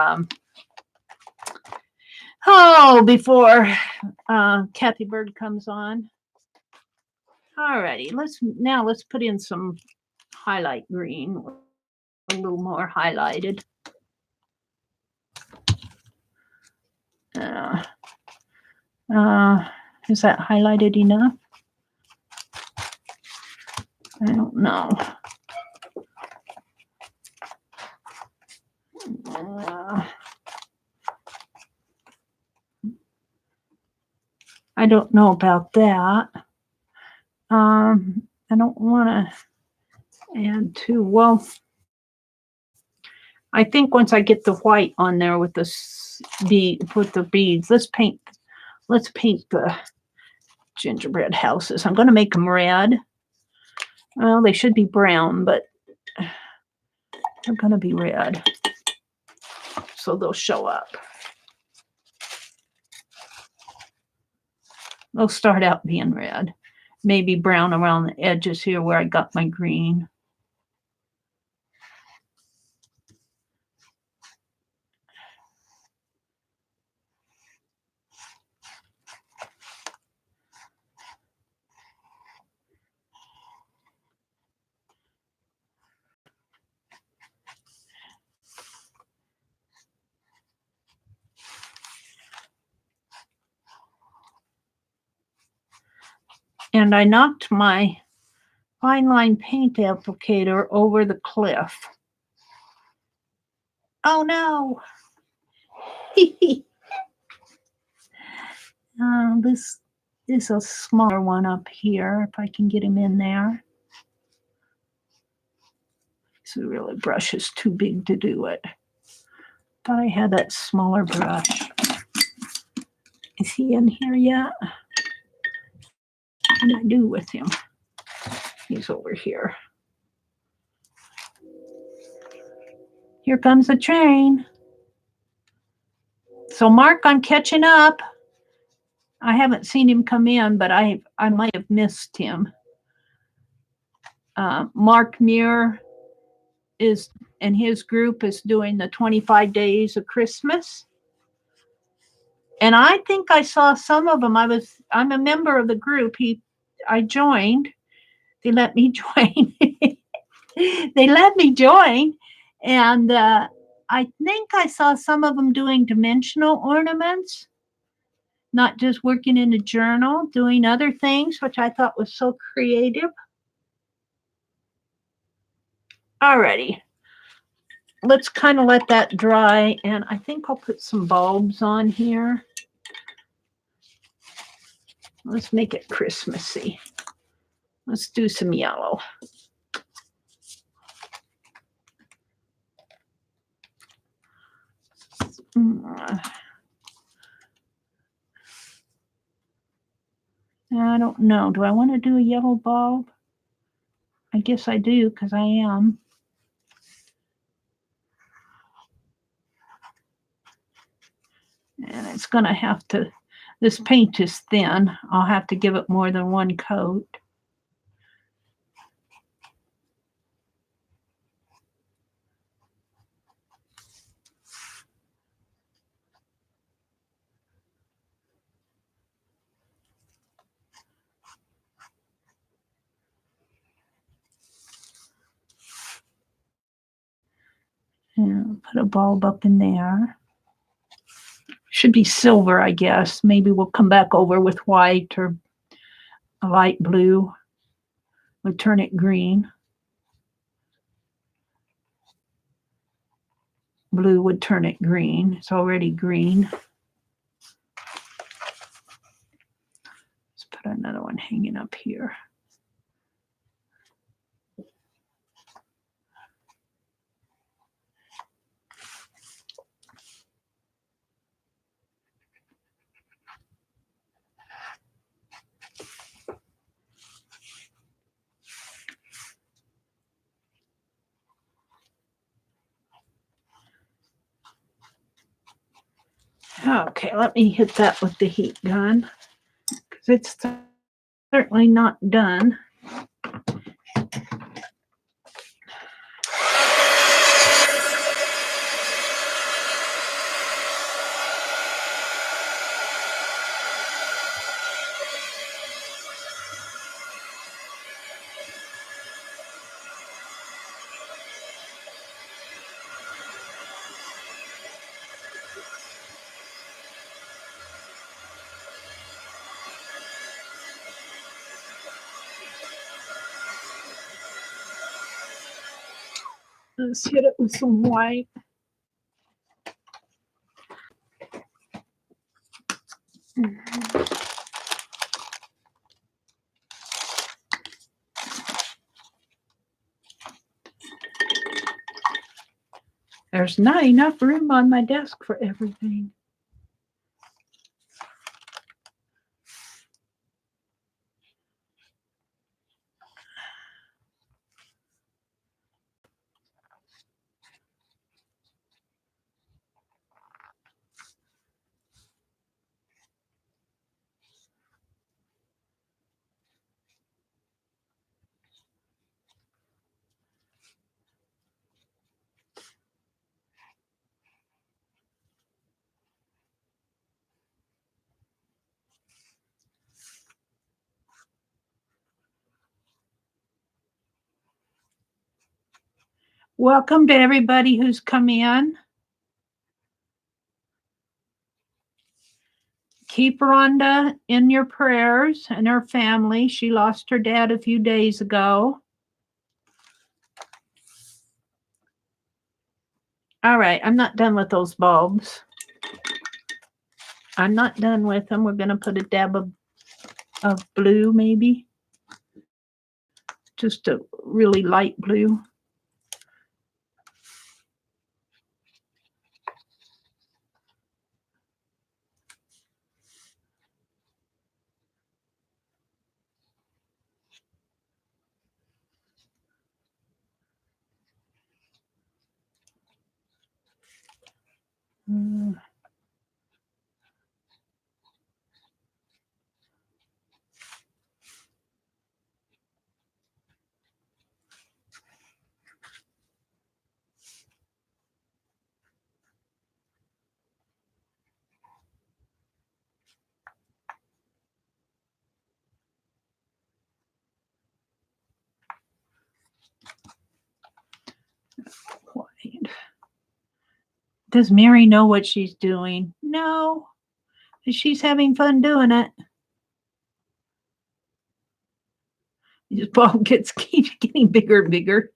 before Kathy Bird comes on. Alrighty, let's put in some highlight green, a little more highlighted. Is that highlighted enough? I don't know. I don't know about that. I don't want to add too well. I think once I get the white on there with the put the beads, let's paint let's paint the gingerbread houses. I'm going to make them red. Well, they should be brown, but they're going to be red. So they'll show up. They'll start out being red. Maybe brown around the edges here where I got my green. And I knocked my fine line paint applicator over the cliff. Oh no! This is a smaller one up here, if I can get him in there. So really, brush is too big to do it. Thought I had that smaller brush. Is he in here yet? What did I do with him? He's over here. Here comes the train. So Mark, I'm catching up. I haven't seen him come in, but I might have missed him. Mark Muir and his group is doing the 25 days of Christmas. And I think I saw some of them. I'm a member of the group. I joined. They let me join. They let me join. And I think I saw some of them doing dimensional ornaments, not just working in a journal, doing other things, which I thought was so creative. Alrighty. Let's kind of let that dry. And I think I'll put some bulbs on here. Let's make it Christmassy. Let's do some yellow. I don't know. Do I want to do a yellow bulb? I guess I do because I am. And it's going to have to, this paint is thin. I'll have to give it more than one coat. And put a bulb up in there. Should be silver, I guess. Maybe we'll come back over with white or a light blue. We'll turn it green. Blue would turn it green. It's already green. Let's put another one hanging up here. Okay, let me hit that with the heat gun because it's certainly not done. Let's hit it with some white. There's not enough room on my desk for everything. Welcome to everybody who's come in. Keep Rhonda in your prayers and her family. She lost her dad a few days ago. All right, I'm not done with those bulbs. I'm not done with them. We're going to put a dab of blue, maybe. Just a really light blue. White. Does Mary know what she's doing? No. She's having fun doing it. This bulb keeps getting bigger and bigger.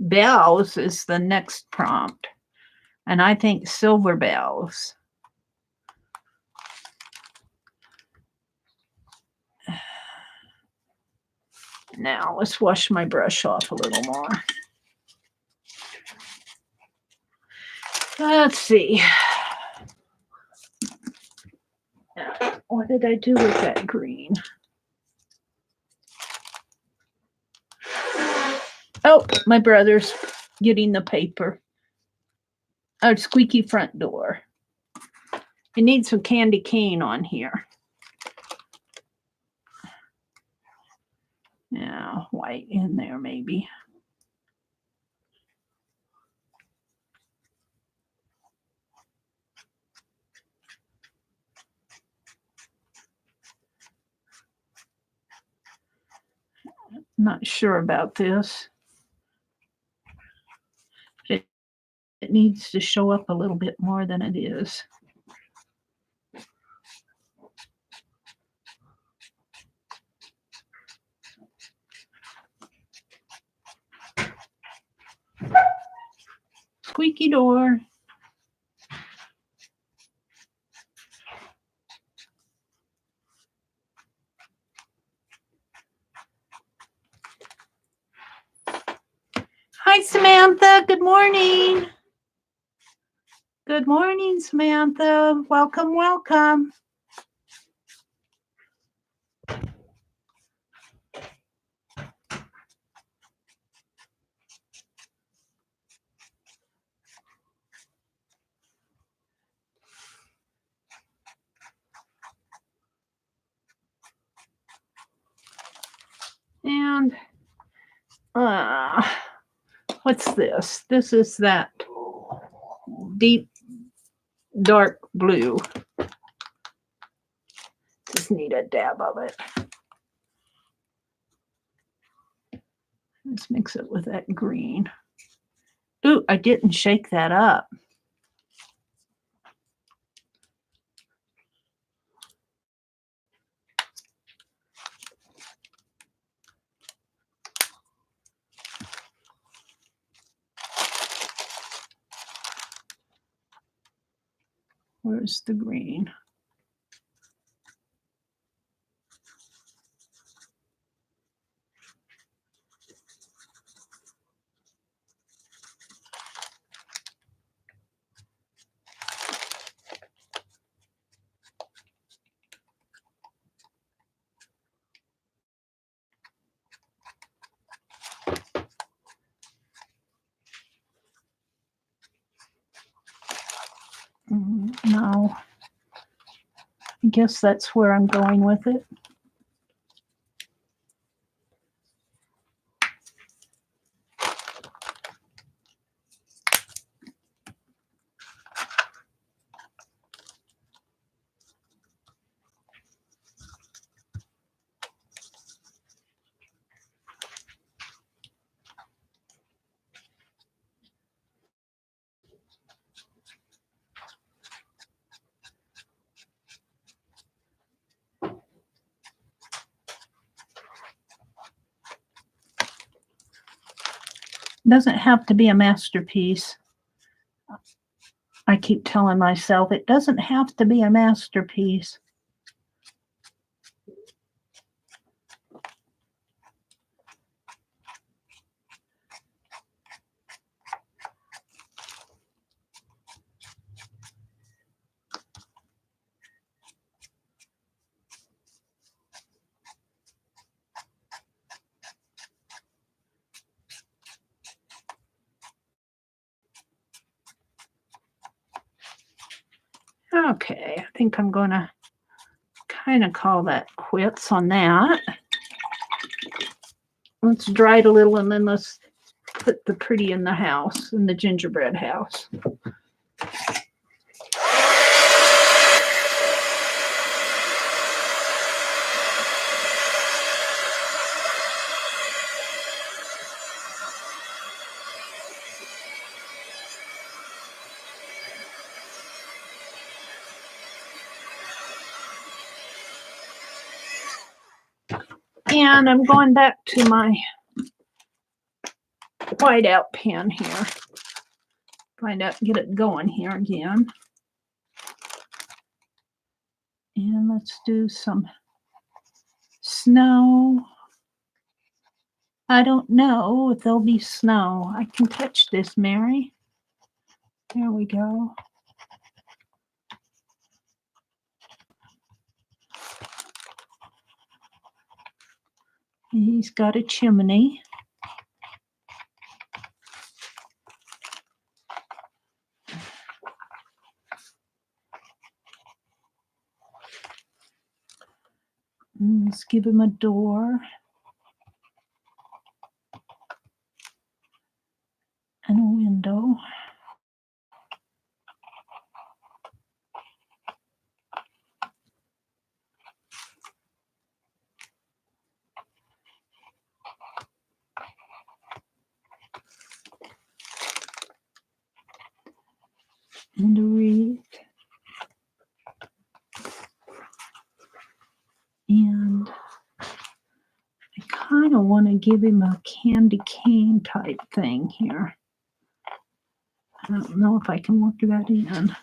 Bells is the next prompt. And I think silver bells. Now let's wash my brush off a little more. Let's see. What did I do with that green? Oh, my brother's getting the paper. Oh, squeaky front door. It needs some candy cane on here. Yeah, white in there maybe. Not sure about this. It needs to show up a little bit more than it is. Squeaky door. Hi, Samantha. Good morning. Good morning, Samantha. Welcome, welcome. And what's this? This is that deep dark blue. Just need a dab of it. Let's mix it with that green. Ooh, I didn't shake that up. Where's the green? No. I guess that's where I'm going with it. doesn't have to be a masterpiece. I keep telling myself it doesn't have to be a masterpiece. Okay, I think I'm going to kind of call that quits on that. Let's dry it a little and then let's put the pretty in the house, in the gingerbread house. And I'm going back to my whiteout pen here. Get it going here again. And let's do some snow. I don't know if there'll be snow. I can touch this, Mary. There we go. He's got a chimney. Let's give him a door. And a window. And a wreath. And I kind of want to give him a candy cane type thing here. I don't know if I can work that in.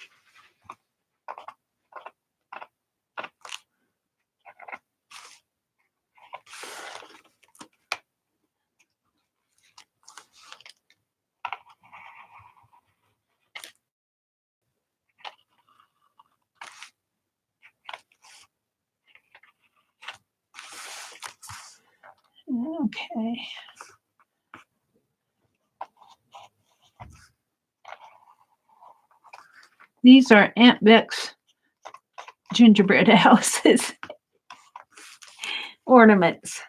Okay. These are Aunt Beck's gingerbread houses. Ornaments.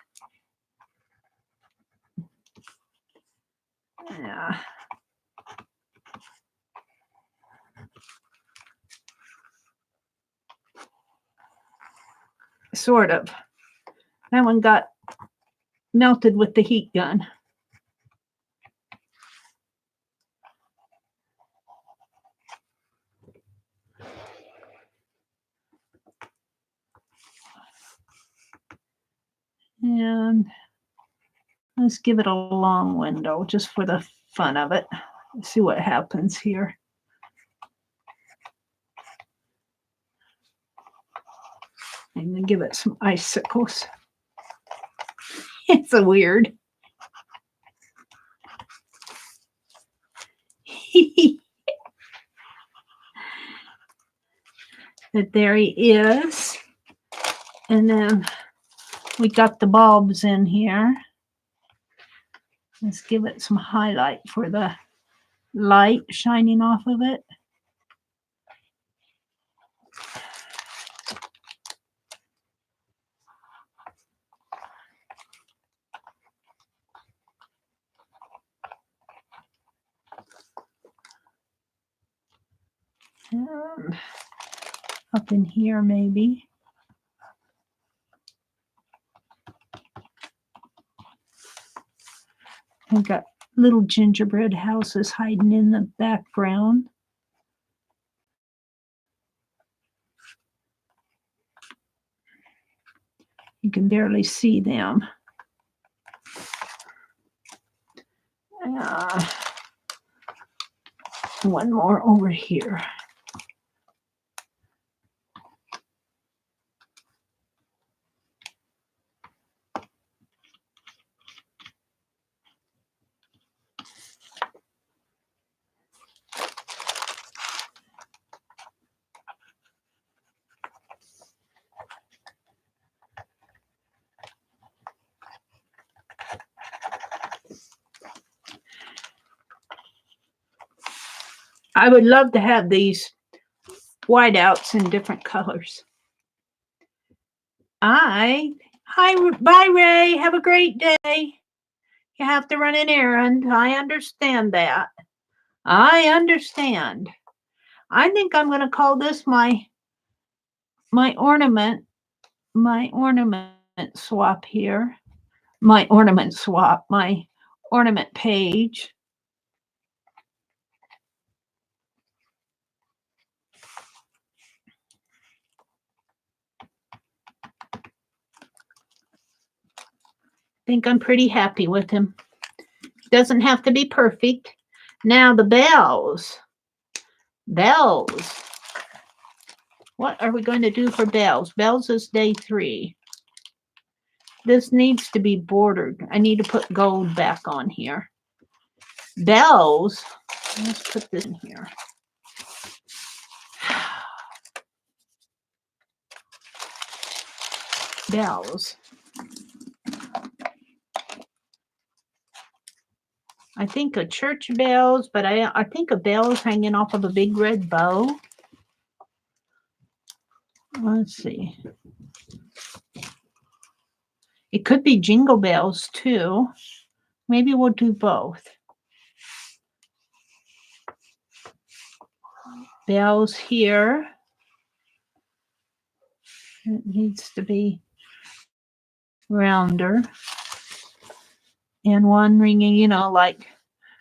Yeah. Sort of. That one got melted with the heat gun. And let's give it a long window just for the fun of it. Let's see what happens here. I'm going to give it some icicles. It's a weird. But there he is. And then we got the bulbs in here. Let's give it some highlight for the light shining off of it. And up in here maybe. We've got little gingerbread houses hiding in the background. You can barely see them. One more over here. I would love to have these whiteouts in different colors. Bye, Ray. Have a great day. You have to run an errand. I understand that. I understand. I think I'm going to call this my ornament swap here. My ornament swap, my ornament page. I think I'm pretty happy with him. Doesn't have to be perfect. Now the bells. Bells. What are we going to do for bells? Bells is day 3. This needs to be bordered. I need to put gold back on here. Bells. Let's put this in here. Bells. I think of church bells, but I think of bells hanging off of a big red bow. Let's see. It could be jingle bells too. Maybe we'll do both. Bells here. It needs to be rounder. And one ringing, you know, like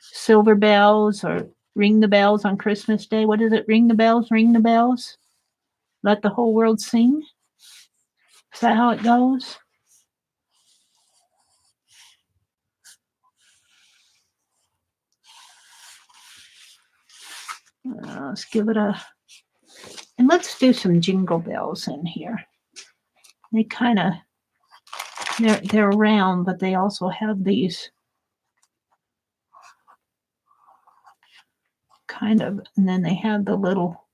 silver bells or ring the bells on Christmas Day. What is it? Ring the bells, ring the bells. Let the whole world sing. Is that how it goes? Let's give it a, and let's do some jingle bells in here. They kind of, they're round, but they also have these kind of, and then they have the little,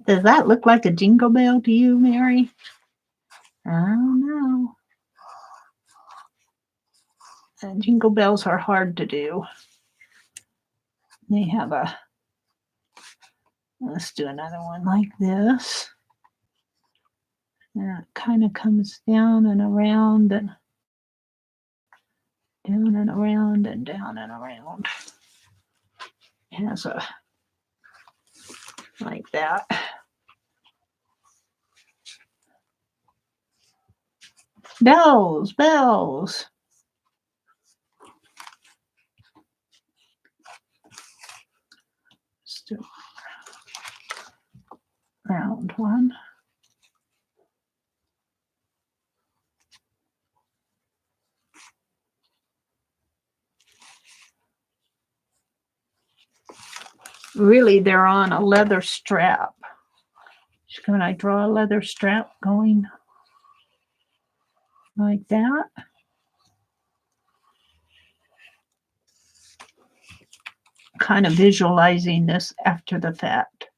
does that look like a jingle bell to you, Mary? I don't know. Jingle bells are hard to do. They have a, let's do another one like this. And it kind of comes down and around and down and around and down and around. It has a, like that. Bells, bells. Let's do a round one. Really, they're on a leather strap. Can I draw a leather strap going like that? Kind of visualizing this after the fact.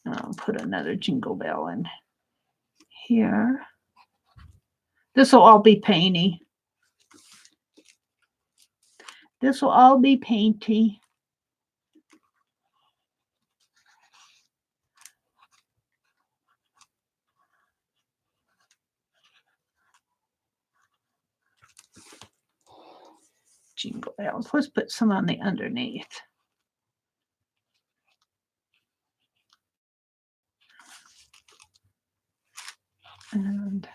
I'll put another jingle bell in here. This will all be painty. This will all be painty. Jingle bells. Let's put some on the underneath. And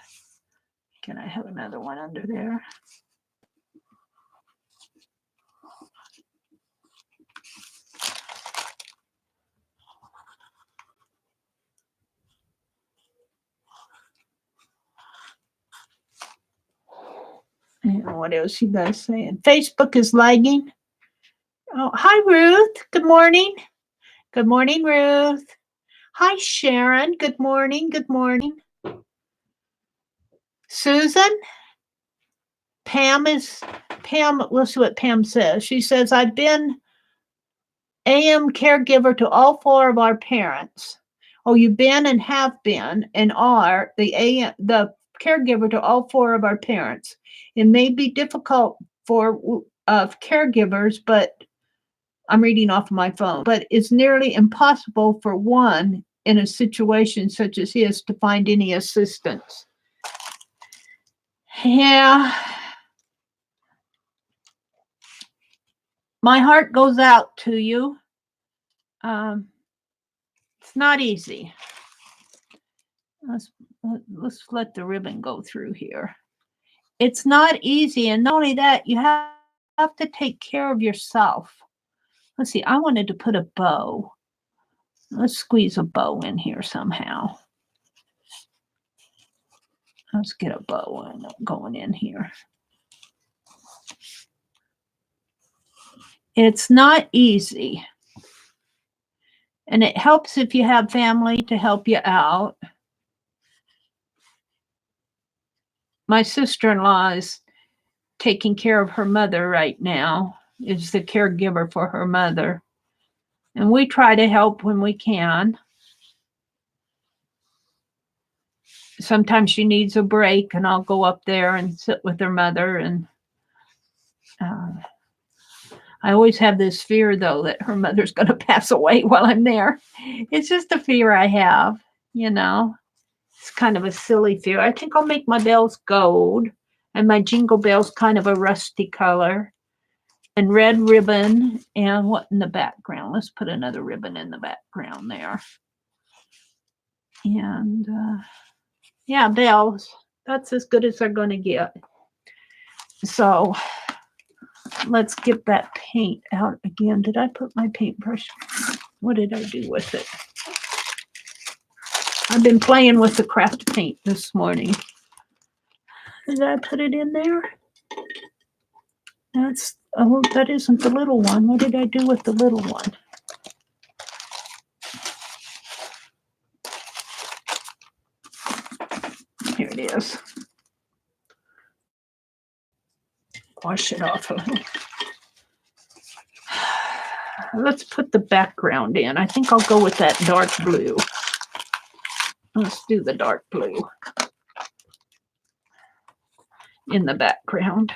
can I have another one under there? What else you guys saying? Facebook is lagging. Oh, hi, Ruth. Good morning. Good morning, Ruth. Hi, Sharon. Good morning. Good morning. Susan? Pam, let's see what Pam says. She says, I've been AM caregiver to all four of our parents. Oh, you've been and have been and are the caregiver to all four of our parents. It may be difficult for caregivers, but I'm reading off of my phone, but it's nearly impossible for one in a situation such as his to find any assistance. Yeah. My heart goes out to you. It's not easy. Let's let the ribbon go through here. It's not easy, and not only that, you have to take care of yourself. Let's see, I wanted to put a bow. Let's squeeze a bow in here somehow. Let's get a bow going in here. It's not easy. And it helps if you have family to help you out. My sister-in-law is taking care of her mother right now, is the caregiver for her mother. And we try to help when we can. Sometimes she needs a break, and I'll go up there and sit with her mother. And I always have this fear, though, that her mother's going to pass away while I'm there. It's just a fear I have, you know. It's kind of a silly fear. I think I'll make my bells gold, and my jingle bells kind of a rusty color, and red ribbon. And what in the background? Let's put another ribbon in the background there. And yeah, bells. That's as good as they're going to get. So let's get that paint out again. Did I put my paintbrush? What did I do with it? I've been playing with the craft paint this morning. Did I put it in there? That isn't the little one. What did I do with the little one? Here it is. Wash it off a little. Let's put the background in. I think I'll go with that dark blue. Let's do the dark blue in the background.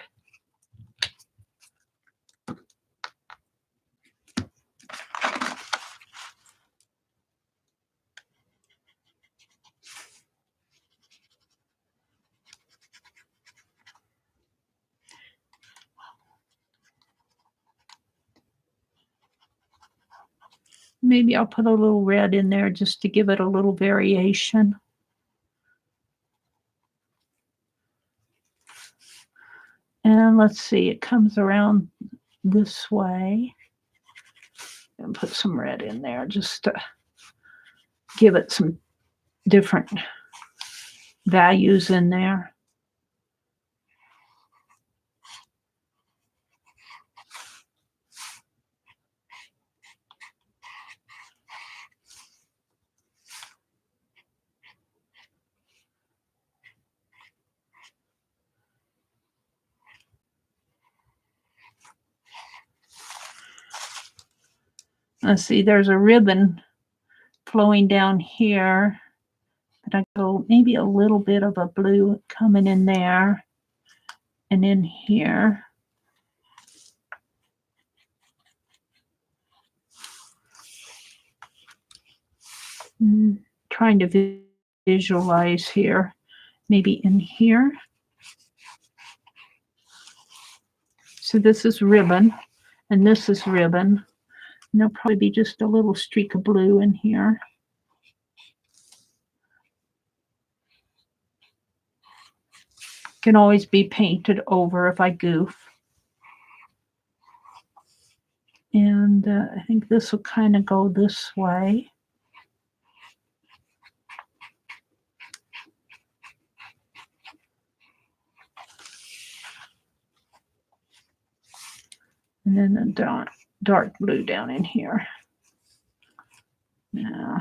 Maybe I'll put a little red in there just to give it a little variation. And let's see, it comes around this way. And put some red in there just to give it some different values in there. Let's see, there's a ribbon flowing down here. But I go maybe a little bit of a blue coming in there and in here. Trying to visualize here, maybe in here. So this is ribbon, and this is ribbon. And there'll probably be just a little streak of blue in here. Can always be painted over if I goof. And I think this will kind of go this way. And then the dark blue down in here. Now,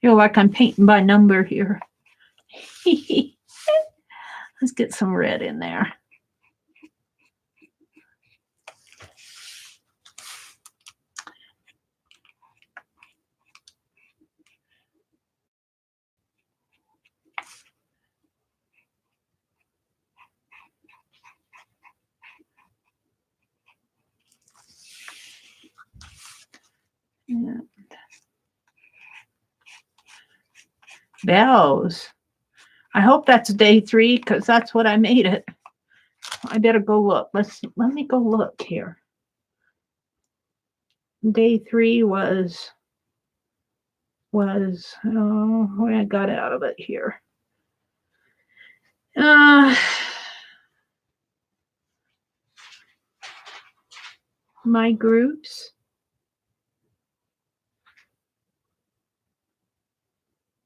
feel like I'm painting by number here. Let's get some red in there. Yeah. Bells. I hope that's day 3 because that's what I made it. I better go look. Let me go look here. Day 3 was when I got out of it here. My groups.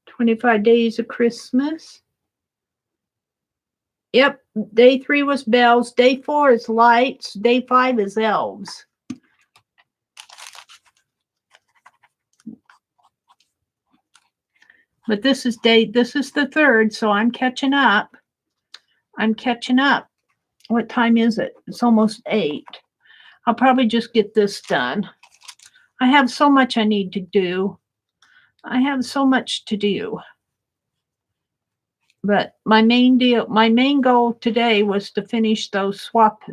25 days of Christmas. Yep, day 3 was bells. Day 4 is lights. Day 5 is elves. But this is the 3rd, so I'm catching up. What time is it? It's almost 8. I'll probably just get this done. I have so much I need to do. But my main goal today was to finish those swap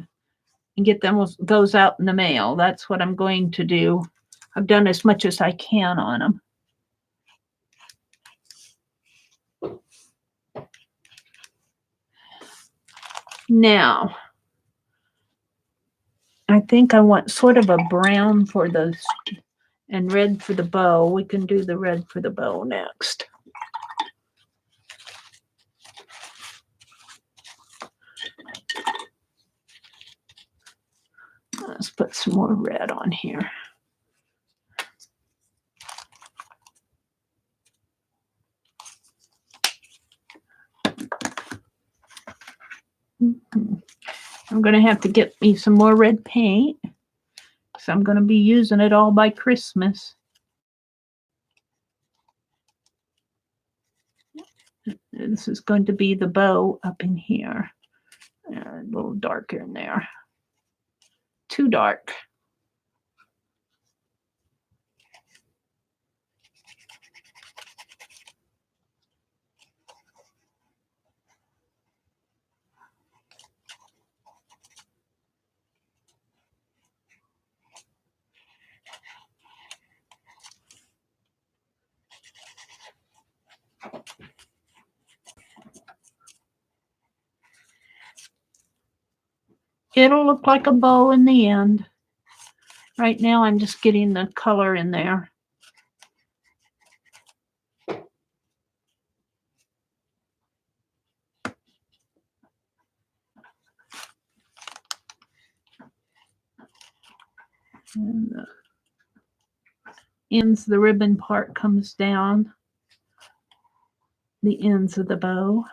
and get those out in the mail. That's what I'm going to do. I've done as much as I can on them. Now, I think I want sort of a brown for those and red for the bow. We can do the red for the bow next. Let's put some more red on here. I'm going to have to get me some more red paint because I'm going to be using it all by Christmas. This is going to be the bow up in here. A little darker in there. Too dark. It'll look like a bow in the end. Right now, I'm just getting the color in there. And the ends, the ribbon part comes down. The ends of the bow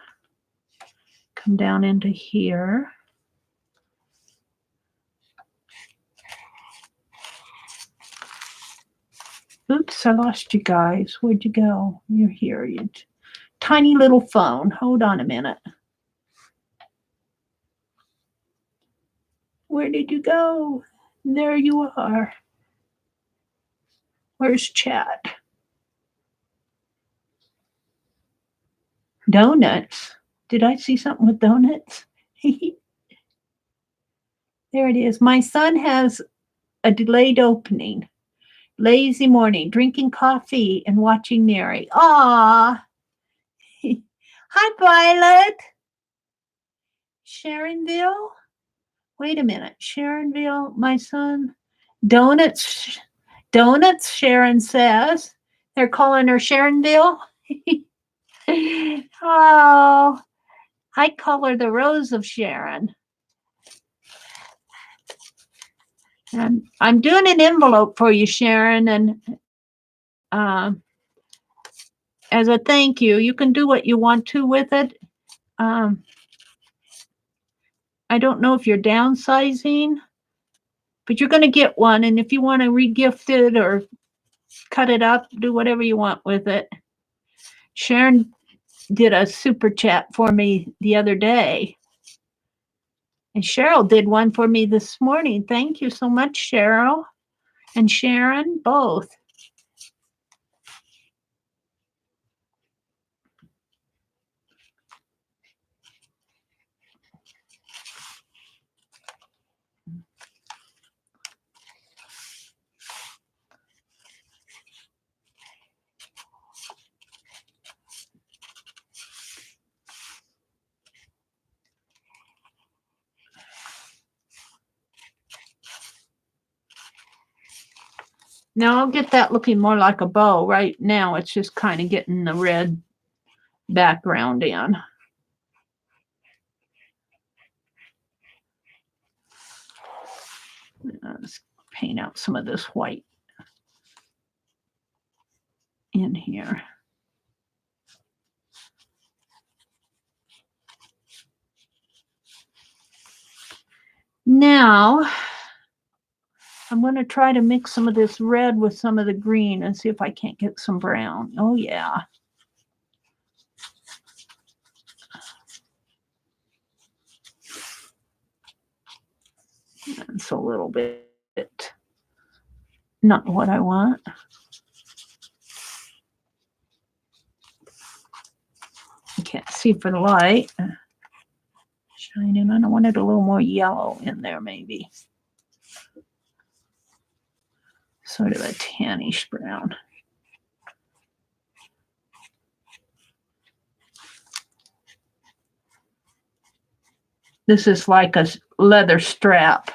come down into here. Oops, I lost you guys. Where'd you go? You're here. You tiny little phone. Hold on a minute. Where did you go? There you are. Where's chat? Donuts. Did I see something with donuts? There it is. My son has a delayed opening. Lazy morning, drinking coffee and watching Mary. Aw. Hi, Violet. Sharonville? Wait a minute. Sharonville, my son. Donuts, Sharon says. They're calling her Sharonville. Oh, I call her the Rose of Sharon. And I'm doing an envelope for you, Sharon, and as a thank you, you can do what you want to with it. I don't know if you're downsizing, but you're going to get one. And if you want to regift it or cut it up, do whatever you want with it. Sharon did a super chat for me the other day. And Cheryl did one for me this morning. Thank you so much, Cheryl and Sharon, both. Now I'll get that looking more like a bow. Right now it's just kind of getting the red background in. Let's paint out some of this white in here. Now I'm going to try to mix some of this red with some of the green and see if I can't get some brown. Oh, yeah. That's a little bit not what I want. I can't see for the light. Shining. I wanted a little more yellow in there, maybe. Sort of a tannish brown. This is like a leather strap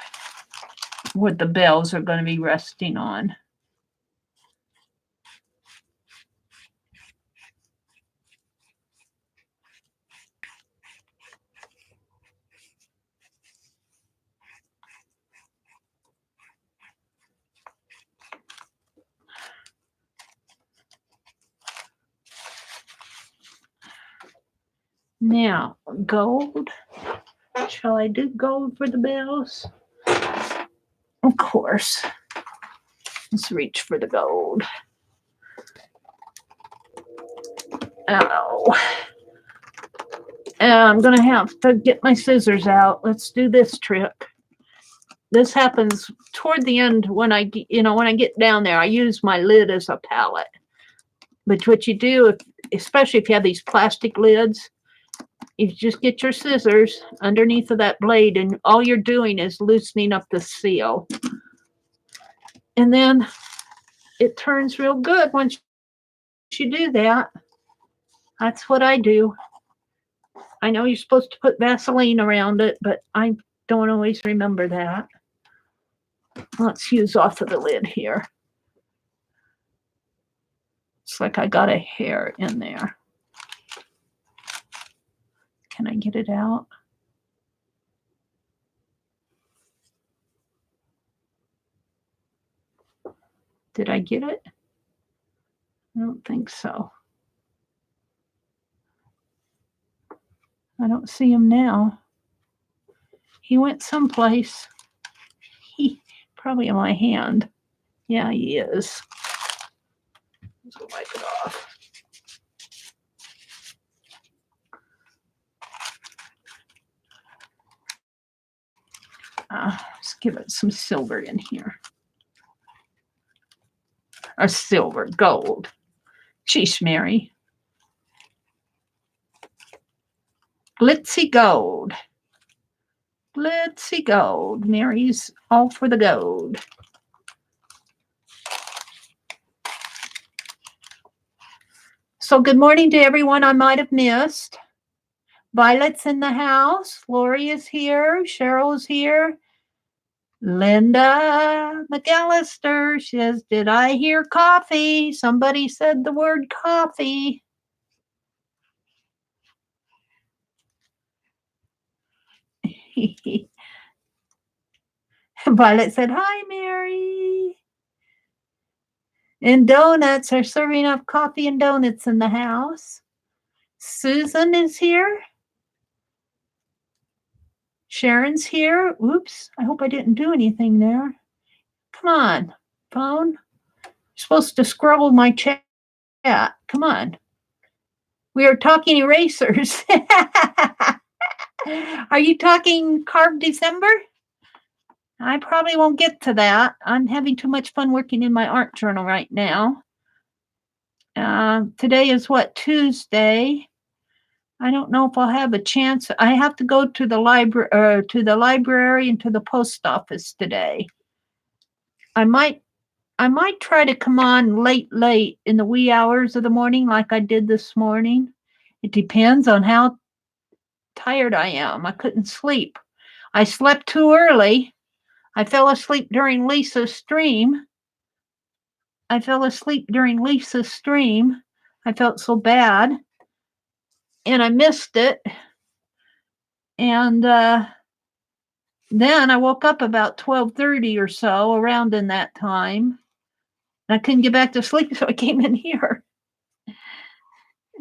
what the bells are going to be resting on. Now, gold. Shall I do gold for the bells? Of course. Let's reach for the gold. Oh. I'm going to have to get my scissors out. Let's do this trick. This happens toward the end when I get down there. I use my lid as a palette. But what you do, especially if you have these plastic lids, you just get your scissors underneath of that blade, and all you're doing is loosening up the seal. And then it turns real good once you do that. That's what I do. I know you're supposed to put Vaseline around it, but I don't always remember that. Let's use off of the lid here. It's like I got a hair in there. Can I get it out? Did I get it? I don't think so. I don't see him now. He went someplace. He probably in my hand. Yeah, he is. Let's wipe it off. Let's give it some silver in here. Or silver, gold. Sheesh, Mary. Glitzy gold. Glitzy gold. Mary's all for the gold. So good morning to everyone I might have missed. Violet's in the house. Lori is here. Cheryl's here. Linda McAllister says, did I hear coffee? Somebody said the word coffee. Violet said, hi, Mary. And donuts are serving up coffee and donuts in the house. Susan is here. Sharon's here. Oops, I hope I didn't do anything there. Come on, phone. You're supposed to scroll my chat. Come on. We are talking erasers. Are you talking carved December? I probably won't get to that. I'm having too much fun working in my art journal right now. Today is what, Tuesday? I don't know if I'll have a chance. I have to go to the library and to the post office today. I might try to come on late in the wee hours of the morning like I did this morning. It depends on how tired I am. I couldn't sleep. I slept too early. I fell asleep during Lisa's stream. I felt so bad. And I missed it. And then I woke up about 12:30 or so, around in that time. And I couldn't get back to sleep, so I came in here.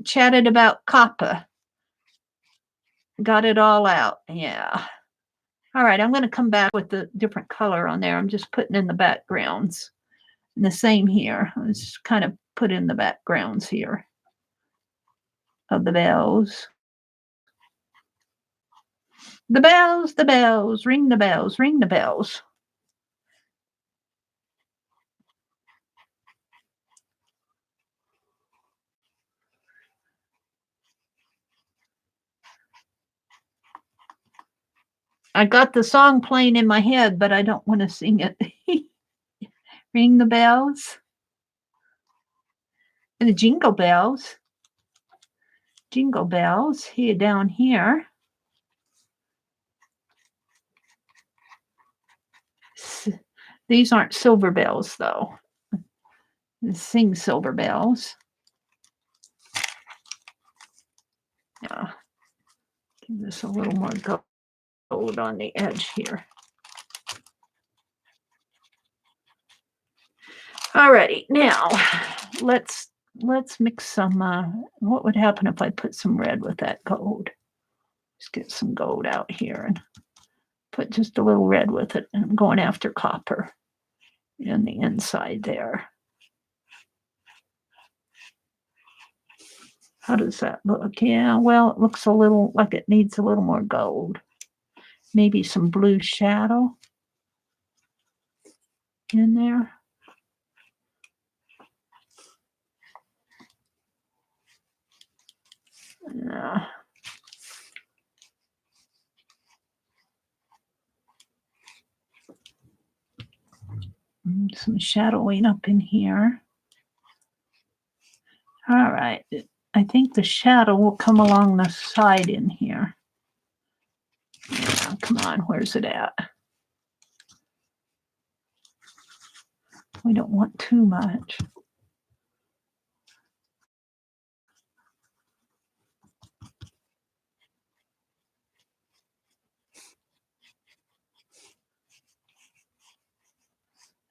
Chatted about Kappa. Got it all out. Yeah. All right, I'm going to come back with the different color on there. I'm just putting in the backgrounds. And the same here. I just kind of put in the backgrounds here of the bells. The bells, ring the bells, ring the bells. I got the song playing in my head, but I don't want to sing it. Ring the bells. And the jingle bells. Jingle bells here down here. These aren't silver bells, though. Sing silver bells. Yeah. Give this a little more gold on the edge here. Alrighty, now let's mix some. What would happen if I put some red with that gold? Just get some gold out here and put just a little red with it. And I'm going after copper in the inside there. How does that look? Yeah, well, it looks a little like it needs a little more gold. Maybe some blue shadow in there. Some shadowing up in here. All right. I think the shadow will come along the side in here. Yeah, come on, where's it at? We don't want too much.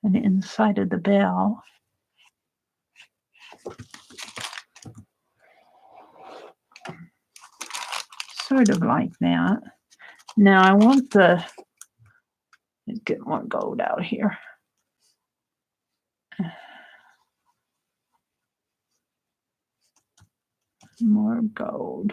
And inside of the bell. Sort of like that. Now I want let's get more gold out here. More gold.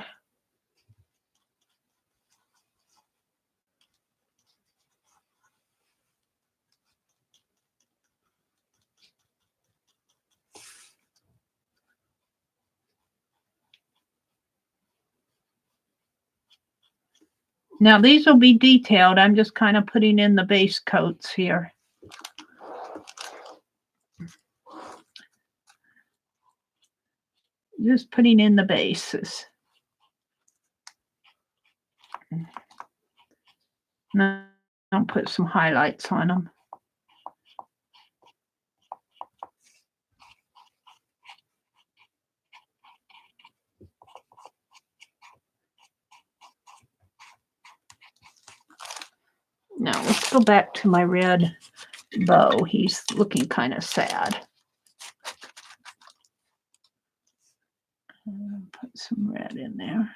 Now these will be detailed. I'm just kind of putting in the base coats here. Just putting in the bases. Now I'll put some highlights on them. Now let's go back to my red bow. He's looking kind of sad. Put some red in there.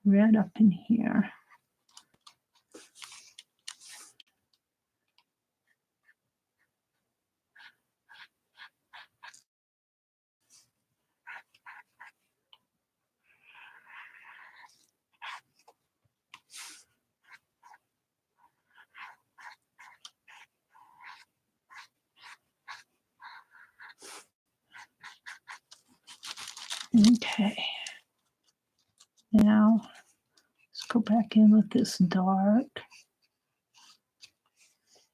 red up in here. Okay. Now, let's go back in with this dark.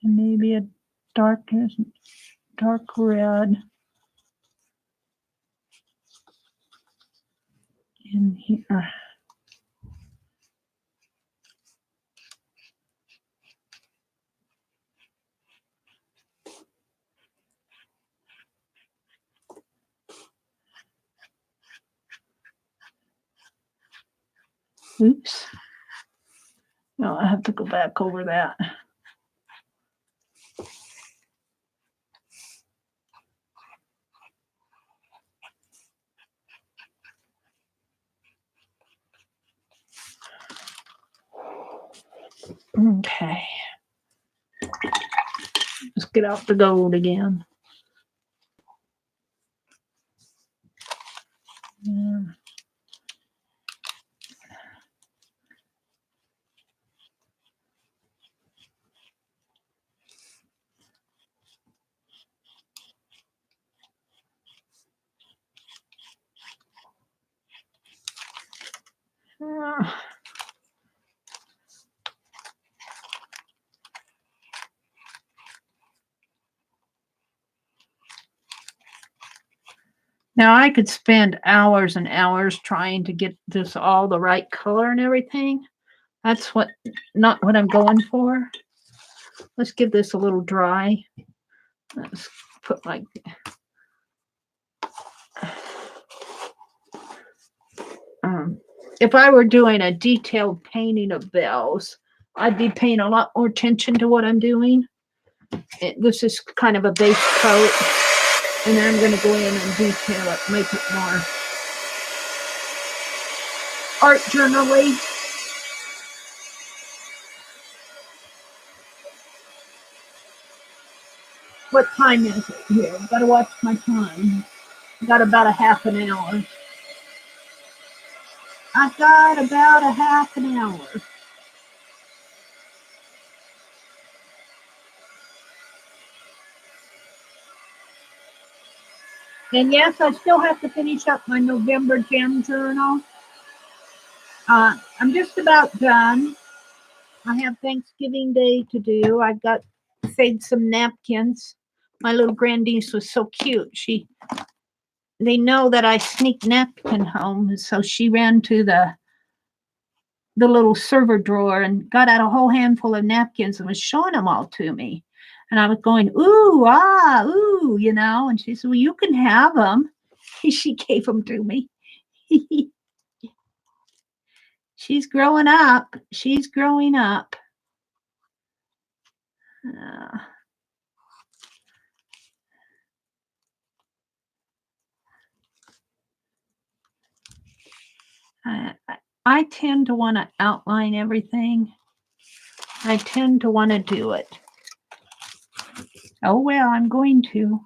And maybe a dark red in here. Oops. No, I have to go back over that. Okay. Let's get out the gold again. Yeah. Now I could spend hours and hours trying to get this all the right color and everything. That's not what I'm going for. Let's give this a little dry. Let's put my if I were doing a detailed painting of bells, I'd be paying a lot more attention to what I'm doing. This is kind of a base coat, and then I'm going to go in and detail it, make it more art journal-y. What time is it here? I've got to watch my time. I've got about a half an hour. I've got about a half an hour. And yes, I still have to finish up my November gem journal. I'm just about done. I have Thanksgiving Day to do. I've got saved some napkins. My little grandniece was so cute. They know that I sneak napkin home, so she ran to the little server drawer and got out a whole handful of napkins and was showing them all to me. And I was going, ooh, ooh, and she said, well, you can have them. She gave them to me. She's growing up. She's growing up. I tend to want to outline everything. I tend to want to do it. Oh, well, I'm going to.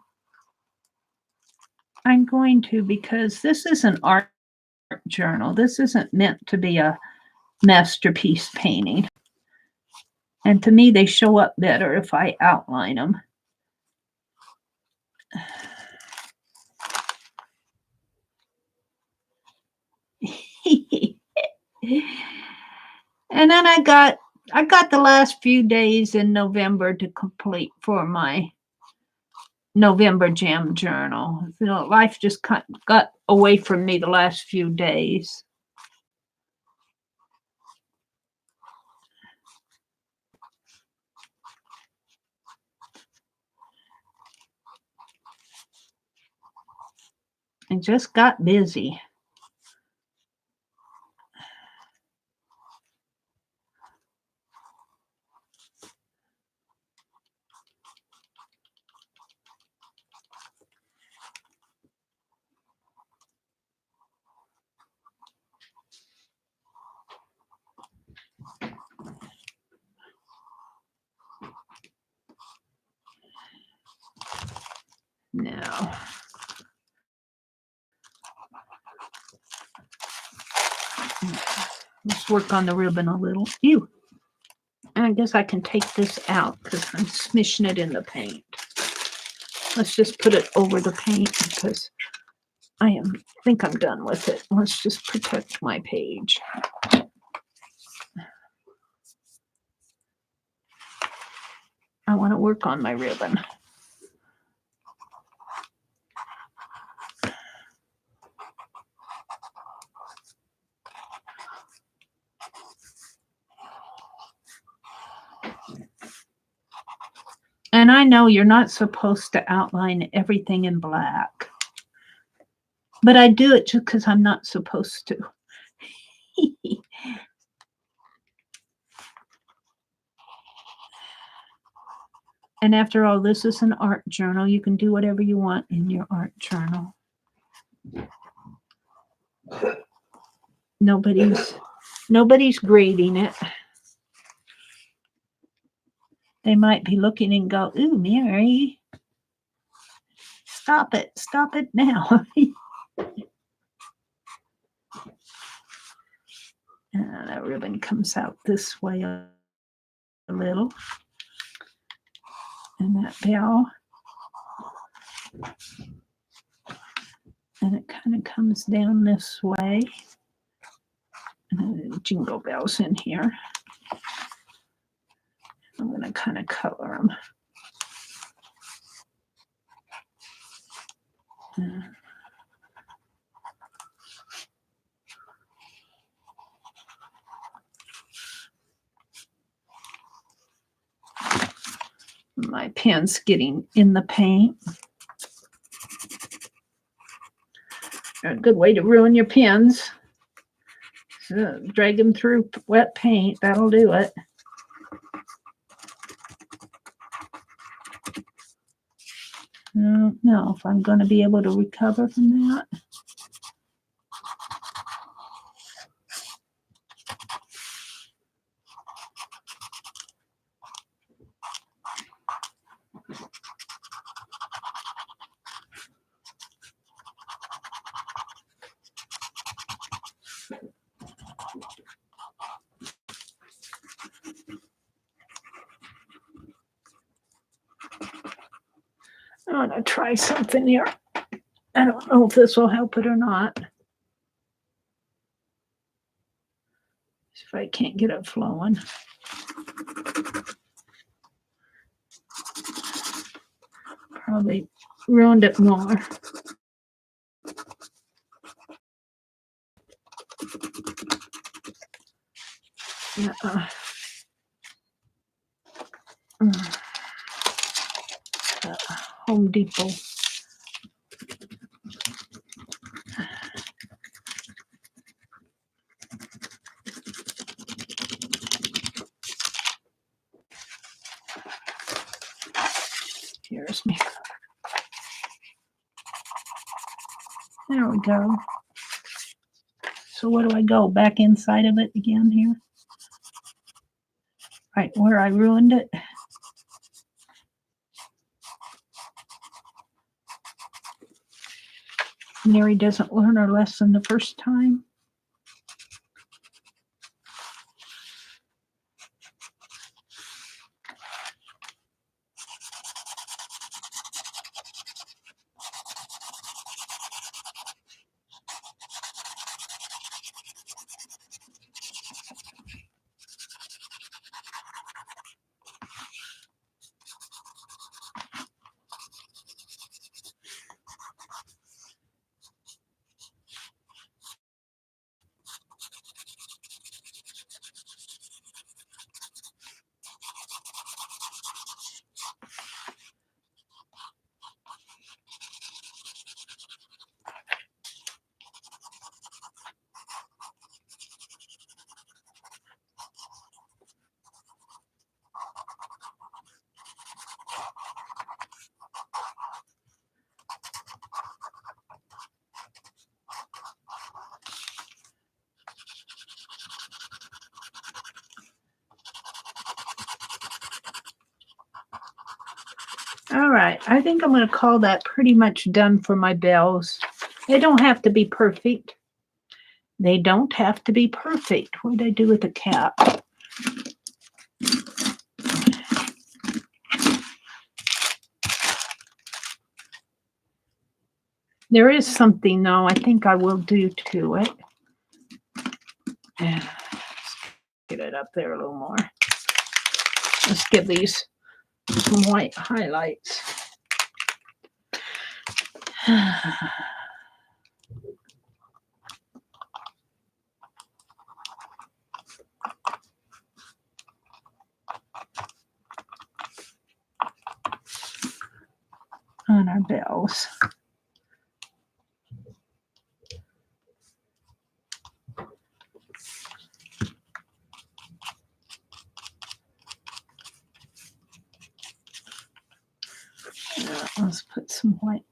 Because this is an art journal. This isn't meant to be a masterpiece painting. And to me, they show up better if I outline them. And then I got the last few days in November to complete for my November Jam journal. Life just got away from me the last few days. I just got busy. Now, let's work on the ribbon a little. Ew. I guess I can take this out because I'm smishing it in the paint. Let's just put it over the paint because I think I'm done with it. Let's just protect my page. I want to work on my ribbon. And I know you're not supposed to outline everything in black, but I do it just because I'm not supposed to. And after all, this is an art journal. You can do whatever you want in your art journal. Nobody's grading it. They might be looking and go, "Ooh, Mary, stop it now." That ribbon comes out this way a little. And that bell. And it kind of comes down this way. And jingle bells in here. I'm going to kind of color them. My pen's getting in the paint. A good way to ruin your pens. So drag them through wet paint. That'll do it. I don't know if I'm going to be able to recover from that. I want to try something here. I don't know if this will help it or not. If I can't get it flowing. Probably ruined it more. Yeah. Home Depot. Here's me. There we go. So where do I go? Back inside of it again here? Right where I ruined it. Mary doesn't learn her lesson the first time. right, I think I'm going to call that pretty much done for my bells. They don't have to be perfect. They don't have to be perfect. What did I do with the cap? There is something, though, I think I will do to it. Yeah. Get it up there a little more. Let's give these some white highlights. On our bells. Let's put some white.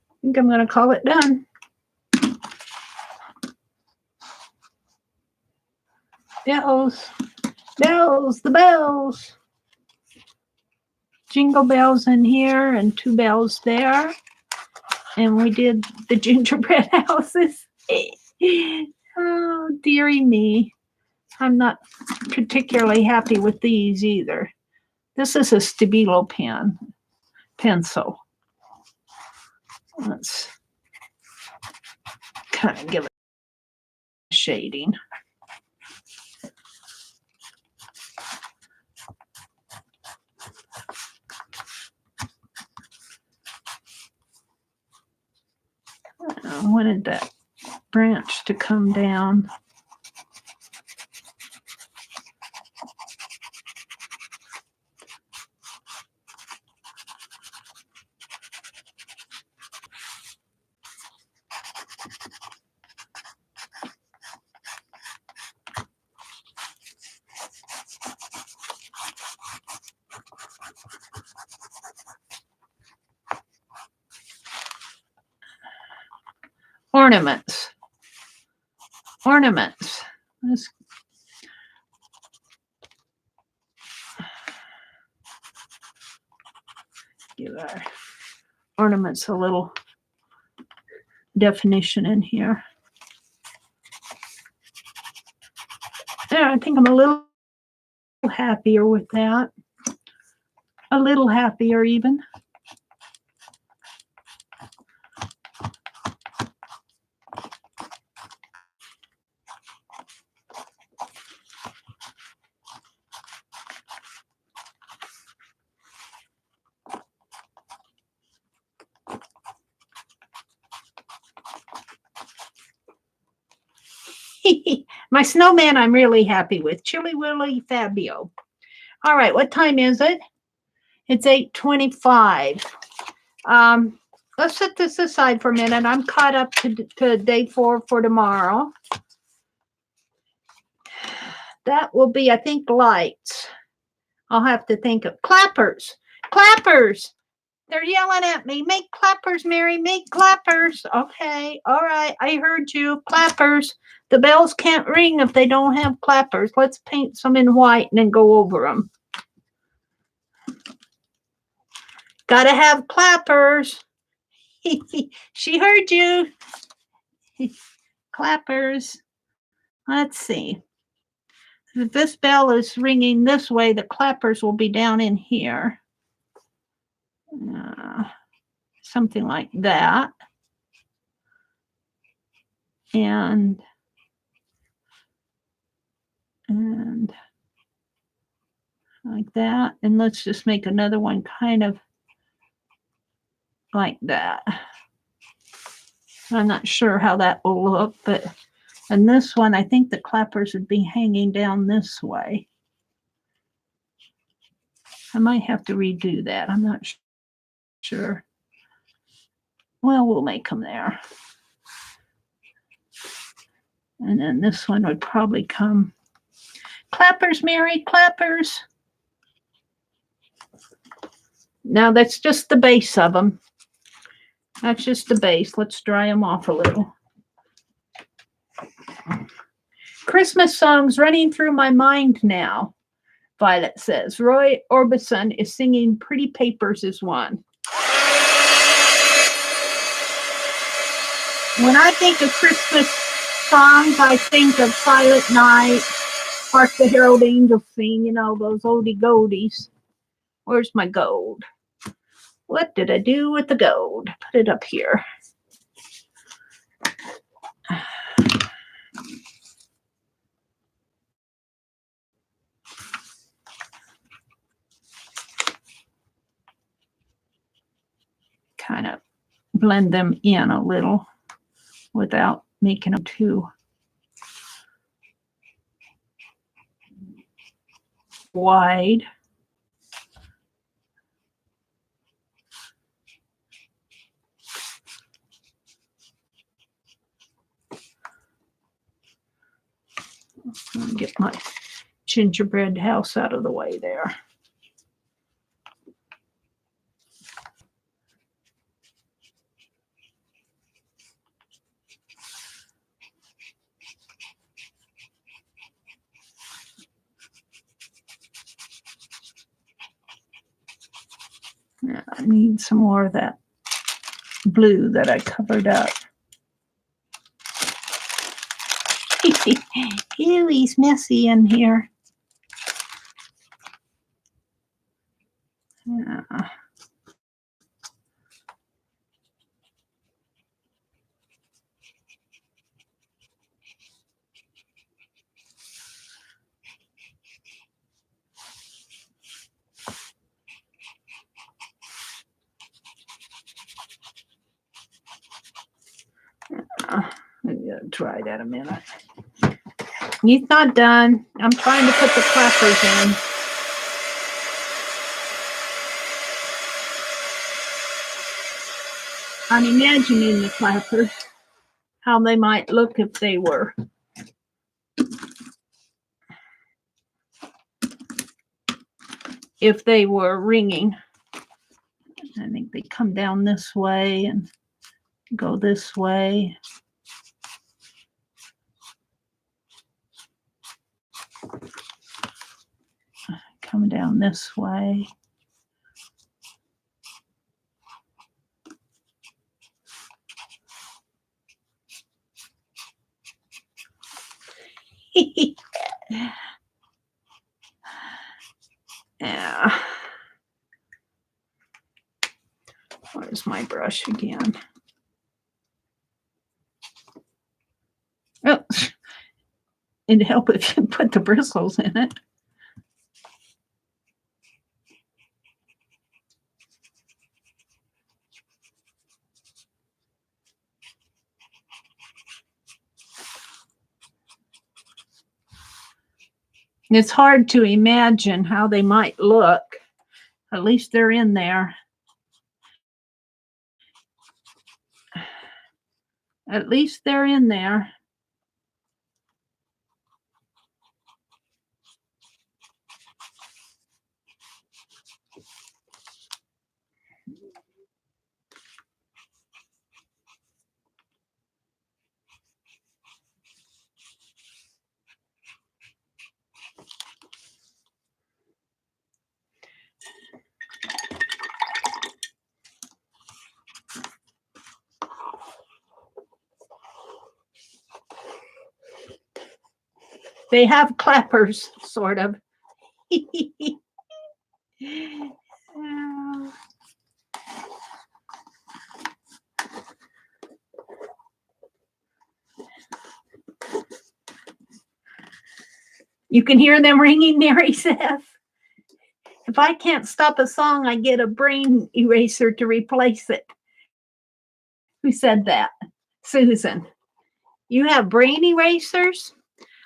I think I'm going to call it done. Bells, bells, the bells. Jingle bells in here and 2 bells there. And we did the gingerbread houses. Oh, dearie me. I'm not particularly happy with these either. This is a Stabilo pencil. Let's kind of give it shading. I wanted that branch to come down. Ornaments. Ornaments. Let's give our ornaments a little definition in here. Yeah, I think I'm a little happier with that. A little happier even. My snowman I'm really happy with. Chili Willy Fabio. All right, what time is it? It's 8:25. Let's set this aside for a minute. I'm caught up to day 4 for tomorrow. That will be, I think, lights. I'll have to think of clappers. Clappers. They're yelling at me. Make clappers, Mary. Make clappers. Okay. All right. I heard you. Clappers. The bells can't ring if they don't have clappers. Let's paint some in white and then go over them. Gotta have clappers. She heard you. Clappers. Let's see. If this bell is ringing this way, the clappers will be down in here. Something like that. And like that. And let's just make another one kind of like that. I'm not sure how that will look, but and this one, I think the clappers would be hanging down this way. I might have to redo that. I'm not sure. Well, we'll make them there. And then this one would probably come. Clappers, Mary, clappers. Now that's just the base of them. That's just the base. Let's dry them off a little. Christmas songs running through my mind now, Violet says. Roy Orbison is singing Pretty Papers is one. When I think of Christmas songs, I think of Silent Night, Hark the Herald Angels Sing, you know, those oldie goldies. Where's my gold? What did I do with the gold? Put it up here. Kind of blend them in a little without making them too wide. Let me get my gingerbread house out of the way there. Yeah, I need some more of that blue that I covered up. Ew, he's messy in here. Yeah. I'm gonna try that a minute. He's not done. I'm trying to put the clappers in. I'm imagining the clappers, how they might look if they were. If they were ringing. I think they come down this way and go this way. Come down this way. Yeah. Where's my brush again? Oh, it'd help if you put the bristles in it. It's hard to imagine how they might look. At least they're in there. At least they're in there. They have clappers, sort of. You can hear them ringing, Mary says. If I can't stop a song, I get a brain eraser to replace it. Who said that? Susan. You have brain erasers?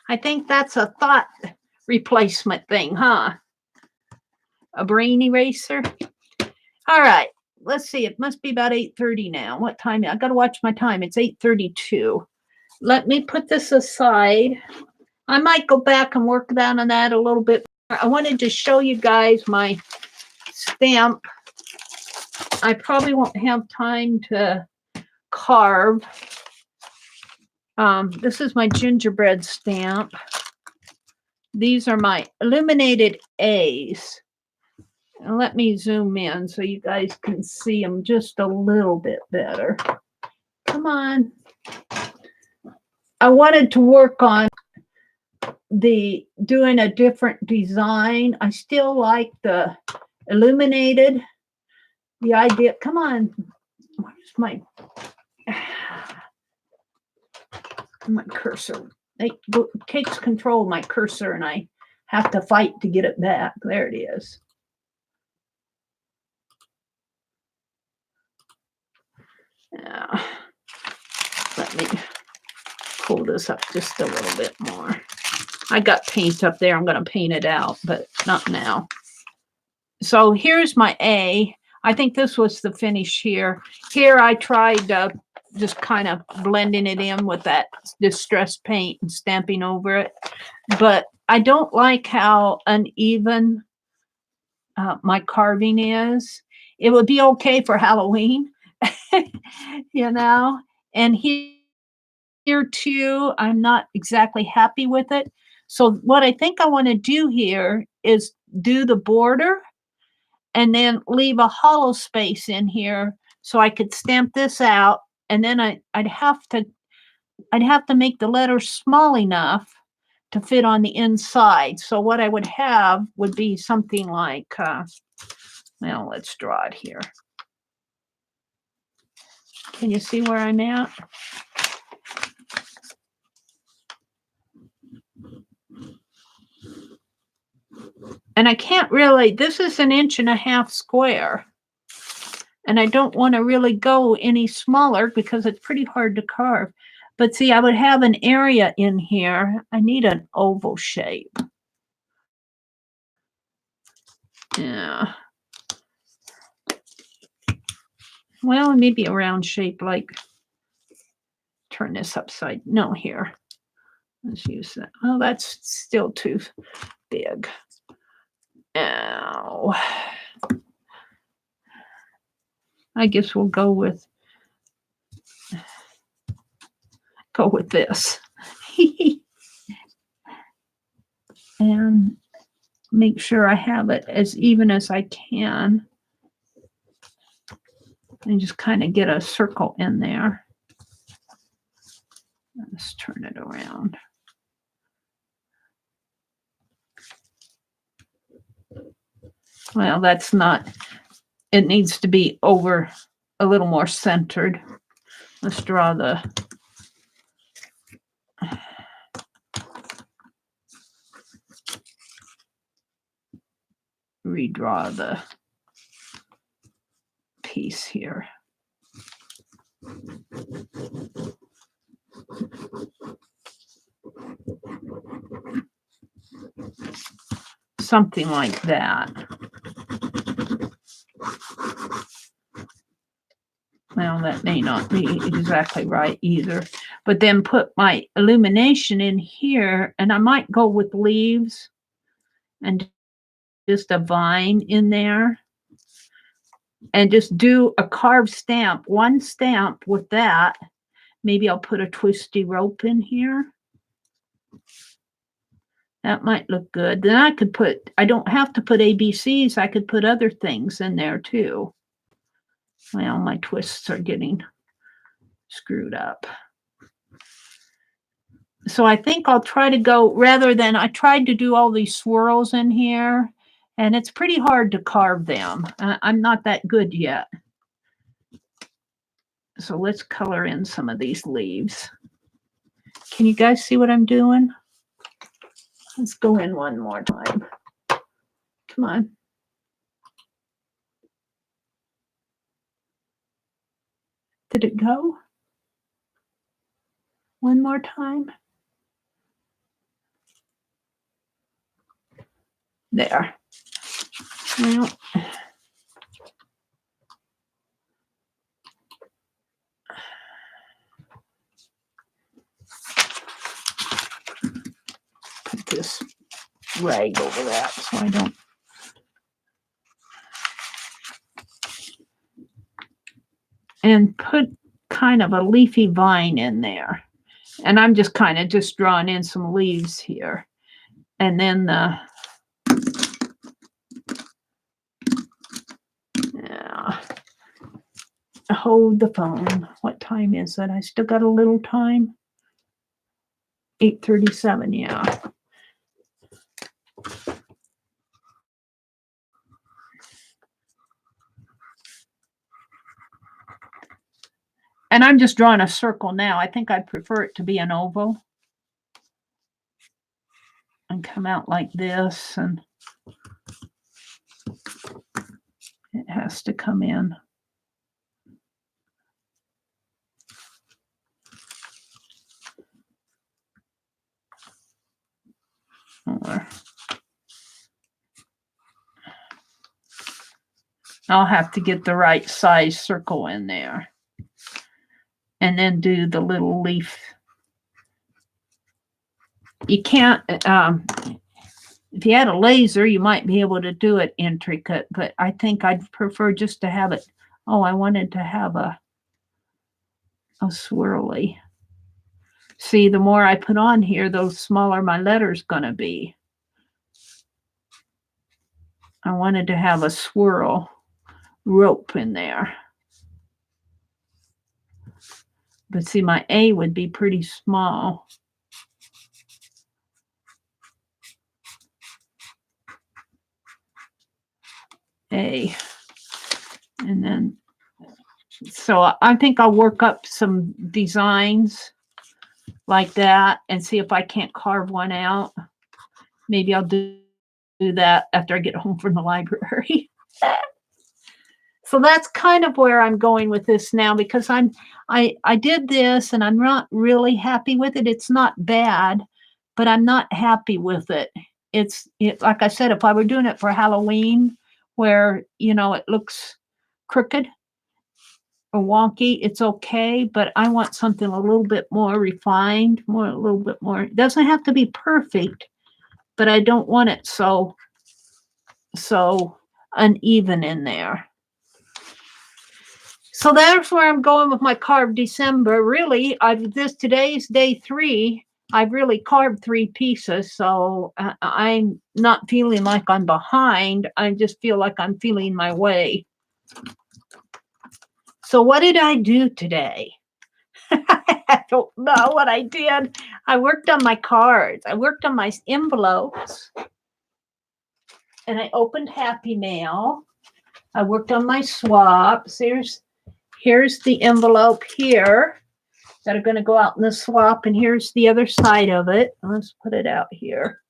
I think that's a thought replacement thing, huh? A brain eraser? All right. let's see, it must be about 8:30 now. What time? I got to watch my time. It's 8:32. Let me put this aside. I might go back and work down on that a little bit. I wanted to show you guys my stamp. I probably won't have time to carve. This is my gingerbread stamp. These are my illuminated A's. And let me zoom in so you guys can see them just a little bit better. Come on. I wanted to work on doing a different design. I still like the illuminated. The idea, come on. Where's my cursor? It takes control of my cursor and I have to fight to get it back. There it is. Now, let me pull this up just a little bit more. I got paint up there. I'm going to paint it out, but not now. So here's my A. I think this was the finish here. Here I tried just kind of blending it in with that distressed paint and stamping over it. But I don't like how uneven my carving is. It would be okay for Halloween, you know. And here too, I'm not exactly happy with it. So what I think I want to do here is do the border and then leave a hollow space in here so I could stamp this out. And then I'd have to make the letters small enough to fit on the inside. So what I would have would be something like, well, let's draw it here. Can you see where I'm at? And I can't really, this is 1.5 inches square. And I don't want to really go any smaller because it's pretty hard to carve. But see, I would have an area in here. I need an oval shape. Yeah. Well, maybe a round shape, like turn this upside. No, here. Let's use that. Oh, that's still too big. Ow. I guess we'll go with this. And make sure I have it as even as I can. And just kind of get a circle in there. Let's turn it around. Well, that's not, it needs to be over a little more centered. Let's draw redraw the piece here. Something like that. Well, that may not be exactly right either. But then put my illumination in here, and I might go with leaves and just a vine in there. And just do a carved stamp, one stamp with that. Maybe I'll put a twisty rope in here. That might look good. Then I could put, I don't have to put ABCs. I could put other things in there too. Well, my twists are getting screwed up. So I think I'll try to go, rather than, I tried to do all these swirls in here, and it's pretty hard to carve them. I'm not that good yet. So let's color in some of these leaves. Can you guys see what I'm doing? Let's go in one more time. Come on. Did it go? One more time. There. Well, this rag over that so I don't. And put kind of a leafy vine in there. And I'm just kind of just drawing in some leaves here. And then hold the phone. What time is it? I still got a little time. 8:37, yeah. And I'm just drawing a circle now. I think I'd prefer it to be an oval. And come out like this, and it has to come in. Or I'll have to get the right size circle in there. And then do the little leaf. You can't, if you had a laser, you might be able to do it intricate, but I think I'd prefer just to have it. Oh, I wanted to have a swirly. See, the more I put on here, the smaller my letter's going to be. I wanted to have a swirl rope in there. But see, my A would be pretty small. A. And then, so I think I'll work up some designs like that and see if I can't carve one out. Maybe I'll do that after I get home from the library. So that's kind of where I'm going with this now, because I did this and I'm not really happy with it. It's not bad, but I'm not happy with it. It's like I said, if I were doing it for Halloween, where it looks crooked or wonky, it's okay. But I want something a little bit more refined, a little bit more. It doesn't have to be perfect, but I don't want it so uneven in there. So that's where I'm going with my carved December. Really, today's day 3. I've really carved 3 pieces, so I'm not feeling like I'm behind. I just feel like I'm feeling my way. So what did I do today? I don't know what I did. I worked on my cards. I worked on my envelopes. And I opened Happy Mail. I worked on my swaps. Here's the envelope here that are going to go out in the swap, and here's the other side of it. Let's put it out here.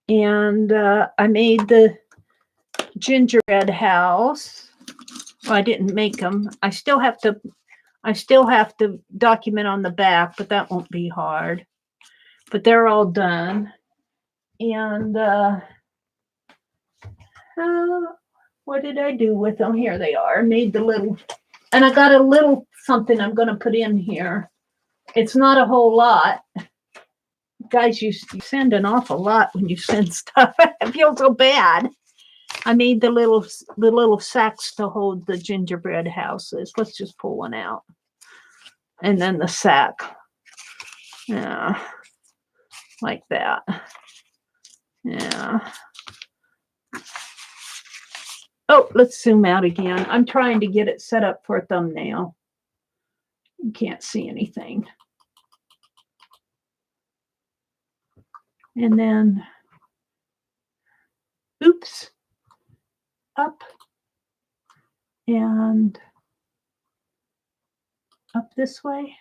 And I made the gingerbread house. Well, I didn't make them. I still have to document on the back, but that won't be hard. But they're all done. And what did I do with them? Here they are. I made the little, and I got a little something I'm going to put in here. It's not a whole lot. Guys, you send an awful lot when you send stuff. I feel so bad. I made the little sacks to hold the gingerbread houses. Let's just pull one out. And then the sack. Yeah. Like that. Yeah. Oh, let's zoom out again. I'm trying to get it set up for a thumbnail. You can't see anything. And then, oops, up and up this way.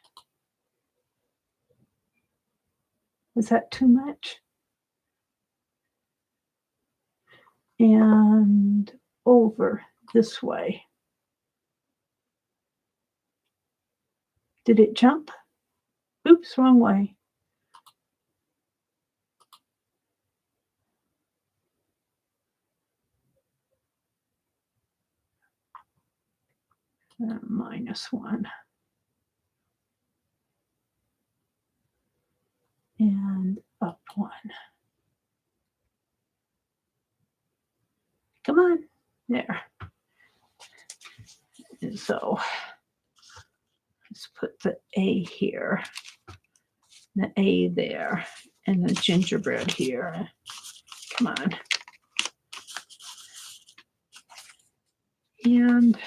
Was that too much? And over this way. Did it jump? Oops, wrong way. -1. and up one. Come on, there. And so let's put the A here, the A there, and the gingerbread here. Come on. And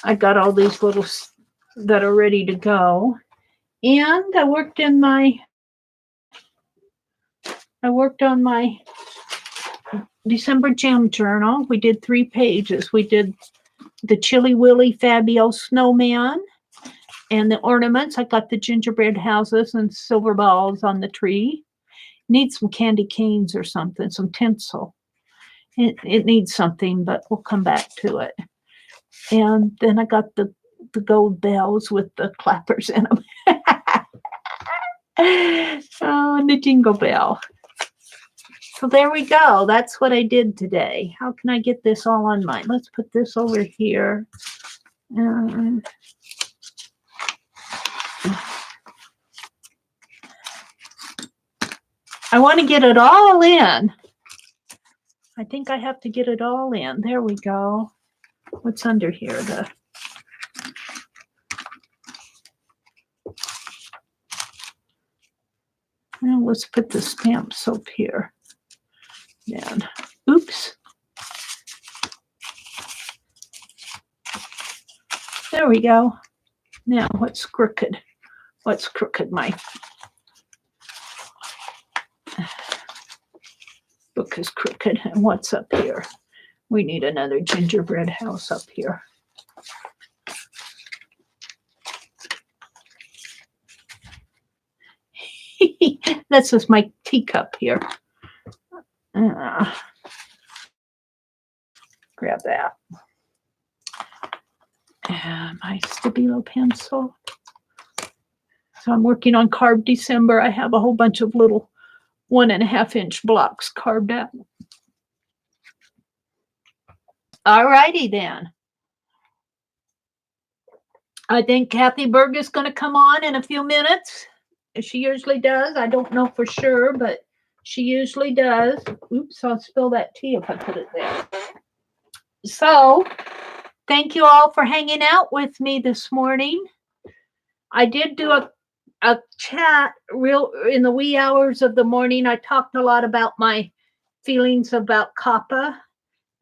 I got all these little that are ready to go. And I worked on my December Gem Journal. We did 3 pages. We did the Chilly Willy Fabio Snowman and the ornaments. I got the gingerbread houses and silver balls on the tree. Needs some candy canes or something, some tinsel. It needs something, but we'll come back to it. And then I got the gold bells with the clappers in them. Oh, and the jingle bell. So there we go. That's what I did today. How can I get this all on mine? Let's put this over here. I want to get it all in. I think I have to get it all in. There we go. What's under here? Well, let's put the stamp soap here. Then, oops. There we go. Now, what's crooked? What's crooked? My book is crooked. And what's up here? We need another gingerbread house up here. That's just my teacup here. Grab that. And my Stabilo pencil. So I'm working on Carved December. I have a whole bunch of little 1.5-inch blocks carved out. All righty then. I think Kathy Berg is going to come on in a few minutes. She usually does. I don't know for sure, but she usually does. Oops, I'll spill that tea if I put it there. So, thank you all for hanging out with me this morning. I did do a chat real in the wee hours of the morning. I talked a lot about my feelings about COPPA.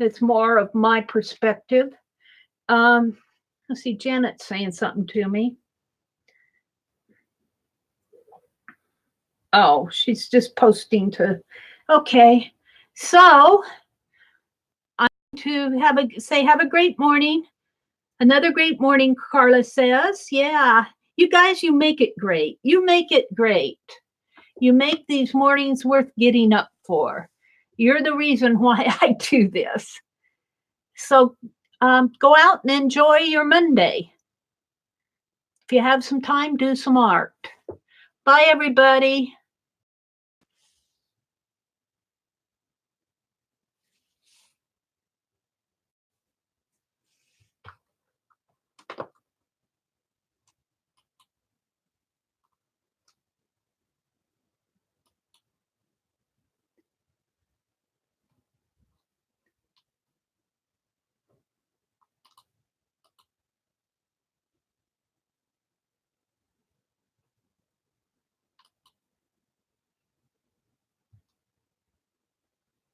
It's more of my perspective. Let's see, Janet's saying something to me. Oh, she's just posting to. Okay, so I'm to have a great morning. Another great morning, Carla says. Yeah, you guys, you make it great. You make it great. You make these mornings worth getting up for. You're the reason why I do this. So go out and enjoy your Monday. If you have some time, do some art. Bye, everybody.